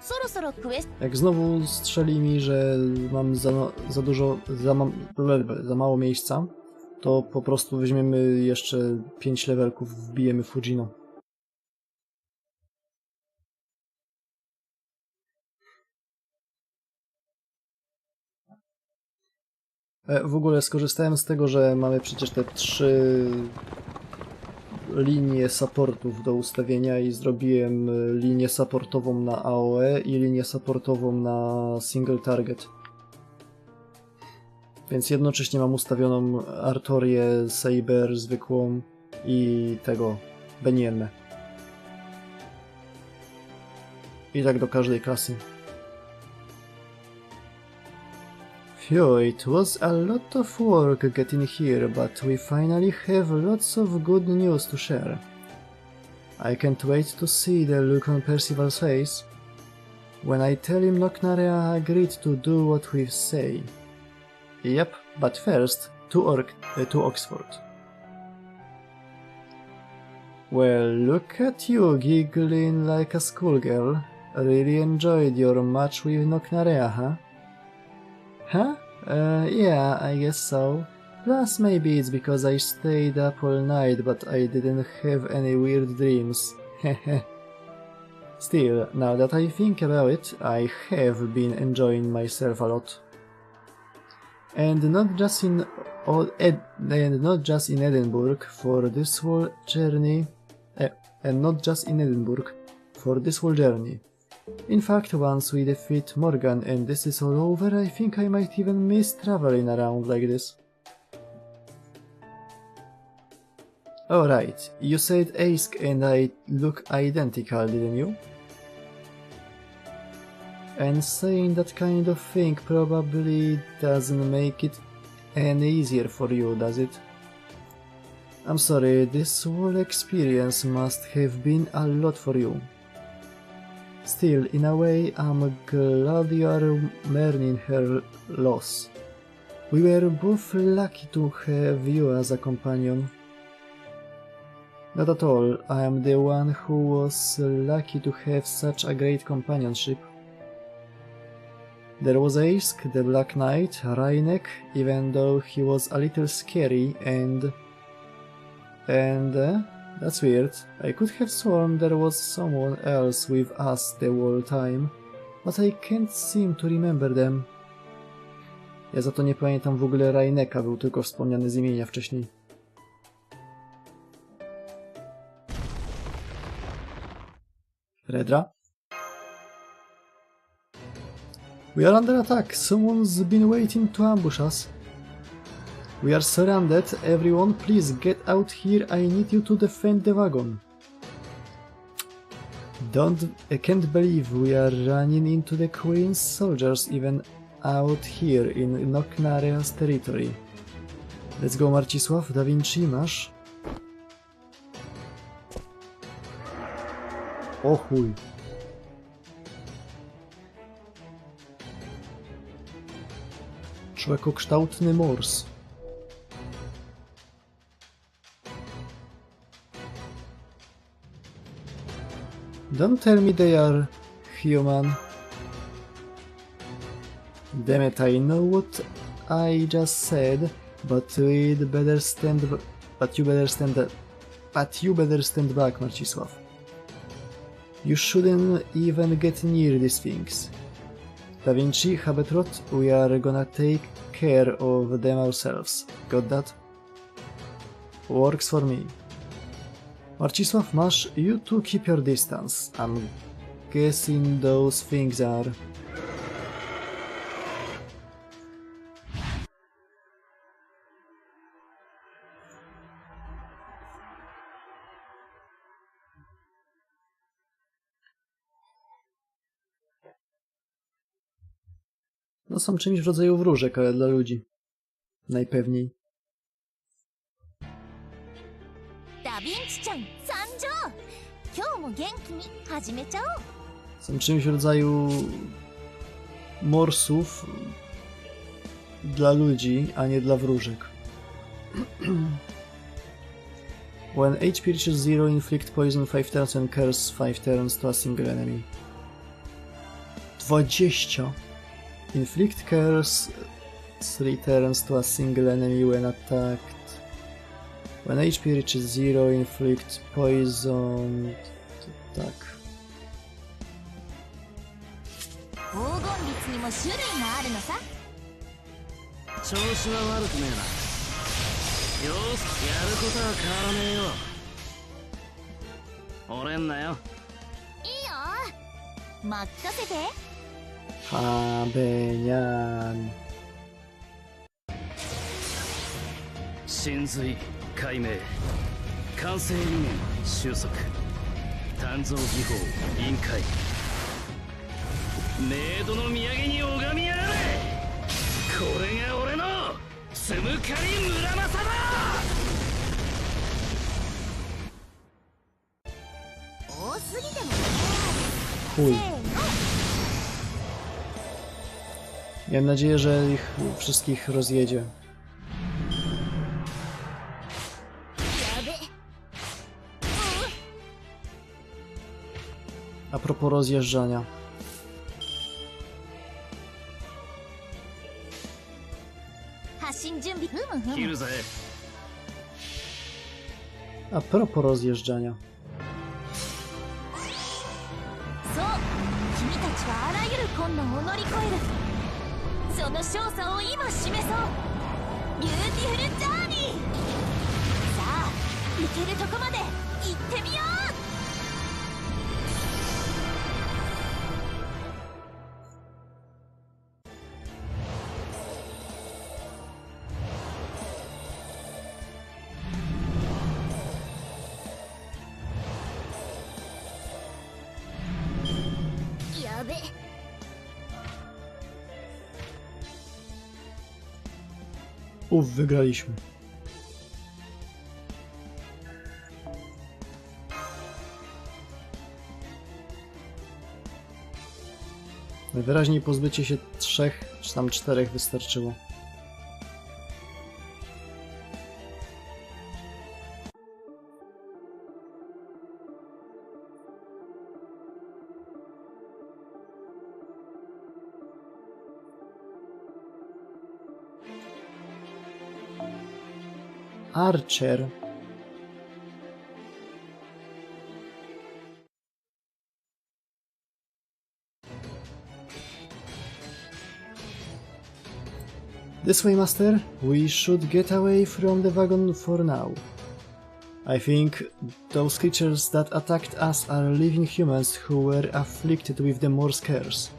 そろそろクエスト。 Jak znowu strzeli mi, że mam za dużo, za mało miejsca, to po prostu weźmiemy jeszcze 5 levelków, wbijemy Fujino. W ogóle skorzystałem z tego, że mamy przecież te 3 linie supportów do ustawienia i zrobiłem linię supportową na AOE i linię supportową na single target. Więc jednocześnie mam ustawioną Artorię, Saber zwykłą i tego Benienne. I tak do każdej klasy. Phew, it was a lot of work getting here, but we finally have lots of good news to share. I can't wait to see the look on Percival's face when I tell him Nocnarea agreed to do what we say. Yep, but first, to Oxford. Well, look at you giggling like a schoolgirl. Really enjoyed your match with Nocnarea, huh? Huh? Yeah, I guess so. Plus, maybe it's because I stayed up all night, but I didn't have any weird dreams. Heh. Still, now that I think about it, I have been enjoying myself a lot. And not just in Edinburgh for this whole journey. In fact, once we defeat Morgan and this is all over, I think I might even miss traveling around like this. Alright, you said Ask and I look identical, didn't you? And saying that kind of thing probably doesn't make it any easier for you, does it? I'm sorry, this whole experience must have been a lot for you. Still, in a way, I'm glad you are mourning her loss. We were both lucky to have you as a companion. Not at all, I am the one who was lucky to have such a great companionship. There was Ask, the Black Knight, Rainek, even though he was a little scary, and that's weird. I could have sworn there was someone else with us the whole time, but I can't seem to remember them. Ja za to nie pamiętam w ogóle Raineka, był tylko wspomniany z imienia wcześniej. Redra? We are under attack. Someone's been waiting to ambush us. We are surrounded. Everyone, please get out here. I need you to defend the wagon. I can't believe we are running into the Queen's soldiers even out here in Nocnarea's territory. Let's go, Marcisław. Da Vinci, masz? O chuj. Człekokształtny mors. Don't tell me they are human. Damn it, I know what I just said, but you better stand back, Marcisław. You shouldn't even get near these things. Da Vinci, Habetrot, we are gonna take care of them ourselves. Got that? Works for me. Marcisław, masz, you two keep your distance. I'm guessing those things are... No są czymś w rodzaju wróżek, ale dla ludzi. Najpewniej. ダヴィンチちゃん参上。今日も元気に始めちゃおう。 Są czymś w rodzaju morsów dla ludzi, a nie dla wróżek. When HP reaches 0, inflict poison 5 turns and curse 5 turns to a single enemy. 20. Inflict curse 3 turns to a single enemy when attacked. When HP reaches 0, inflict poison... Tak. 黄金律にも種類があるのさ。調子は悪くねえな。よし、やることは変わらねえよ。折れんなよ。いいよ。任せて。 Habenian. 神髄解明完成理念収束鍛造技法臨界メイドの土産に拝みやがれ。これが俺のつむかり村正だ。多すぎてもね。 Chuj. せーの。 Miałem nadzieję, że ich wszystkich rozjedzie. やべ。 A propos rozjeżdżania.切るぜ。 A propos rozjeżdżania. そう、君たちはあらゆる困難を乗り越える。その勝者を今示そう。ビューティフルジャーニー。さあ、行けるとこまで行ってみよう。 やべ。 Wygraliśmy. Najwyraźniej pozbycie się 3 czy tam 4 wystarczyło. Archer. This way, master. We should get away from the wagon for now. I think those creatures that attacked us are living humans who were afflicted with the Morse curse.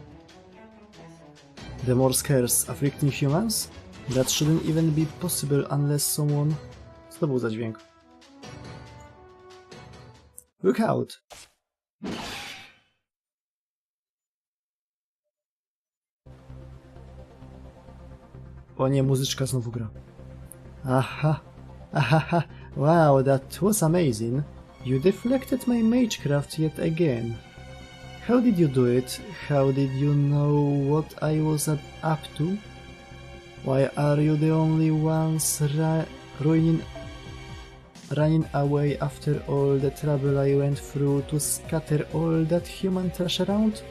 The Morse curse afflicting humans? That shouldn't even be possible unless someone... Co to był za dźwięk? Look out! O nie, muzyczka znowu gra. Aha. Ahaha. Wow, that was amazing. You deflected my magecraft yet again. How did you do it? How did you know what I was up to? Why are you the only ones running away after all the trouble I went through to scatter all that human trash around?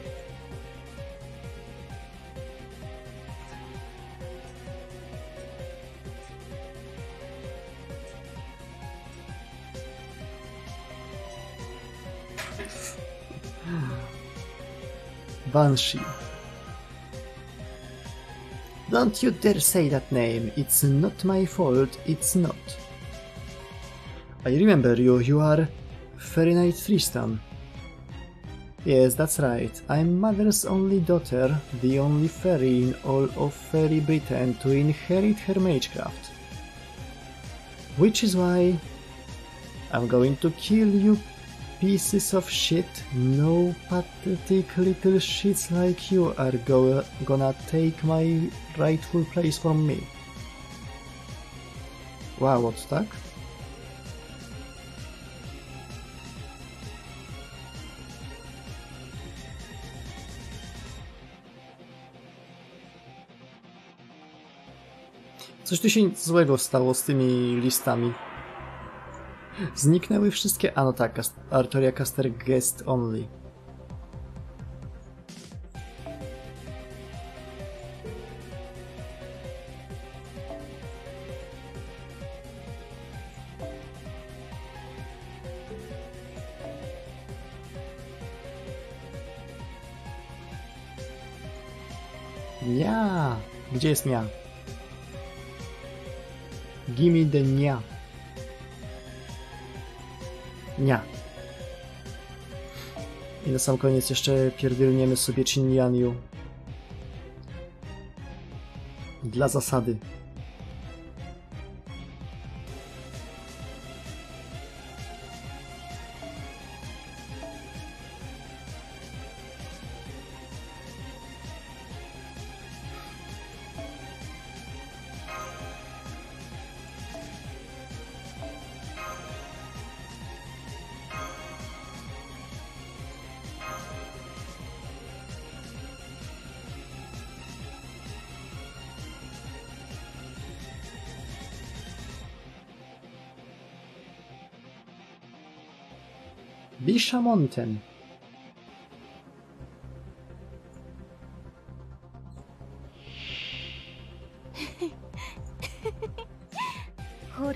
Banshee. Don't you dare say that name. It's not my fault. It's not. I remember you. You are Fairy Knight Tristan. Yes, that's right. I'm Mother's only daughter, the only fairy in all of Fairy Britain to inherit her magecraft. Which is why I'm going to kill you pieces of shit. No pathetic little shits like you are gonna take my rightful place from me. Wow, what's tak? Coś tu się złego stało z tymi listami. Zniknęły wszystkie... A no tak, Artoria Caster Guest Only. Nia! Gdzie jest Nia? Gimme the Nia. Nia. I na sam koniec jeszcze pierdolniemy sobie Chinlianiu. Dla zasady. Bisha Mountain. ほら、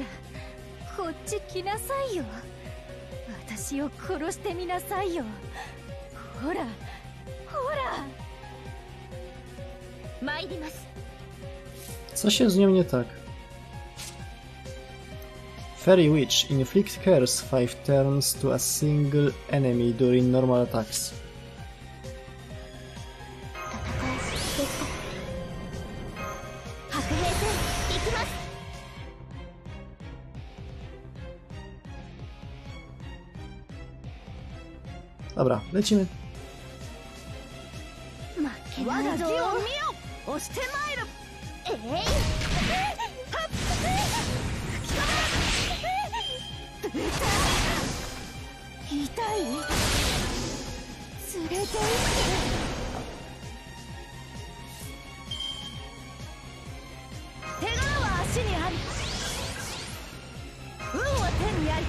こっち来なさいよ。私を殺してみなさいよ。ほら、ほら。参ります。 Co się z nią nie tak? Fairy Witch inflict curse 5 turns to a single enemy during normal attacks. Dobra, lecimy. 我が義を見よ、押してまいる。痛い。連れて行って。手柄は足にあり、運は手にあり。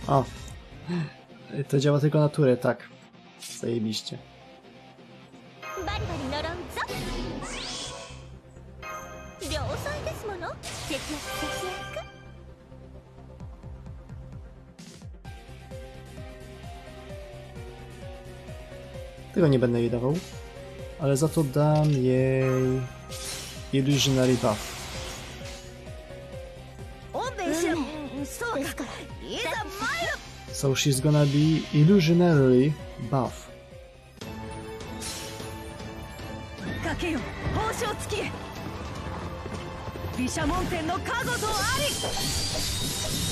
O, to działa tylko na turę, tak. Zajebiście. バリバリ乗ろんぞ。良妻ですもの。節約節約。 Tego nie będę jej dawał, ale za to dam jej Illusionary Buff. So she's gonna be Illusionary Buff. かけよ、報奨付き。毘沙門天の加護とあり。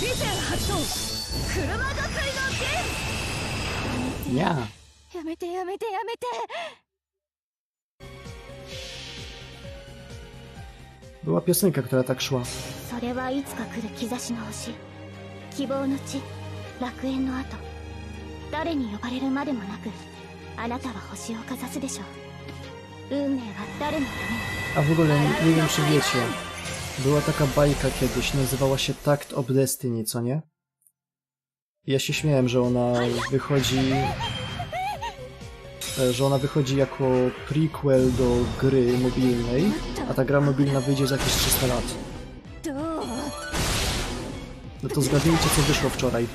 備前発動、車がかりの剣。 Yeah. やめてやめてやめて。Była piosenka, która tak szła. それはいつか来る兆しの星、希望の地、楽園の後、誰に呼ばれるまでもなくあなたは星をかざすでしょう。運命は誰のために。 A w ogóle nie wiem, czy wiecie, była taka bajka kiedyś, nazywała się Tact of Destiny, co nie? Ja się śmiałem, że ona wychodzi jako prequel do gry mobilnej, a ta gra mobilna wyjdzie za jakieś 300 lat. No to zgadnijcie, co wyszło wczoraj.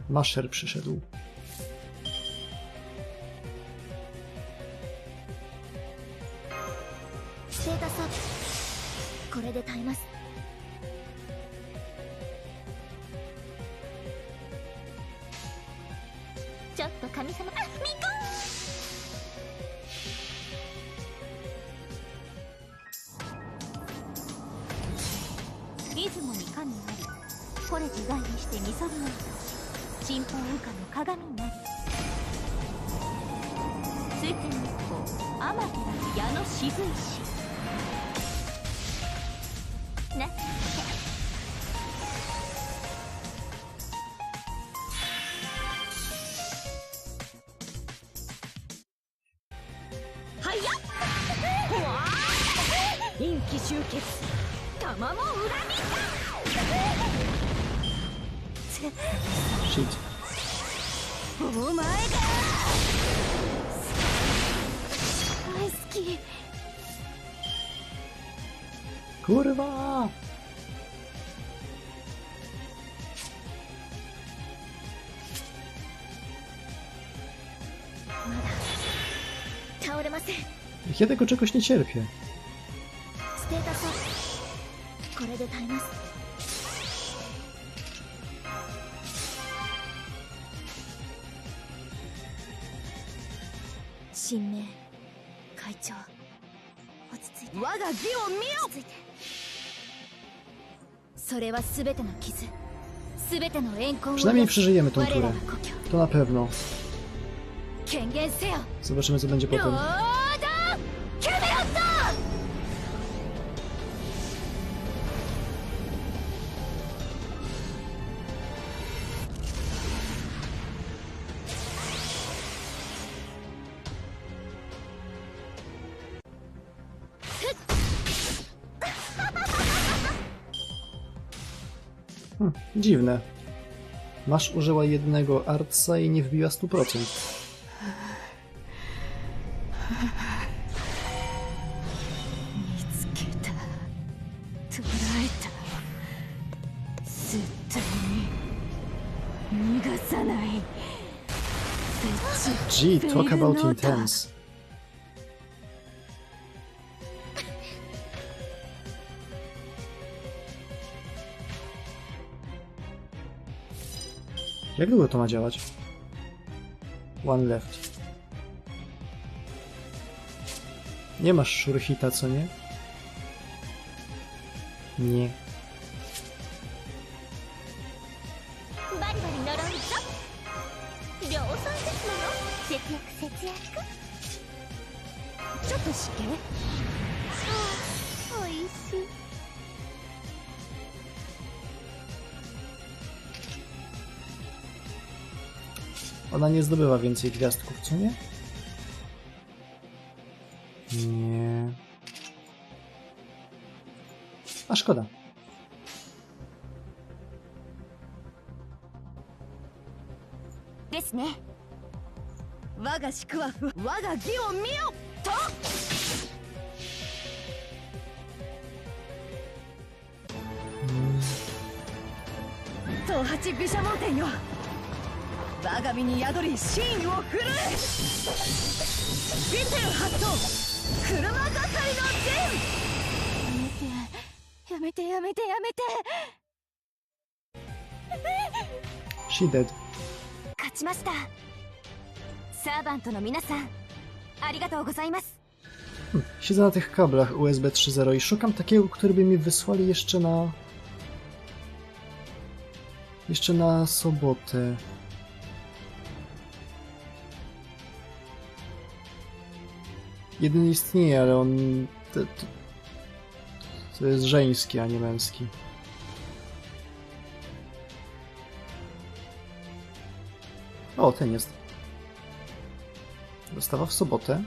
Maszer przyszedł. ステータスアップ、これで耐えます。ちょっと神様、あ、ミコン。出雲に神あり、これ自在にしてみそぎの神宝羽化の鏡なり。水天日光、天照矢の渋石。な。はやっ。陰気集結。玉も恨みか。Shit. お前が大好き。 Kurwa! Ja tego czegoś nie cierpię. ステータスアップ、これで耐えます。神明会長、落ち着いて。我が義を見よ。落ち着いて。それは全ての傷、全ての怨恨を。 Przynajmniej przeżyjemy tą turę. To na pewno. 権限せよ。 Zobaczymy, co będzie potem. Dziwne. Masz użyła jednego artsa i nie wbiła 100%. Gee, talk about intense. Jak długo to ma działać? One left. Nie masz szurhita, co nie? Nie. Ona nie zdobywa więcej gwiazdków, co nie? Nie. A szkoda. Desu ne. Waga shiku wa waga gi o miyo to. 八毘沙門天よ、我が身に宿り真意を振るえ。尾天発動、車がかりの陣。やめてやめてやめてやめて。 She dead. 勝ちました。サーバントの皆さん、ありがとうございます。Siedzę na tych kablach USB 3.0 i szukam takiego, który by mi wysłali jeszcze na sobotę. Jeden istnieje, ale on to jest żeński, a nie męski. O, ten jest. Dostawa w sobotę.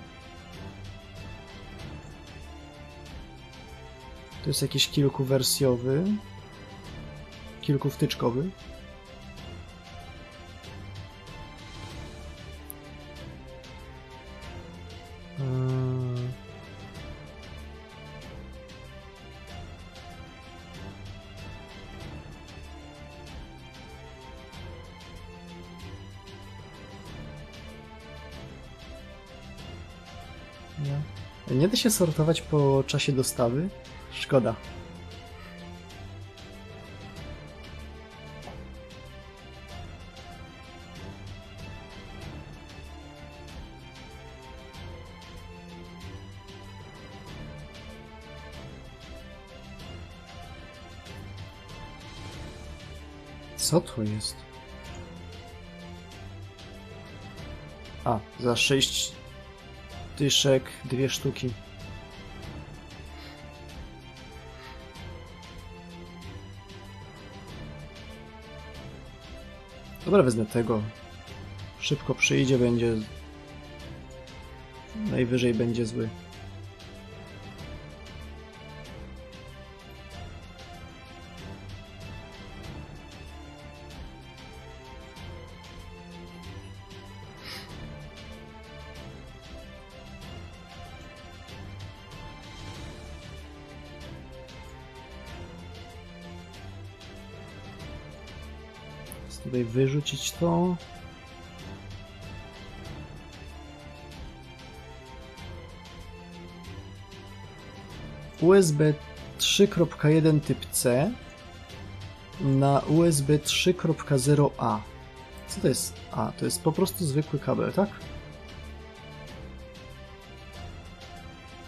To jest jakiś kilkuwersjowy. Kilkuwtyczkowy. Nie da się sortować po czasie dostawy? Szkoda. Co to jest? A, za 6 dyszek 2 sztuki. Dobra, wezmę tego. Szybko przyjdzie, będzie... Najwyżej będzie zły. Tutaj wyrzucić to. USB 3.1 typ C na USB 3.0A. Co to jest A? To jest po prostu zwykły kabel, tak?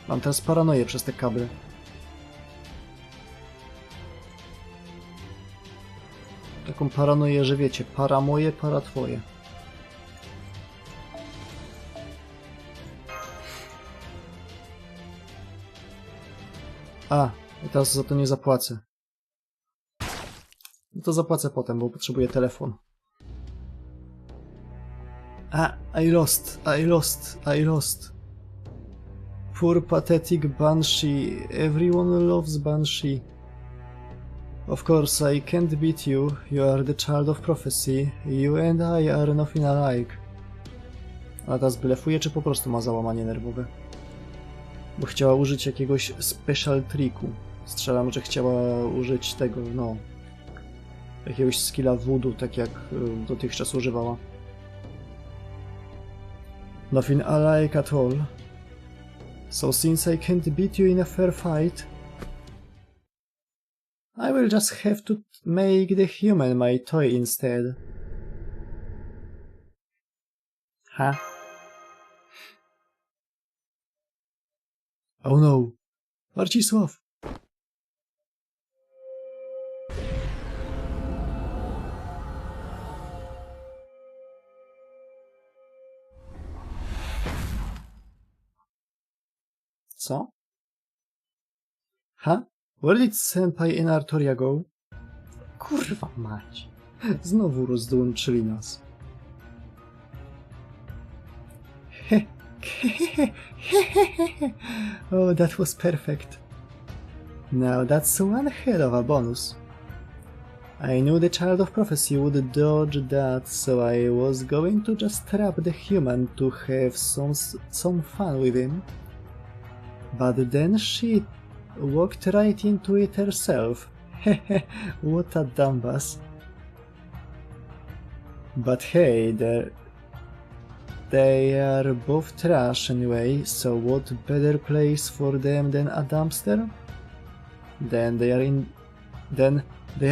Mam teraz paranoję przez te kable. Taką paranoję, że wiecie, para moje, para twoje. A, i teraz za to nie zapłacę. No to zapłacę potem, bo potrzebuję telefon. A, I lost. Poor pathetic Banshee. Everyone loves Banshee. Of course, I can't beat you. You are the child of prophecy. You and I are nothing alike. A teraz blefuje, czy po prostu ma załamanie nerwowe? Bo chciała użyć jakiegoś special tricku. Strzelam, że chciała użyć tego, no... jakiegoś skilla voodoo, tak jak dotychczas używała. Nothing alike at all. So since I can't beat you in a fair fight, I will just have to make the human my toy instead. Ha? Oh no! Marcisław! Co? Ha? Where did Senpai and Artoria go? Kurwa mać. Znowu rozdłączyli nas. Oh, that was perfect. Now that's one hell of a bonus. I knew the Child of Prophecy would dodge that, so I was going to just trap the human to have some fun with him. But then she walked right into it herself. Hehe, what a dumbass. But hey, they are both trash anyway, so what better place for them than a dumpster? Then they are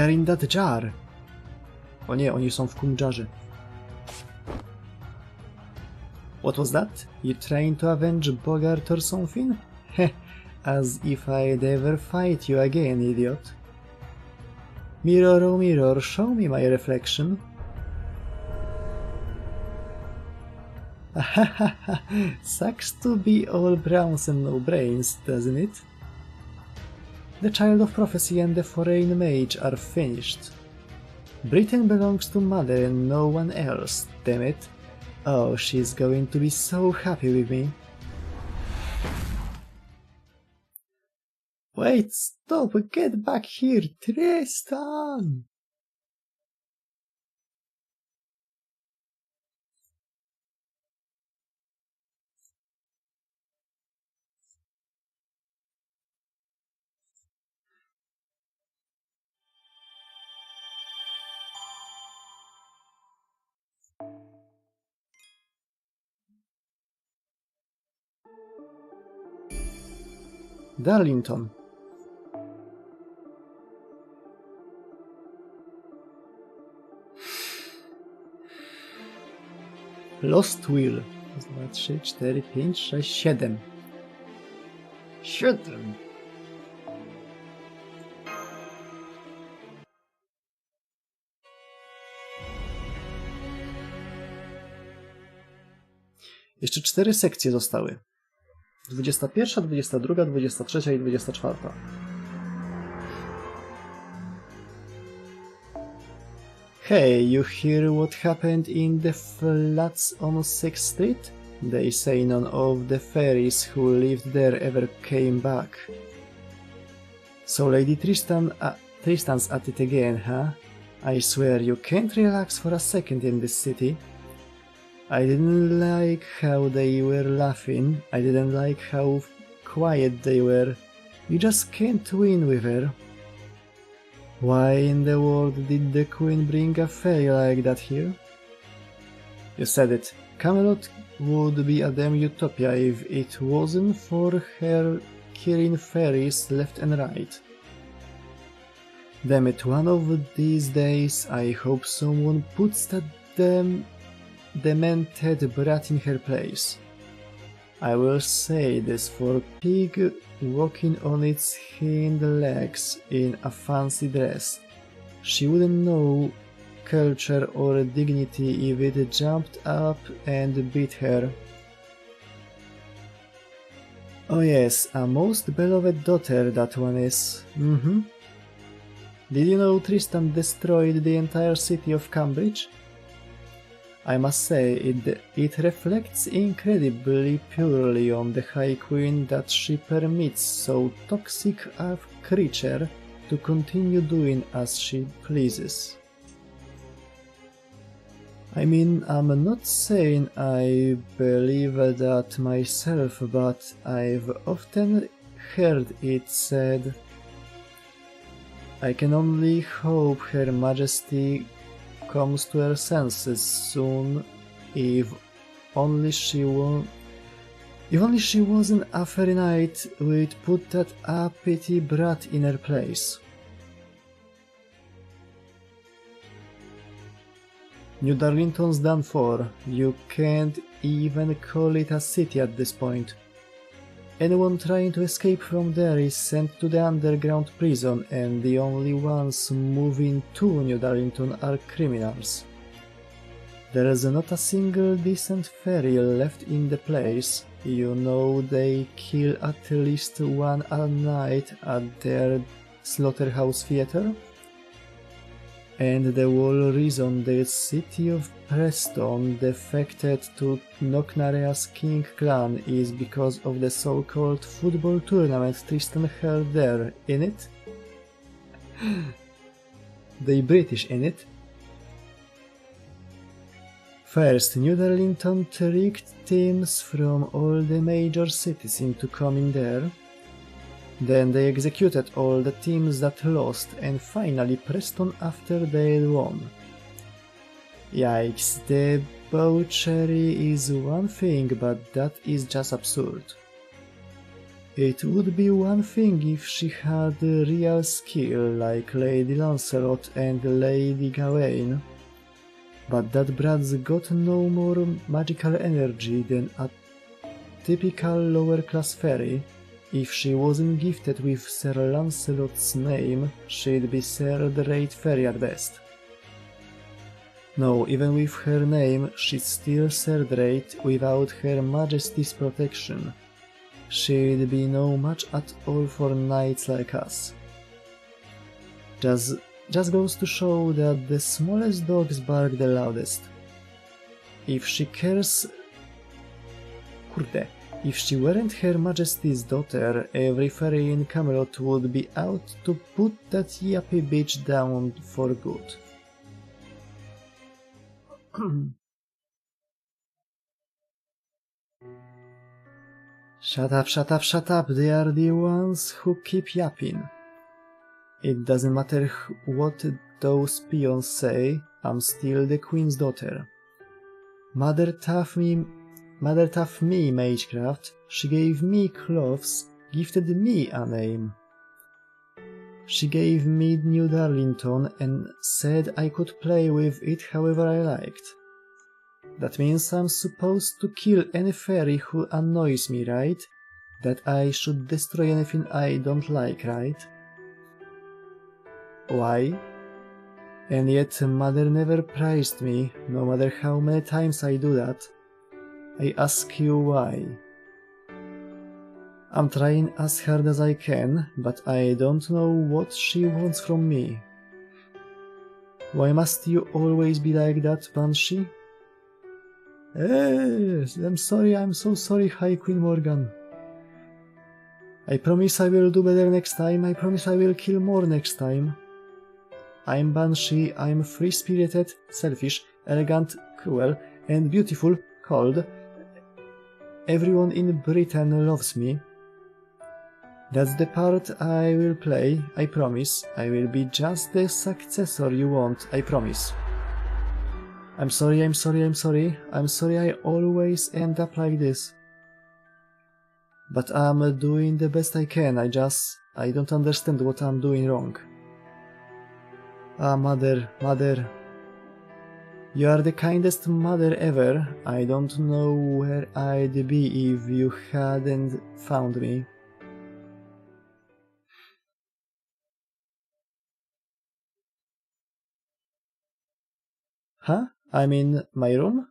in that jar. O nie, oni są w kumdżarze. What was that? You trying to avenge Bogart or something? Heh, as if I'd ever fight you again, idiot. Mirror, oh mirror, show me my reflection. Sucks to be all browns and no brains, doesn't it? The Child of Prophecy and the Foreign Mage are finished. Britain belongs to Mother and no one else, damn it. Oh, she's going to be so happy with me. Wait, stop, get back here, Tristan! Darlington. Lost Will. 2, 3, 4, 5, 6, 7. 7. Jeszcze 4 sekcje zostały. 21, 22, 23 i 24. Hey, you hear what happened in the flats on 6th Street? They say none of the fairies who lived there ever came back. So Lady Tristan's at it again, huh? I swear you can't relax for a second in this city. I didn't like how they were laughing, I didn't like how quiet they were. You just can't win with her. Why in the world did the Queen bring a fairy like that here? You said it. Camelot would be a damn utopia if it wasn't for her killing fairies left and right. Damn it, one of these days I hope someone puts that damn demented brat in her place. I will say this for pig walking on its hind legs in a fancy dress. She wouldn't know culture or dignity if it jumped up and beat her. Oh yes, a most beloved daughter that one is. Did you know Tristan destroyed the entire city of Cambridge? I must say, it reflects incredibly purely on the High Queen that she permits so toxic a creature to continue doing as she pleases. I mean, I'm not saying I believe that myself, but I've often heard it said. I can only hope Her Majesty comes to her senses soon, if only she wasn't a fairy knight, we'd put that uppity brat in her place. New Darlington's done for. You can't even call it a city at this point. Anyone trying to escape from there is sent to the underground prison, and the only ones moving to New Darlington are criminals. There is not a single decent fairy left in the place. You know they kill at least one a night at their slaughterhouse theater? And the whole reason the city of Preston defected to Knocknarea's King clan is because of the so-called football tournament Tristan held there, innit? They British, innit? First, New Darlington tricked teams from all the major cities into coming there. Then they executed all the teams that lost, and finally Preston after they won. Yikes, debauchery is one thing, but that is just absurd. It would be one thing if she had real skill like Lady Lancelot and Lady Gawain, but that brat's got no more magical energy than a typical lower-class fairy. If she wasn't gifted with Sir Lancelot's name, she'd be third-rate fairy at best. No, even with her name, she's still third-rate without Her Majesty's protection. She'd be no match at all for knights like us. Just goes to show that the smallest dogs bark the loudest. If she cares... Kurde. If she weren't Her Majesty's daughter, every fairy in Camelot would be out to put that yappy bitch down for good. Shut up, shut up, shut up, they are the ones who keep yapping. It doesn't matter what those peons say, I'm still the queen's daughter. Mother taught me magecraft, she gave me clothes, gifted me a name. She gave me New Darlington and said I could play with it however I liked. That means I'm supposed to kill any fairy who annoys me, right? That I should destroy anything I don't like, right? Why? And yet Mother never praised me, no matter how many times I do that. I ask you why. I'm trying as hard as I can, but I don't know what she wants from me. Why must you always be like that, Banshee? I'm sorry, I'm so sorry, High Queen Morgan. I promise I will do better next time, I promise I will kill more next time. I'm Banshee, I'm free-spirited, selfish, elegant, cruel, and beautiful, cold. Everyone in Britain loves me. That's the part I will play, I promise. I will be just the successor you want, I promise. I'm sorry, I'm sorry, I'm sorry. I'm sorry I always end up like this. But I'm doing the best I can, I don't understand what I'm doing wrong. Ah, Mother, Mother. You are the kindest mother ever. I don't know where I'd be if you hadn't found me. Huh? I'm in my room?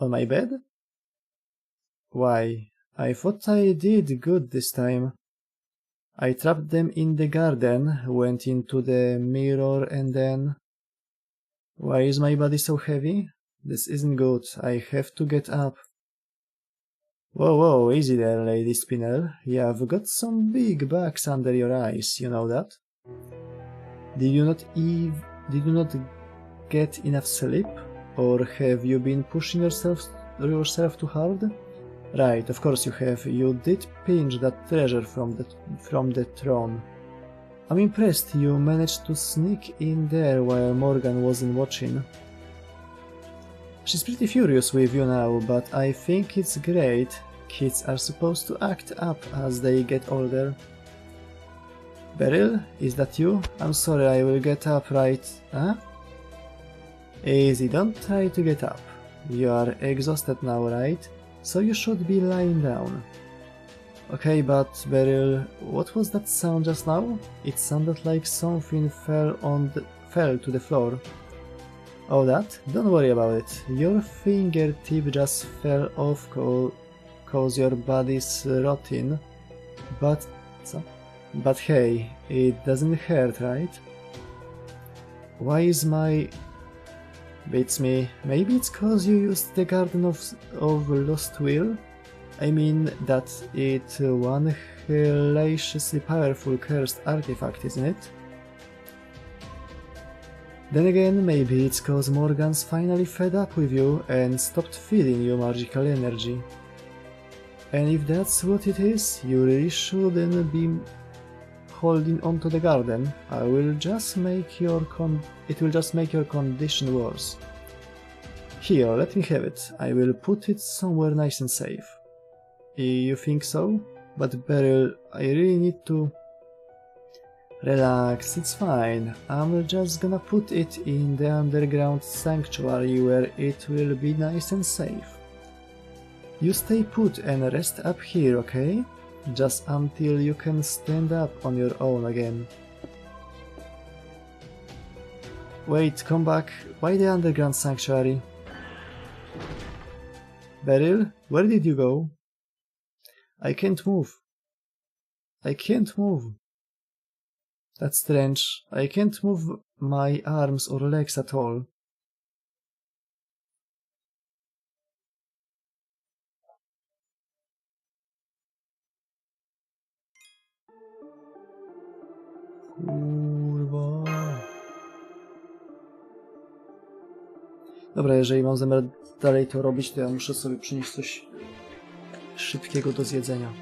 On my bed? Why, I thought I did good this time. I trapped them in the garden, went into the mirror and then... Why is my body so heavy? This isn't good, I have to get up. Whoa, whoa, easy there, Lady Spinel. You've got some big bags under your eyes, you know that? Did you not get enough sleep? Or have you been pushing yourself too hard? Right, of course you have. You did pinch that treasure from the throne. I'm impressed you managed to sneak in there while Morgan wasn't watching. She's pretty furious with you now, but I think it's great. Kids are supposed to act up as they get older. Beryl, is that you? I'm sorry, I will get up, right? Huh? Easy, don't try to get up. You are exhausted now, right? So you should be lying down. Okay, but Beryl, what was that sound just now? It sounded like something fell to the floor. Oh, that? Don't worry about it. Your fingertip just fell off cause your body's rotting. But hey, it doesn't hurt, right? Why is my... Beats me. Maybe it's cause you used the Garden of Lost Will? I mean that it's one hilariously powerful cursed artifact, isn't it? Then again, maybe it's cause Morgan's finally fed up with you and stopped feeding you magical energy. And if that's what it is, you really shouldn't be holding onto the garden. It will just make your condition worse. Here, let me have it. I will put it somewhere nice and safe. You think so? But Beryl, I really need to... Relax, it's fine. I'm just gonna put it in the underground sanctuary where it will be nice and safe. You stay put and rest up here, okay? Just until you can stand up on your own again. Wait, come back. Why the underground sanctuary? Beryl, where did you go? I can't move. I can't move. That's strange. I can't move my arms or legs at all. Kurwa. Dobra, jeżeli mam zamiar dalej to robić, to ja muszę sobie przynieść coś szybkiego do zjedzenia.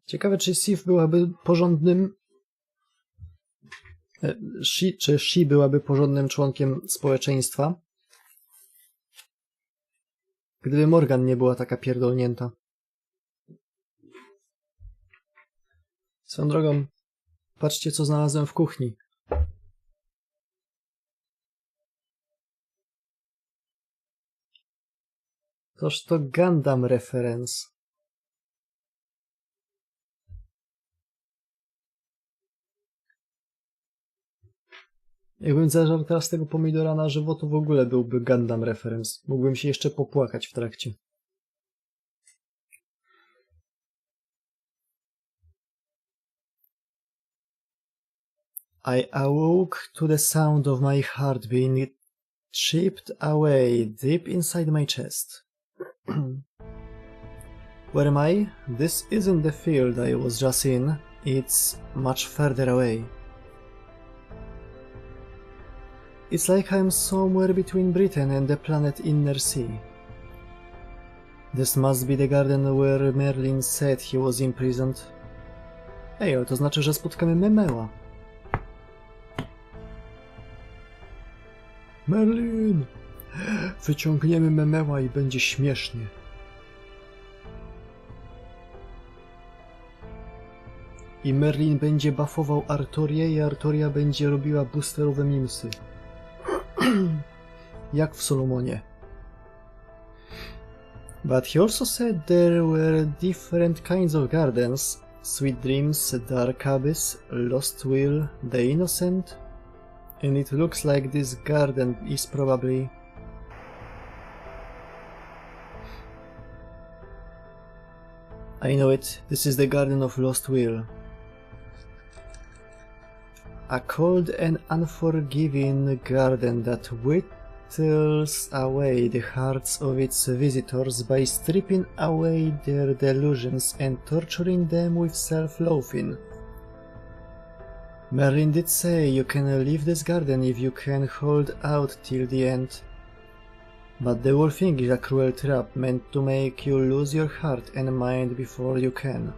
Ciekawe, czy Sif byłaby porządnym... Czy Shi byłaby porządnym członkiem społeczeństwa, gdyby Morgan nie była taka pierdolnięta. Swoją drogą, patrzcie, co znalazłem w kuchni. Toż to Gundam reference. Jakbym zażarł teraz tego pomidora na żywo, to w ogóle byłby Gundam reference. Mógłbym się jeszcze popłakać w trakcie. I awoke to the sound of my heart being chipped away deep inside my chest. Where am I? This isn't the field I was just in, it's much further away. It's like I'm somewhere between Britain and the planet Inner Sea. This must be the garden where Merlin said he was imprisoned. Ej, ale to znaczy, że spotkamy Memeła. Merlin! Wyciągniemy Memeła i będzie śmiesznie. I Merlin będzie buffował Artorię i Artoria będzie robiła boosterowe mimsy. Jak w Solomonie. But he also said there were different kinds of gardens: Sweet Dreams, Dark Abyss, Lost Will, The Innocent, and it looks like this garden is probably... I know it, this is the Garden of Lost Will. A cold and unforgiving garden that whittles away the hearts of its visitors by stripping away their delusions and torturing them with self-loathing. Merlin did say you can leave this garden if you can hold out till the end. But the whole thing is a cruel trap meant to make you lose your heart and mind before you can.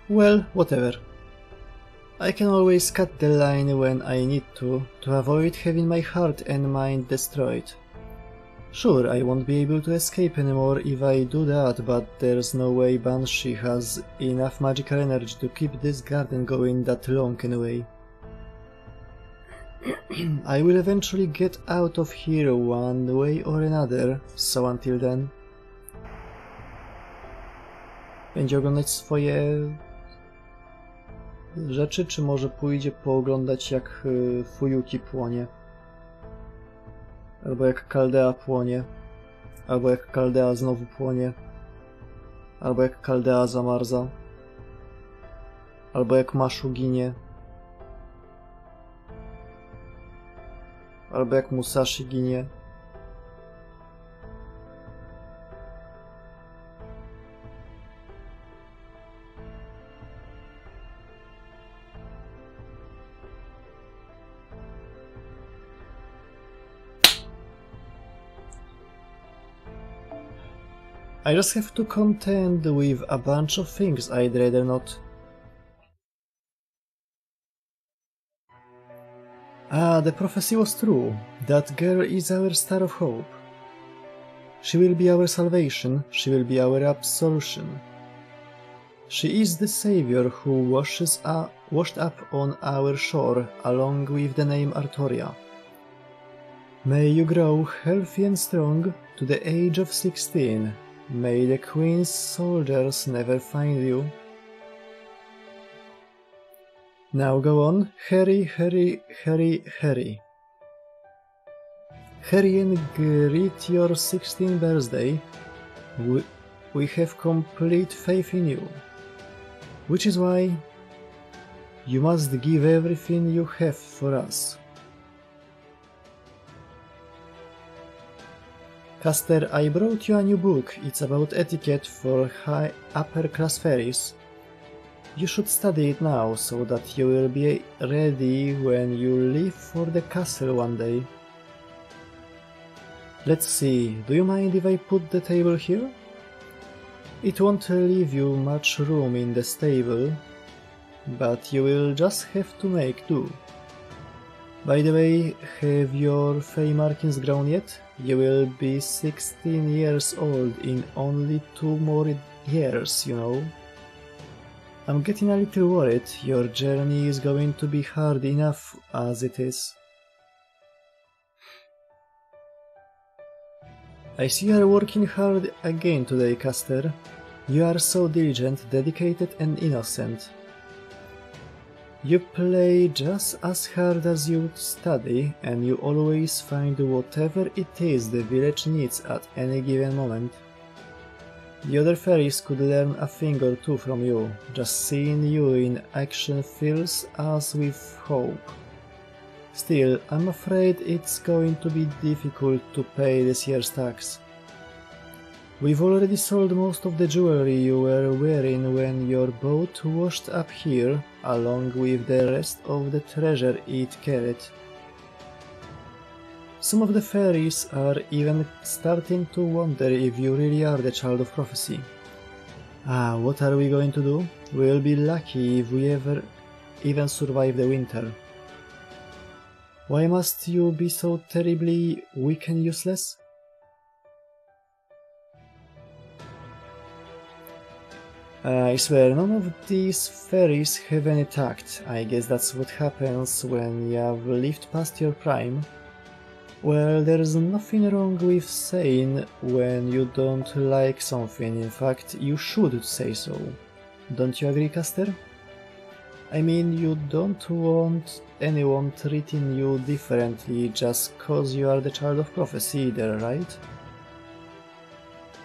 Well, whatever. I can always cut the line when I need to avoid having my heart and mind destroyed. Sure, I won't be able to escape anymore if I do that, but there's no way Banshee has enough magical energy to keep this garden going that long anyway. I will eventually get out of here one way or another, so until then... Będzie oglądać swoje... rzeczy, czy może pójdzie pooglądać jak Fuyuki płonie? Albo jak Kaldea płonie? Albo jak Kaldea znowu płonie? Albo jak Kaldea zamarza? Albo jak Mashu ginie? Albo jak Musashi ginie? I just have to contend with a bunch of things I'd rather not. Ah, the prophecy was true. That girl is our star of hope. She will be our salvation, she will be our absolution. She is the savior who washed up on our shore along with the name Artoria. May you grow healthy and strong to the age of 16. May the Queen's soldiers never find you. Now go on, hurry, hurry, hurry, hurry. Hurry and greet your 16th birthday. We have complete faith in you. Which is why you must give everything you have for us. Caster, I brought you a new book. It's about etiquette for upper class fairies. You should study it now, so that you will be ready when you leave for the castle one day. Let's see, do you mind if I put the table here? It won't leave you much room in the stable, but you will just have to make do. By the way, have your Fey markings grown yet? You will be 16 years old in only 2 more years, you know. I'm getting a little worried. Your journey is going to be hard enough as it is. I see you are working hard again today, Caster. You are so diligent, dedicated and innocent. You play just as hard as you study, and you always find whatever it is the village needs at any given moment. The other fairies could learn a thing or two from you. Just seeing you in action fills us with hope. Still, I'm afraid it's going to be difficult to pay this year's tax. We've already sold most of the jewelry you were wearing when your boat washed up here, along with the rest of the treasure it carried. Some of the fairies are even starting to wonder if you really are the child of prophecy. What are we going to do? We'll be lucky if we ever even survive the winter. Why must you be so terribly weak and useless? I swear, none of these fairies have any tact. I guess that's what happens when you've lived past your prime. Well, there's nothing wrong with saying when you don't like something. In fact, you should say so. Don't you agree, Caster? I mean, you don't want anyone treating you differently just cause you are the child of prophecy either, right?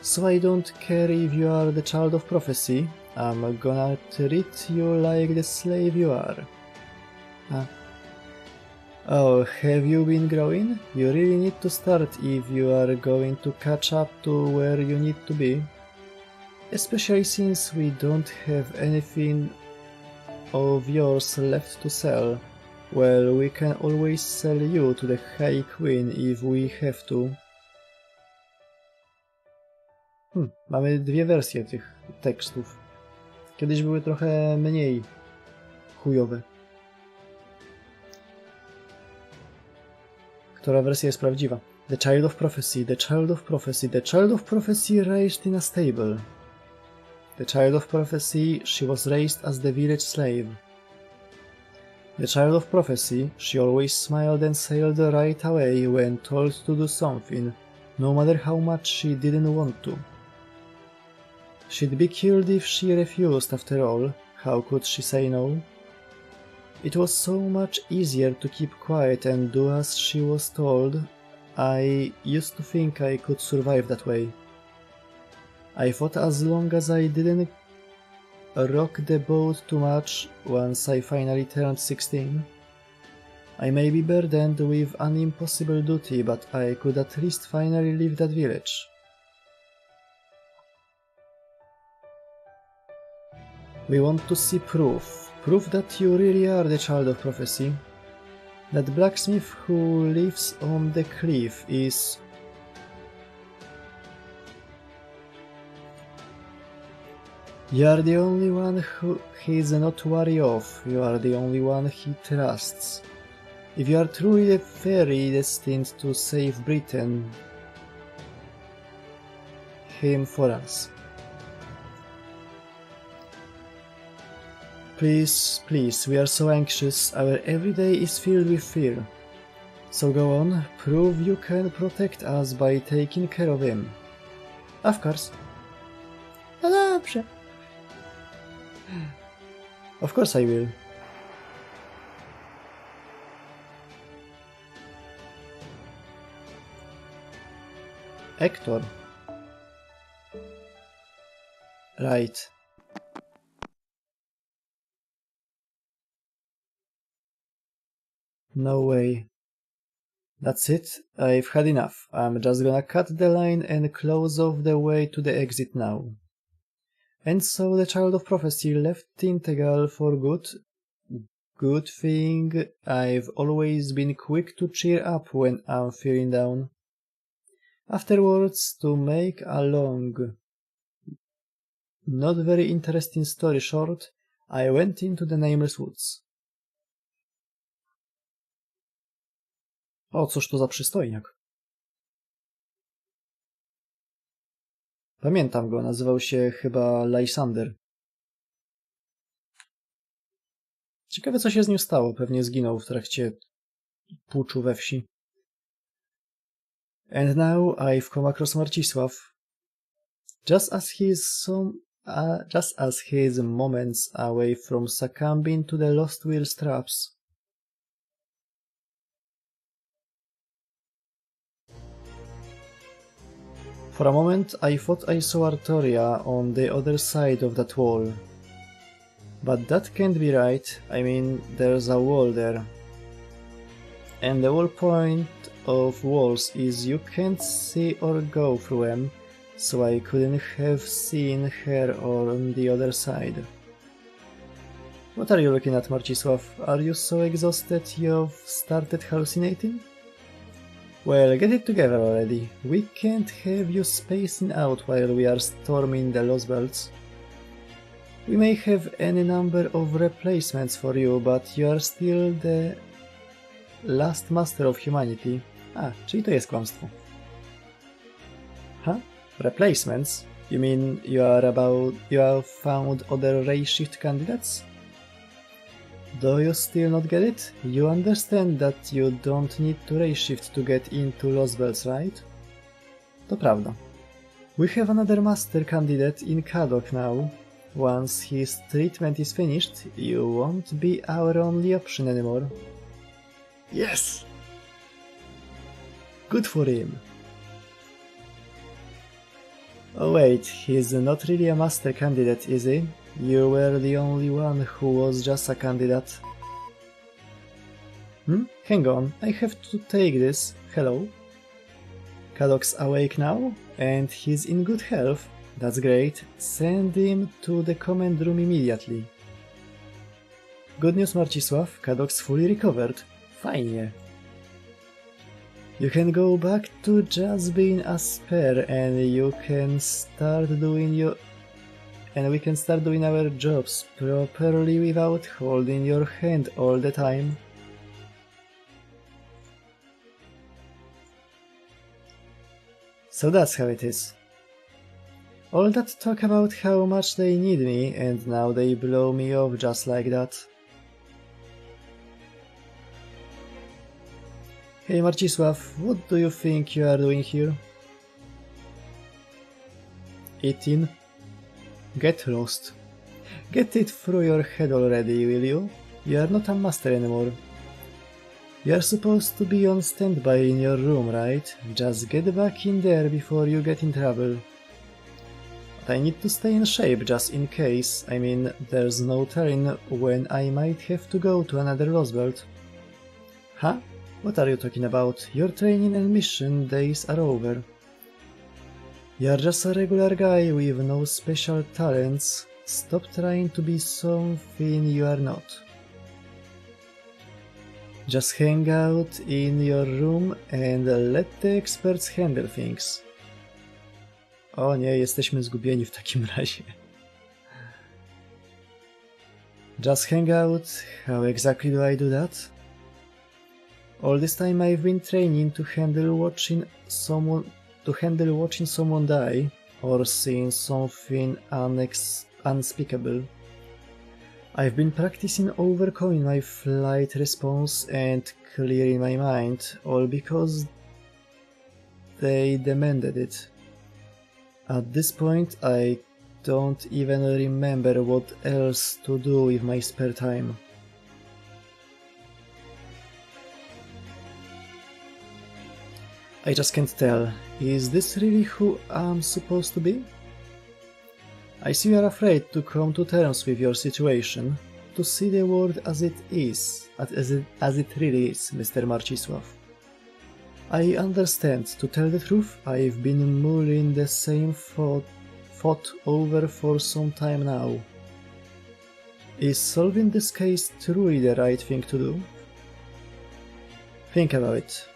So I don't care if you are the child of prophecy, I'm gonna treat you like the slave you are. Oh, have you been growing? You really need to start if you are going to catch up to where you need to be. Especially since we don't have anything of yours left to sell. Well, we can always sell you to the High Queen if we have to. Mamy dwie wersje tych tekstów. Kiedyś były trochę mniej chujowe. Która wersja jest prawdziwa? The Child of Prophecy, the Child of Prophecy, the Child of Prophecy raised in a stable. The Child of Prophecy, she was raised as the village slave. The Child of Prophecy, she always smiled and sailed right away when told to do something, no matter how much she didn't want to. She'd be killed if she refused after all, how could she say no? It was so much easier to keep quiet and do as she was told. I used to think I could survive that way. I thought as long as I didn't rock the boat too much once I finally turned 16. I may be burdened with an impossible duty, but I could at least finally leave that village. We want to see proof. Proof that you really are the Child of Prophecy. That blacksmith who lives on the cliff is... You are the only one who he's not wary of. You are the only one he trusts. If you are truly the fairy destined to save Britain, him for us. Please, please, we are so anxious, our every day is filled with fear. So go on, prove you can protect us by taking care of him. Of course. No dobrze. Of course I will. Hector. Right. No way. That's it, I've had enough. I'm just gonna cut the line and close off the way to the exit now. And so the Child of Prophecy left Tintegal for good. Good thing I've always been quick to cheer up when I'm feeling down. Afterwards, to make a long, not very interesting story short, I went into the Nameless Woods. O, cóż to za przystojniak. Pamiętam go, nazywał się chyba Lysander. Ciekawe, co się z nim stało. Pewnie zginął w trakcie puczu we wsi. And now I've come across Marcisław. Just as just as he is moments away from succumbing to the Lost Wheel's traps. For a moment I thought I saw Artoria on the other side of that wall. But that can't be right, I mean, there's a wall there. And the whole point of walls is you can't see or go through them, so I couldn't have seen her on the other side. What are you looking at, Marcisław? Are you so exhausted you've started hallucinating? Well, get it together already. We can't have you spacing out while we are storming the Lostbelt. We may have any number of replacements for you, but you are still the last master of humanity. Czyli to jest kłamstwo. Huh? Replacements? You mean you have found other race shift candidates? Do you still not get it? You understand that you don't need to race shift to get into Lostbelt, right? To prawda. We have another master candidate in Kadok now. Once his treatment is finished, you won't be our only option anymore. Yes! Good for him. Oh wait, he's not really a master candidate, is he? You were the only one who was just a candidate. Hang on, I have to take this. Hello? Kadok's awake now, and he's in good health. That's great. Send him to the command room immediately. Good news, Marcisław. Kadok's fully recovered. Fajnie. You can go back to just being a spare, and we can start doing our jobs properly without holding your hand all the time. So that's how it is. All that talk about how much they need me, and now they blow me off just like that. Hey Marcisław, what do you think you are doing here? Eating? Get lost. Get it through your head already, will you? You are not a master anymore. You are supposed to be on standby in your room, right? Just get back in there before you get in trouble. But I need to stay in shape just in case. I mean, there's no telling when I might have to go to another Lostbelt. Huh? What are you talking about? Your training and mission days are over. You're just a regular guy with no special talents. Stop trying to be something you are not. Just hang out in your room and let the experts handle things. O nie, jesteśmy zgubieni w takim razie. Just hang out? How exactly do I do that? All this time I've been training to handle watching someone die, or seeing something unspeakable. I've been practicing overcoming my flight response and clearing my mind, all because they demanded it. At this point I don't even remember what else to do with my spare time. I just can't tell. Is this really who I'm supposed to be? I see you are afraid to come to terms with your situation, to see the world as it is, as it really is, Mr. Marcisław. I understand. To tell the truth, I've been mulling the same thought over for some time now. Is solving this case truly the right thing to do? Think about it.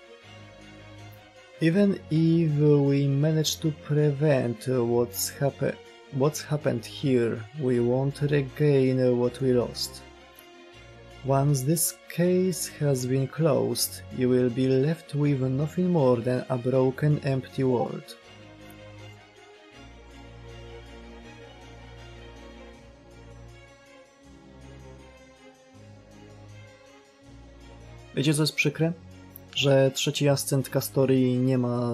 Even if we manage to prevent what's happened here, we won't regain what we lost. Once this case has been closed, you will be left with nothing more than a broken, empty world. Wiecie co jest przykre? Że trzeci ascent Castorii nie ma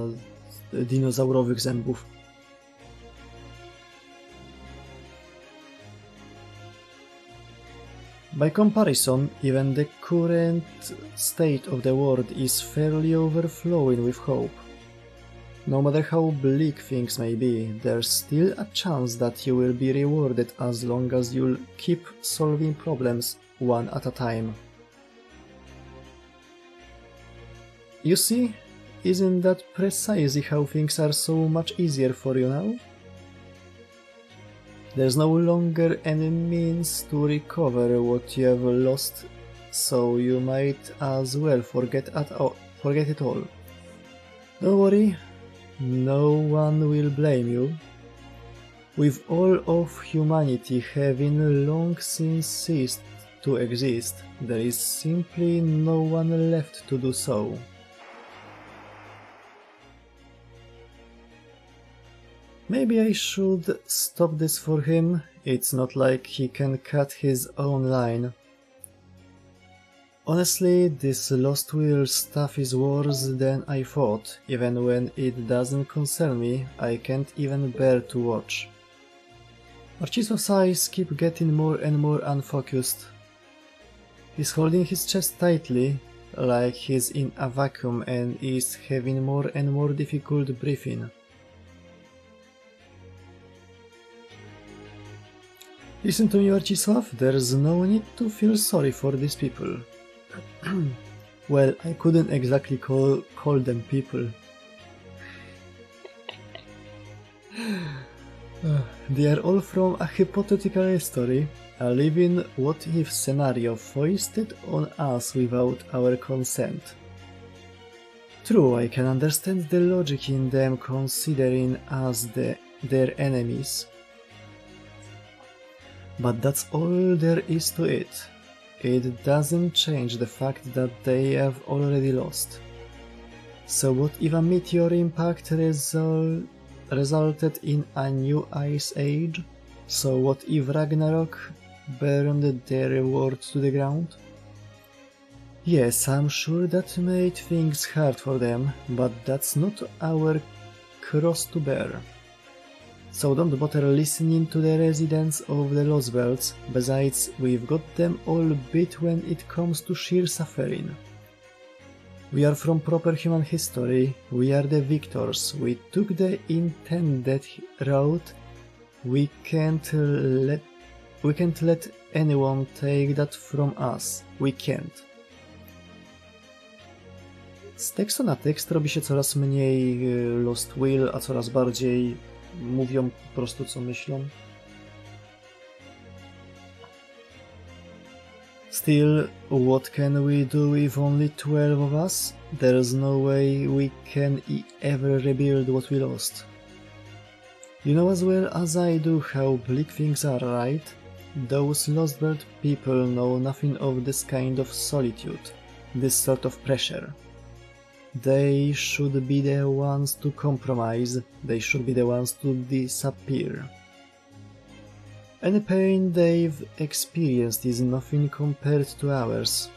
dinozaurowych zębów. By comparison, even the current state of the world is fairly overflowing with hope. No matter how bleak things may be, there's still a chance that you will be rewarded as long as you'll keep solving problems one at a time. You see, isn't that precisely how things are so much easier for you now? There's no longer any means to recover what you have lost, so you might as well forget it all. Don't worry, no one will blame you. With all of humanity having long since ceased to exist, there is simply no one left to do so. Maybe I should stop this for him. It's not like he can cut his own line. Honestly, this Lost Wheel stuff is worse than I thought. Even when it doesn't concern me, I can't even bear to watch. Marcisław's eyes keep getting more and more unfocused. He's holding his chest tightly, like he's in a vacuum, and is having more and more difficult breathing. Listen to me, Marcisław, there's no need to feel sorry for these people. Well, I couldn't exactly call them people. They are all from a hypothetical history, a living what-if scenario foisted on us without our consent. True, I can understand the logic in them considering us their enemies. But that's all there is to it. It doesn't change the fact that they have already lost. So what if a meteor impact resulted in a new ice age? So what if Ragnarok burned their world to the ground? Yes, I'm sure that made things hard for them, but that's not our cross to bear. So don't bother listening to the residents of the Lostbelt. Besides, we've got them all beat when it comes to sheer suffering. We are from proper human history, we are the victors, we took the intended route, we can't let anyone take that from us, we can't. Z tekstu na tekst robi się coraz mniej Lost Will, a coraz bardziej mówią po prostu co myślą. Still, what can we do with only 12 of us? There's no way we can ever rebuild what we lost. You know as well as I do how bleak things are, right? Those Lostbelt people know nothing of this kind of solitude, this sort of pressure. They should be the ones to compromise, they should be the ones to disappear. Any pain they've experienced is nothing compared to ours.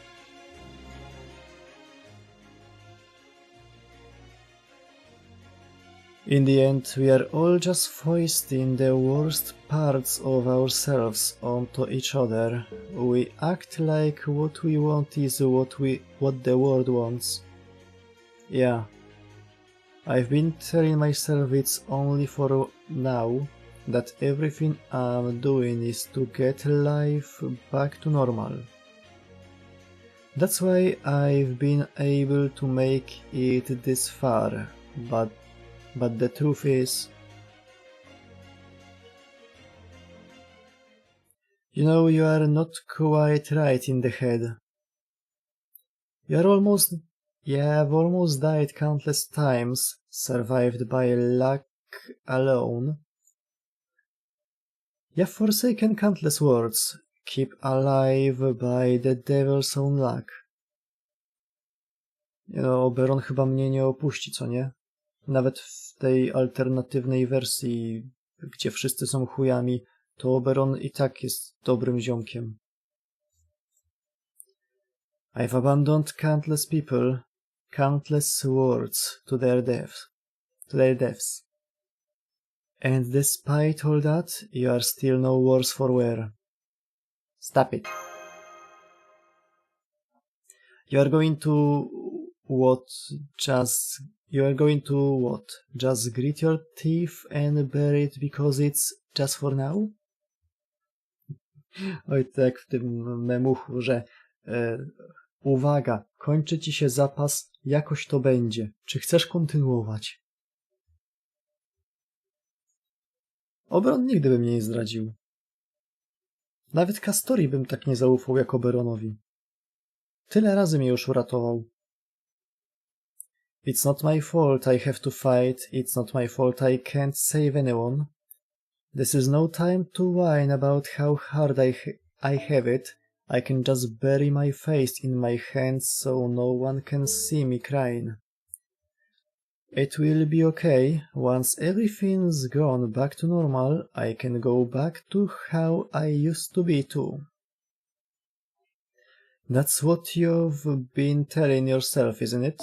In the end, we are all just foisting the worst parts of ourselves onto each other. We act like what we want is what the world wants. Yeah, I've been telling myself it's only for now, that everything I'm doing is to get life back to normal. That's why I've been able to make it this far, but the truth is, you know, you are not quite right in the head. You've almost died countless times, survived by luck alone. You've forsaken countless worlds, keep alive by the devil's own luck. No, Oberon chyba mnie nie opuści, co nie? Nawet w tej alternatywnej wersji, gdzie wszyscy są chujami, to Oberon i tak jest dobrym ziomkiem. I've abandoned countless people, countless worlds to their deaths. And despite all that, you are still no worse for wear. Stop it. You are going to what? Just grit your teeth and bear it because it's just for now? Oj, tak w tym memuchu, że uwaga, kończy ci się zapas, jakoś to będzie. Czy chcesz kontynuować? Oberon nigdy by mnie nie zdradził. Nawet Castorii bym tak nie zaufał jak Oberonowi. Tyle razy mnie już uratował. It's not my fault I have to fight, it's not my fault I can't save anyone. This is no time to whine about how hard I have it. I can just bury my face in my hands so no one can see me crying. It will be okay. Once everything's gone back to normal, I can go back to how I used to be too. That's what you've been telling yourself, isn't it?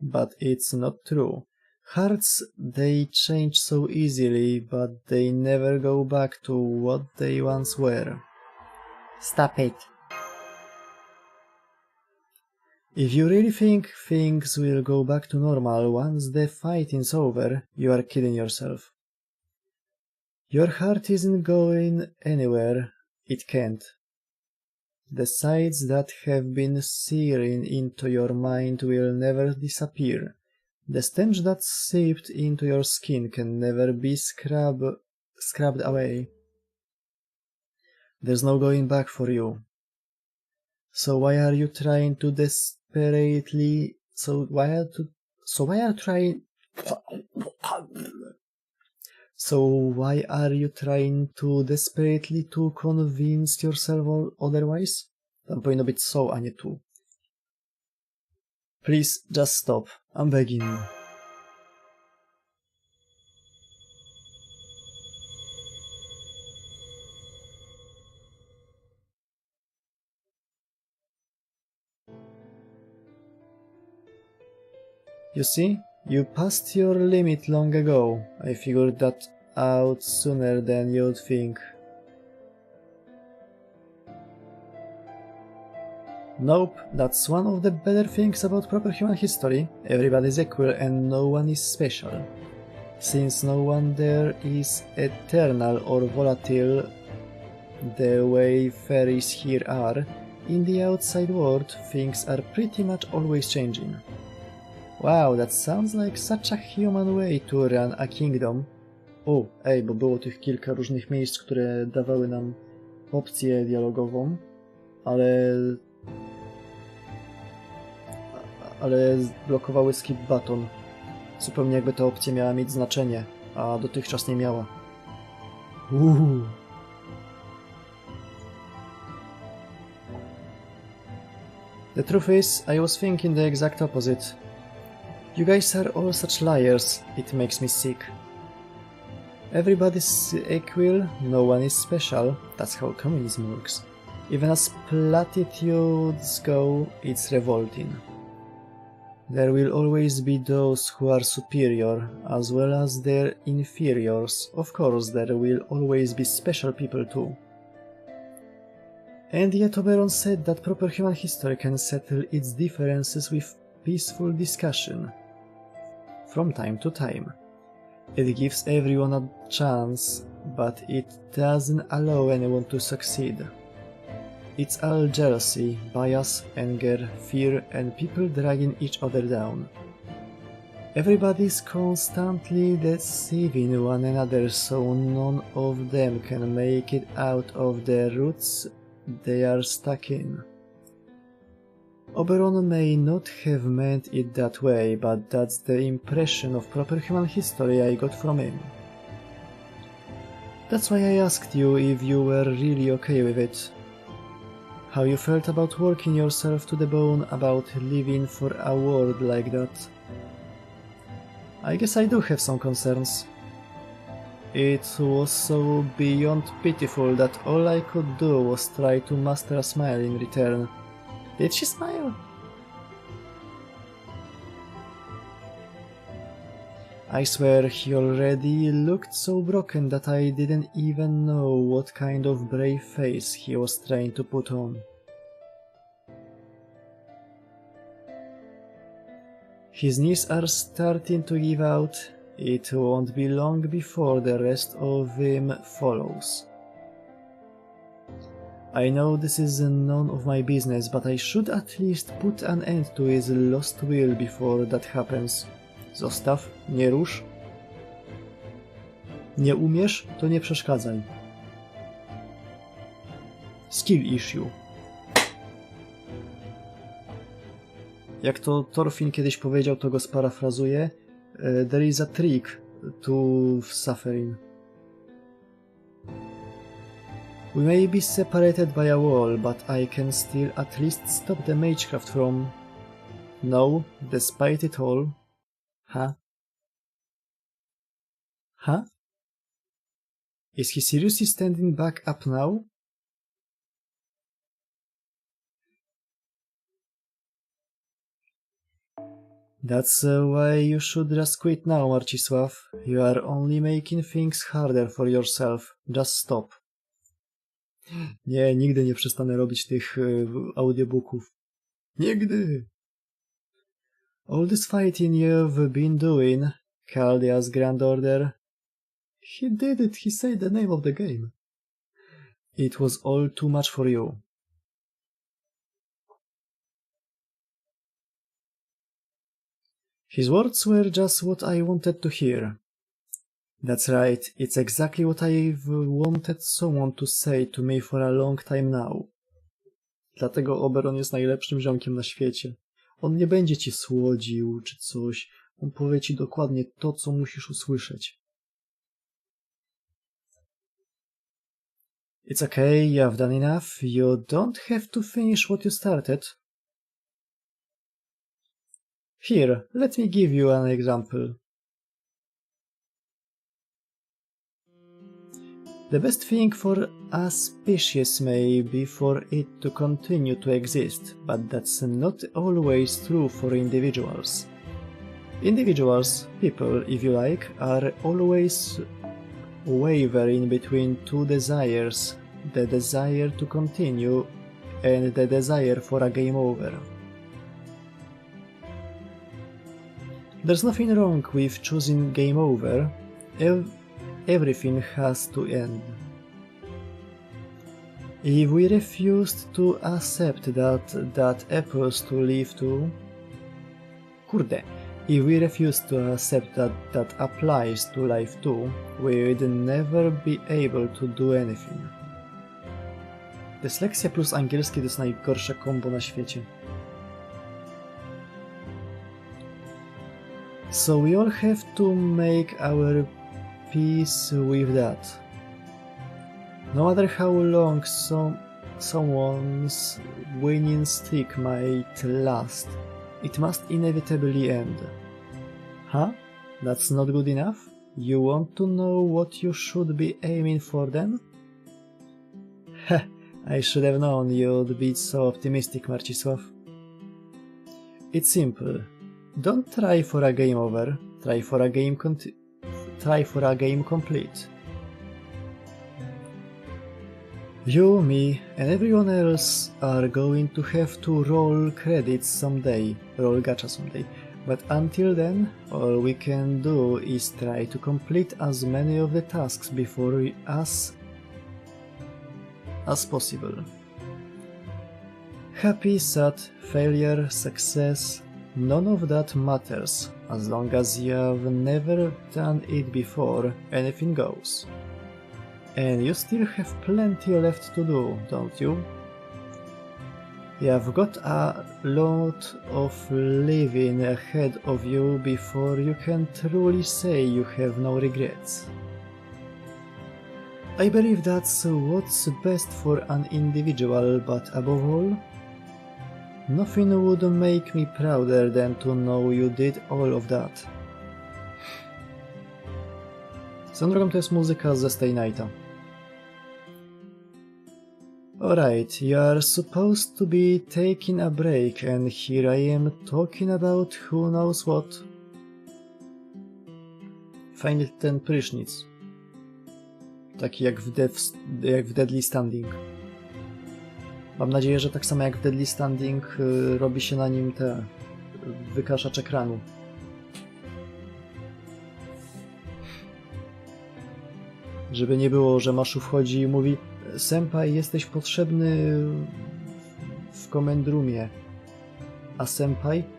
But it's not true. Hearts, they change so easily, but they never go back to what they once were. Stop it. If you really think things will go back to normal once the fighting's over, you are kidding yourself. Your heart isn't going anywhere. It can't. The sights that have been searing into your mind will never disappear. The stench that seeped into your skin can never be scrubbed away. There's no going back for you. So why are you trying to desperately to convince yourself otherwise? Tam powinno być so, a nie tu. Please, just stop. I'm begging you. You see, you passed your limit long ago. I figured that out sooner than you'd think. Nope, that's one of the better things about proper human history. Everybody's equal and no one is special. Since no one there is eternal or volatile the way fairies here are, in the outside world things are pretty much always changing. Wow, that sounds like such a human way to run a kingdom. O, ej, bo było tych kilka różnych miejsc, które dawały nam opcję dialogową, ale blokowały skip button. Zupełnie jakby ta opcja miała mieć znaczenie, a dotychczas nie miała. The truth is, I was thinking the exact opposite. You guys are all such liars, it makes me sick. Everybody's equal, no one is special, that's how communism works. Even as platitudes go, it's revolting. There will always be those who are superior, as well as their inferiors. Of course, there will always be special people too. And yet Oberon said that proper human history can settle its differences with peaceful discussion. From time to time. It gives everyone a chance, but it doesn't allow anyone to succeed. It's all jealousy, bias, anger, fear, and people dragging each other down. Everybody's constantly deceiving one another so none of them can make it out of the roots they are stuck in. Oberon may not have meant it that way, but that's the impression of proper human history I got from him. That's why I asked you if you were really okay with it. How you felt about working yourself to the bone, about living for a world like that. I guess I do have some concerns. It was so beyond pitiful that all I could do was try to muster a smile in return. Did she smile? I swear he already looked so broken that I didn't even know what kind of brave face he was trying to put on. His knees are starting to give out. It won't be long before the rest of him follows. I know this is none of my business, but I should at least put an end to his lost will before that happens. Zostaw, nie rusz. Nie umiesz, to nie przeszkadzaj. Skill issue. Jak to Thorfinn kiedyś powiedział, to go sparafrazuję. There is a trick to suffering. We may be separated by a wall, but I can still at least stop the magecraft from... No, despite it all... Huh? Huh? Is he seriously standing back up now? That's why you should just quit now, Marcisław. You are only making things harder for yourself. Just stop. Nie, nigdy nie przestanę robić tych audiobooków. Nigdy! All this fighting you've been doing, Chaldea's Grand Order. He did it, he said the name of the game. It was all too much for you. His words were just what I wanted to hear. That's right, it's exactly what I've wanted someone to say to me for a long time now. Dlatego Oberon jest najlepszym ziomkiem na świecie. On nie będzie ci słodził czy coś. On powie ci dokładnie to, co musisz usłyszeć. It's okay, you've done enough. You don't have to finish what you started. Here, let me give you an example. The best thing for a species may be for it to continue to exist, but that's not always true for individuals. Individuals, people if you like, are always wavering between two desires, the desire to continue and the desire for a game over. There's nothing wrong with choosing game over. Everything has to end. If we refused to accept that apples to live to... Kurde. If we refuse to accept that applies to life too, we'd never be able to do anything. Dysleksja plus angielski to jest najgorsze kombo na świecie. So we all have to make our peace with that. No matter how long someone's winning streak might last, it must inevitably end. Huh? That's not good enough? You want to know what you should be aiming for then? Heh, I should have known you'd be so optimistic, Marcisław. It's simple. Don't try for a game over, try for a game complete. You, me, and everyone else are going to have to roll credits someday, roll gacha someday, but until then, all we can do is try to complete as many of the tasks before us as possible. Happy, sad, failure, success, none of that matters. As long as you've never done it before, anything goes. And you still have plenty left to do, don't you? You've got a lot of living ahead of you before you can truly say you have no regrets. I believe that's what's best for an individual, but above all, nothing would make me prouder than to know you did all of that. Swoją drogą to jest muzyka ze Stay Nighta. Alright, you are supposed to be taking a break and here I am talking about who knows what. Fajny ten prysznic. Taki jak w Deadly Standing. Mam nadzieję, że tak samo jak w Deadly Standing robi się na nim te wykraszacz ekranu. Żeby nie było, że Maszu wchodzi i mówi: senpai, jesteś potrzebny w command roomie.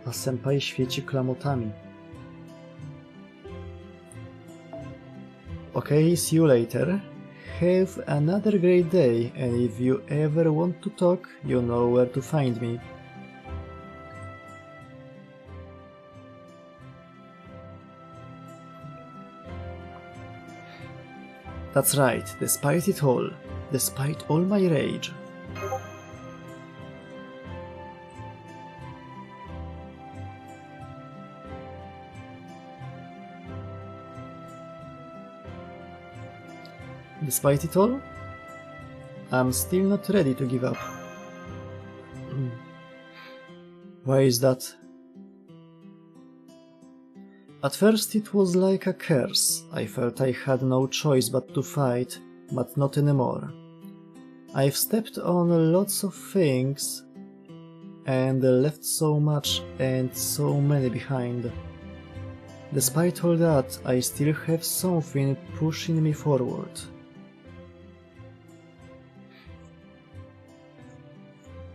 A senpai świeci klamotami. Okay, see you later. Have another great day, and if you ever want to talk, you know where to find me. That's right, despite all my rage. Despite it all, I'm still not ready to give up. Why is that? At first it was like a curse. I felt I had no choice but to fight, but not anymore. I've stepped on lots of things and left so much and so many behind. Despite all that, I still have something pushing me forward.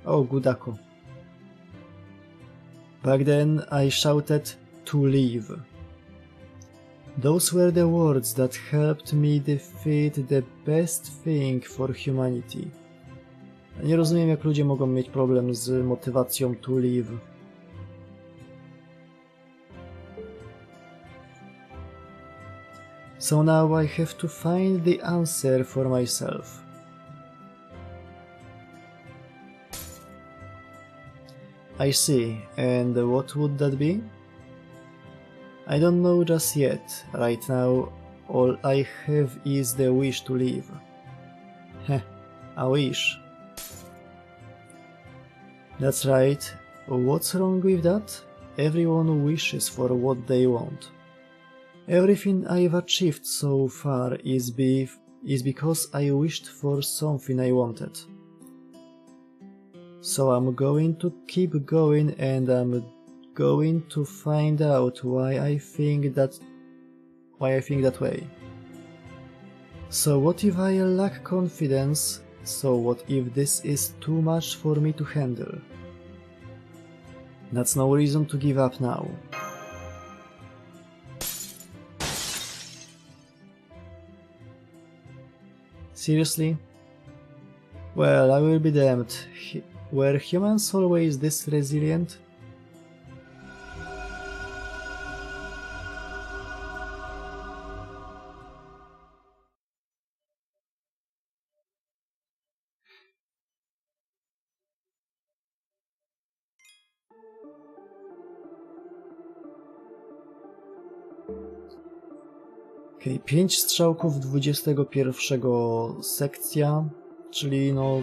Oh, Gudako. Back then I shouted to leave. Those were the words that helped me defeat the best thing for humanity. Nie rozumiem, jak ludzie mogą mieć problem z motywacją to leave. So now I have to find the answer for myself. I see, and what would that be? I don't know just yet. Right now, all I have is the wish to live. Heh, a wish. That's right. What's wrong with that? Everyone wishes for what they want. Everything I've achieved so far is because I wished for something I wanted. So I'm going to keep going, and I'm going to find out why I think that way. So what if I lack confidence? So what if this is too much for me to handle? That's no reason to give up now. Seriously? Well, I will be damned. Were humans always this resilient? Okej, 5 strzałków 21 sekcja, czyli no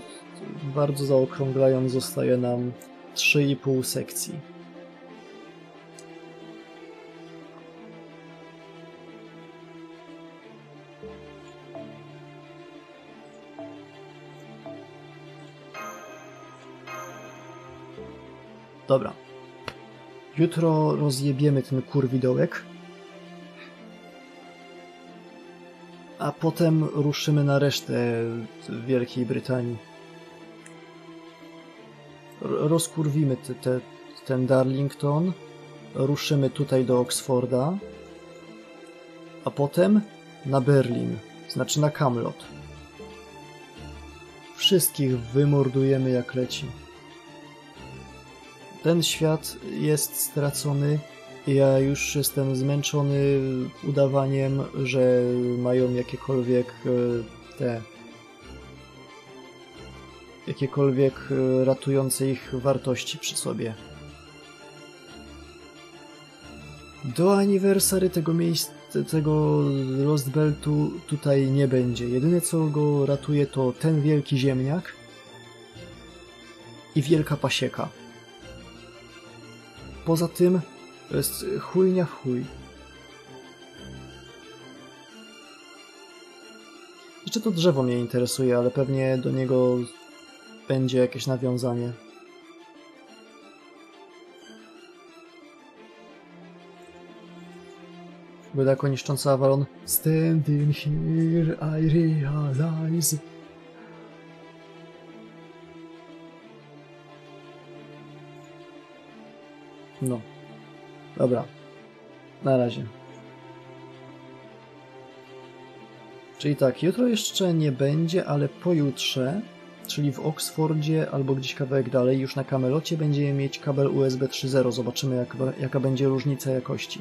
bardzo zaokrąglając zostaje nam 3,5 sekcji. Dobra. Jutro rozjebiemy ten kurwidołek. A potem ruszymy na resztę Wielkiej Brytanii. Rozkurwimy ten Darlington, ruszymy tutaj do Oxforda, a potem na Berlin, znaczy na Camelot. Wszystkich wymordujemy jak leci. Ten świat jest stracony. Ja już jestem zmęczony udawaniem, że mają jakiekolwiek ratujące ich wartości przy sobie. Do anniversary tego Lostbeltu tutaj nie będzie. Jedyne co go ratuje to ten wielki ziemniak i wielka pasieka. Poza tym to jest chujnia chuj. Jeszcze to drzewo mnie interesuje, ale pewnie do niego będzie jakieś nawiązanie. Bydako niszcząca Avalon. Standing here I realize. No. Dobra. Na razie. Czyli tak, jutro jeszcze nie będzie, ale pojutrze, czyli w Oksfordzie albo gdzieś kawałek dalej, już na Camelocie będziemy mieć kabel USB 3.0. Zobaczymy jaka będzie różnica jakości.